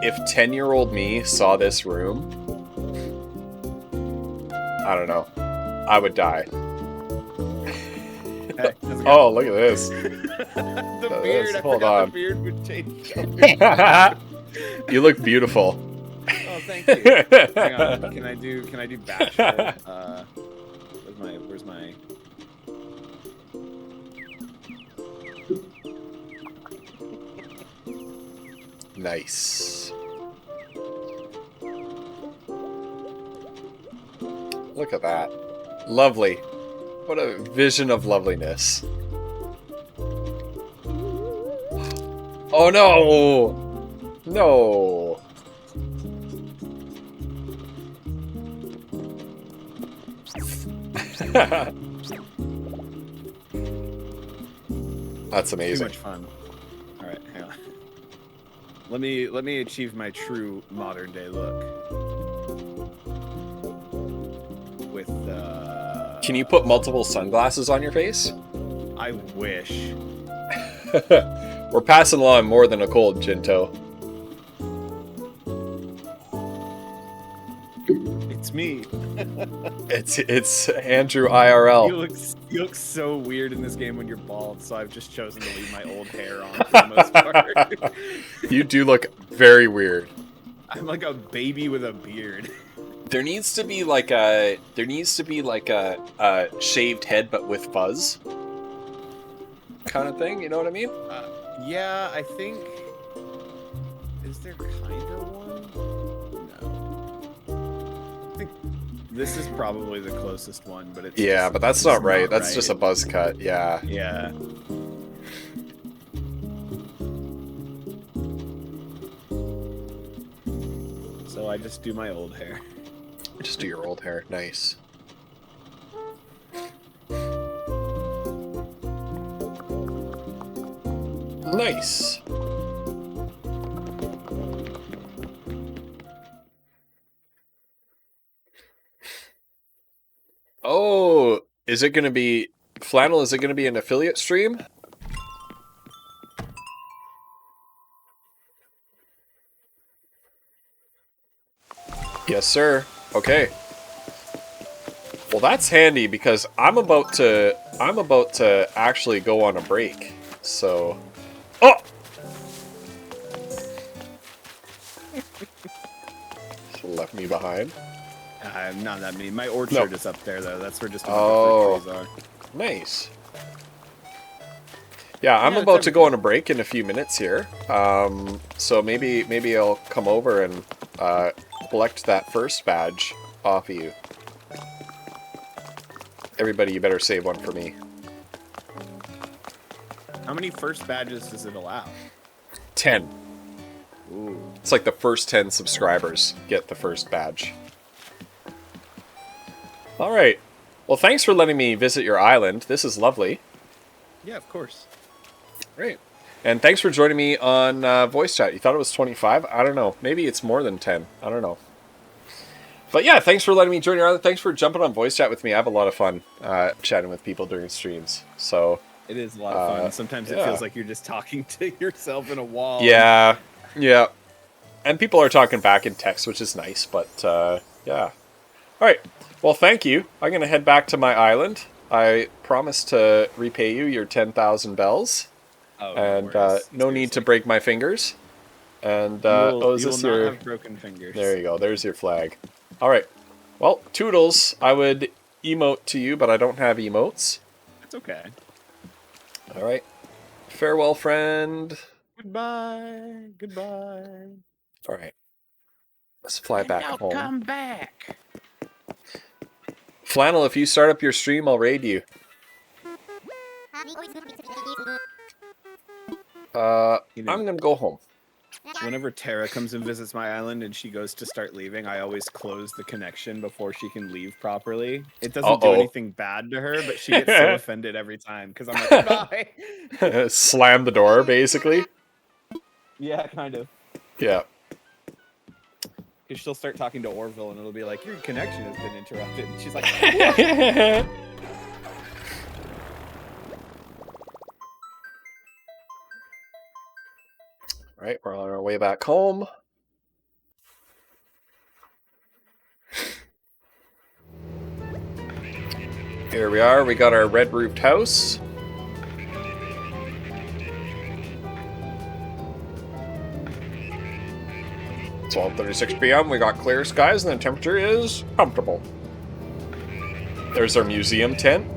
[SPEAKER 8] if 10-year-old me saw this room. I don't know. I would die.
[SPEAKER 4] Hey,
[SPEAKER 8] oh, look at this.
[SPEAKER 4] The beard, I
[SPEAKER 8] Hold
[SPEAKER 4] forgot
[SPEAKER 8] on.
[SPEAKER 4] the beard would change.
[SPEAKER 8] You look beautiful.
[SPEAKER 4] Oh, thank you. Hang on. Can I do bachelor? Where's my
[SPEAKER 8] Nice. Look at that. Lovely. What a vision of loveliness. Oh no! No! That's amazing.
[SPEAKER 4] Too much fun. All right, hang on. Let me achieve my true modern day look. With
[SPEAKER 8] Can you put multiple sunglasses on your face?
[SPEAKER 4] I wish.
[SPEAKER 8] We're passing along more than a cold, Jinto.
[SPEAKER 4] It's me.
[SPEAKER 8] It's Andrew IRL.
[SPEAKER 4] You look so weird in this game when you're bald, so I've just chosen to leave my old hair on for the most part.
[SPEAKER 8] You do look very weird.
[SPEAKER 4] I'm like a baby with a beard.
[SPEAKER 8] There needs to be like a shaved head but with fuzz kind of thing, you know what I mean?
[SPEAKER 4] Yeah, I think. Is there kind of one? No. I think this is probably the closest one, but it's
[SPEAKER 8] Yeah,
[SPEAKER 4] just,
[SPEAKER 8] but that's not right. That's just a buzz cut. Yeah.
[SPEAKER 4] Yeah. So I just do my old hair.
[SPEAKER 8] Just do your old hair. Nice. Nice. Oh, is it going to be Flannel? Is it going to be an affiliate stream? Yes, sir. Okay. Well, that's handy because I'm about to actually go on a break. So, oh, left me behind.
[SPEAKER 4] Not that many. My orchard is up there, though. That's where just a bunch of fruit trees are.
[SPEAKER 8] Nice. Yeah, I'm about to go on a break in a few minutes here. So maybe I'll come over and collect that first badge off of you. Everybody, you better save one for me.
[SPEAKER 4] How many first badges does it allow?
[SPEAKER 8] 10.
[SPEAKER 4] Ooh.
[SPEAKER 8] It's like the first 10 subscribers get the first badge. All right. Well, thanks for letting me visit your island. This is lovely.
[SPEAKER 4] Yeah, of course.
[SPEAKER 8] Great. And thanks for joining me on voice chat. You thought it was 25? I don't know. Maybe it's more than 10. I don't know. But yeah, thanks for letting me join your island. Thanks for jumping on voice chat with me. I have a lot of fun chatting with people during streams. So
[SPEAKER 4] it is a lot of fun. Sometimes it feels like you're just talking to yourself in a wall.
[SPEAKER 8] Yeah, yeah. And people are talking back in text, which is nice. But yeah. All right. Well, thank you. I'm going to head back to my island. I promise to repay you your 10,000 bells.
[SPEAKER 4] Oh,
[SPEAKER 8] and no need to break my fingers. And is this
[SPEAKER 4] you will
[SPEAKER 8] your?
[SPEAKER 4] not have broken fingers.
[SPEAKER 8] There you go. There's your flag. All right. Well, Toodles, I would emote to you, but I don't have emotes.
[SPEAKER 4] That's okay.
[SPEAKER 8] All right. Farewell, friend.
[SPEAKER 4] Goodbye. Goodbye.
[SPEAKER 8] All right. Let's fly back
[SPEAKER 10] Now
[SPEAKER 8] home.
[SPEAKER 10] come back.
[SPEAKER 8] Flannel, if you start up your stream, I'll raid you. I'm gonna go home.
[SPEAKER 4] Whenever Tara comes and visits my island and she goes to start leaving, I always close the connection before she can leave properly. It doesn't do anything bad to her, but she gets so offended every time because I'm like, bye.
[SPEAKER 8] Slam the door, basically.
[SPEAKER 4] Yeah, kind of.
[SPEAKER 8] Yeah.
[SPEAKER 4] Because she'll start talking to Orville and it'll be like, your connection has been interrupted. And she's like, what?
[SPEAKER 8] Right, we're on our way back home. Here we are, we got our red roofed house. It's 12:36 p.m. We got clear skies and the temperature is comfortable. There's our museum tent.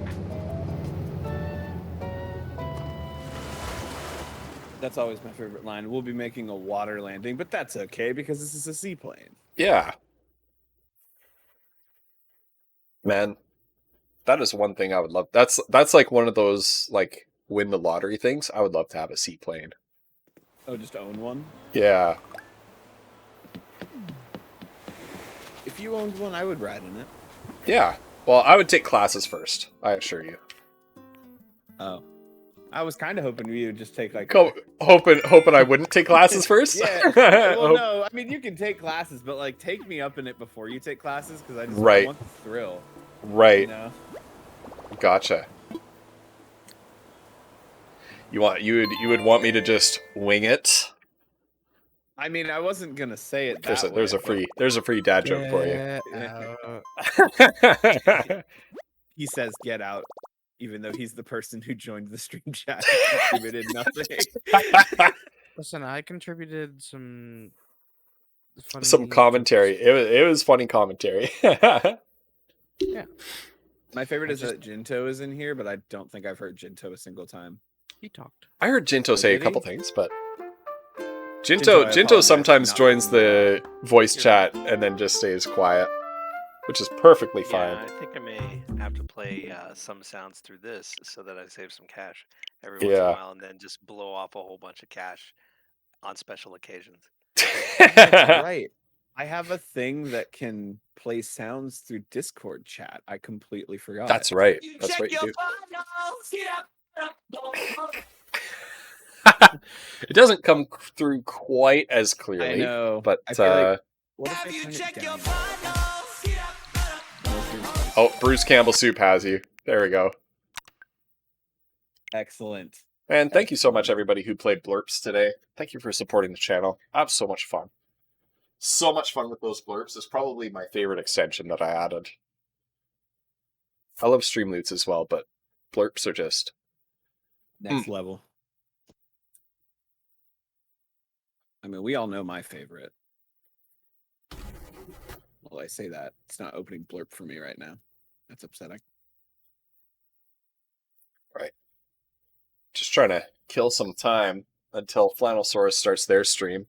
[SPEAKER 4] That's always my favorite line. We'll be making a water landing, but that's okay because this is a seaplane.
[SPEAKER 8] Yeah. Man, that is one thing I would love. That's like one of those like win the lottery things. I would love to have a seaplane.
[SPEAKER 4] Oh, just own one?
[SPEAKER 8] Yeah.
[SPEAKER 4] If you owned one, I would ride in it.
[SPEAKER 8] Yeah. Well, I would take classes first, I assure you.
[SPEAKER 4] Oh. I was kind of hoping you would just take like...
[SPEAKER 8] Hoping I wouldn't take classes first?
[SPEAKER 4] Yeah. Well, no. I mean, you can take classes, but like take me up in it before you take classes because I just I want the thrill.
[SPEAKER 8] Right.
[SPEAKER 4] You know?
[SPEAKER 8] Gotcha. You would want me to just wing it?
[SPEAKER 4] I mean, I wasn't gonna say it.
[SPEAKER 8] There's a free dad joke for you.
[SPEAKER 4] He says, "Get out," even though he's the person who joined the stream chat and contributed nothing.
[SPEAKER 2] Listen, I contributed some funny
[SPEAKER 8] commentary. It was funny commentary.
[SPEAKER 2] Yeah.
[SPEAKER 4] My favorite is that Jinto is in here, but I don't think I've heard Jinto a single time.
[SPEAKER 2] He talked.
[SPEAKER 8] I heard Jinto say a couple things, but Jinto sometimes joins the voice chat and then just stays quiet, which is perfectly fine.
[SPEAKER 7] Yeah, I think I may have to play some sounds through this so that I save some cash every once in a while, and then just blow off a whole bunch of cash on special occasions.
[SPEAKER 4] That's right. I have a thing that can play sounds through Discord chat. I completely forgot.
[SPEAKER 8] That's right. That's right. You do. It doesn't come through quite as clearly.
[SPEAKER 4] I know,
[SPEAKER 8] but
[SPEAKER 4] I feel like, what if I turn it down?
[SPEAKER 8] Oh, Bruce Campbell Soup has you. There we go.
[SPEAKER 4] Excellent.
[SPEAKER 8] And thank you so much, everybody who played blurps today. Thank you for supporting the channel. I have so much fun. So much fun with those blurps. It's probably my favorite extension that I added. I love Streamloots as well, but blurps are just
[SPEAKER 4] next level. I mean, we all know my favorite. Well, I say that. It's not opening blurp for me right now. That's upsetting.
[SPEAKER 8] Right. Just trying to kill some time until Flannelsaurus starts their stream.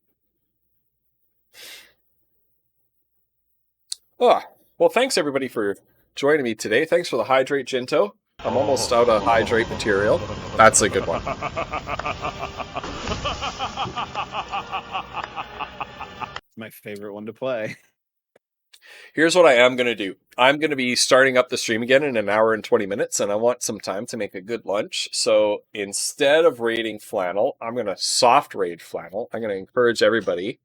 [SPEAKER 8] Oh, well, thanks everybody for joining me today. Thanks for the hydrate, Jinto. I'm almost out of hydrate material. That's a good one.
[SPEAKER 4] It's my favorite one to play.
[SPEAKER 8] Here's what I am going to do. I'm going to be starting up the stream again in an hour and 20 minutes, and I want some time to make a good lunch. So instead of raiding Flannel, I'm going to soft raid Flannel. I'm going to encourage everybody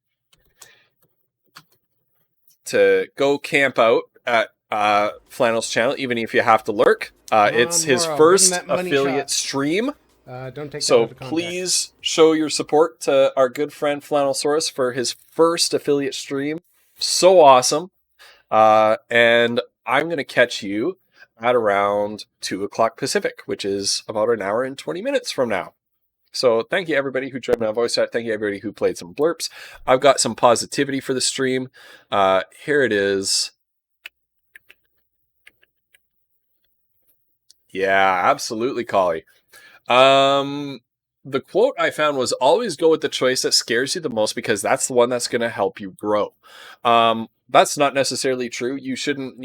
[SPEAKER 8] to go camp out at Flannel's channel, even if you have to lurk. It's his first affiliate stream.
[SPEAKER 13] Don't take
[SPEAKER 8] so
[SPEAKER 13] that out of context.
[SPEAKER 8] Please show your support to our good friend Flannelsaurus for his first affiliate stream. So awesome. And I'm going to catch you at around 2 o'clock Pacific, which is about an hour and 20 minutes from now. So thank you everybody who joined my voice chat. Thank you everybody who played some blurps. I've got some positivity for the stream. Here it is. Yeah, absolutely, Collie. the quote I found was always go with the choice that scares you the most because that's the one that's going to help you grow. That's not necessarily true. You shouldn't,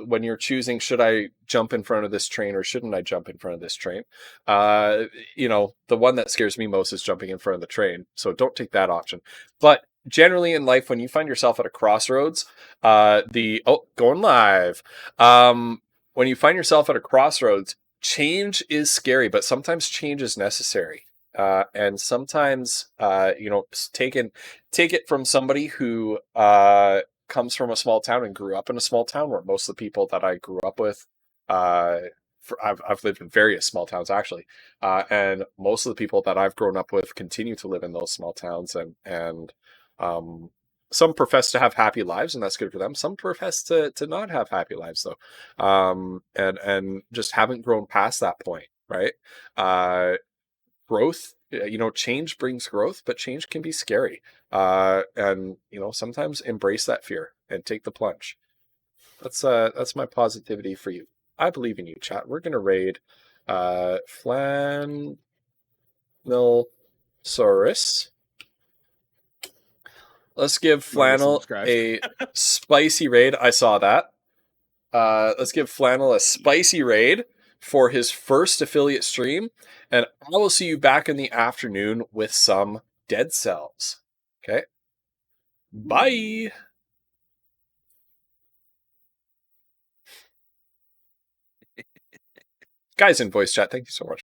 [SPEAKER 8] when you're choosing, should I jump in front of this train or shouldn't I jump in front of this train? The one that scares me most is jumping in front of the train. So don't take that option. But generally in life, when you find yourself at a crossroads, going live. When you find yourself at a crossroads, change is scary, but sometimes change is necessary. And sometimes, take it from somebody who comes from a small town and grew up in a small town, where most of the people that I grew up with, I've lived in various small towns actually, and most of the people that I've grown up with continue to live in those small towns, and some profess to have happy lives, and that's good for them. Some profess to not have happy lives though, and just haven't grown past that point, right? Growth, change brings growth, but change can be scary. And sometimes embrace that fear and take the plunge. That's my positivity for you. I believe in you, chat. We're gonna raid Flannelsaurus. Let's give Flannel a spicy raid. I saw that. Let's give Flannel a spicy raid for his first affiliate stream, and I will see you back in the afternoon with some dead cells. Okay? Bye! Guys in voice chat, thank you so much.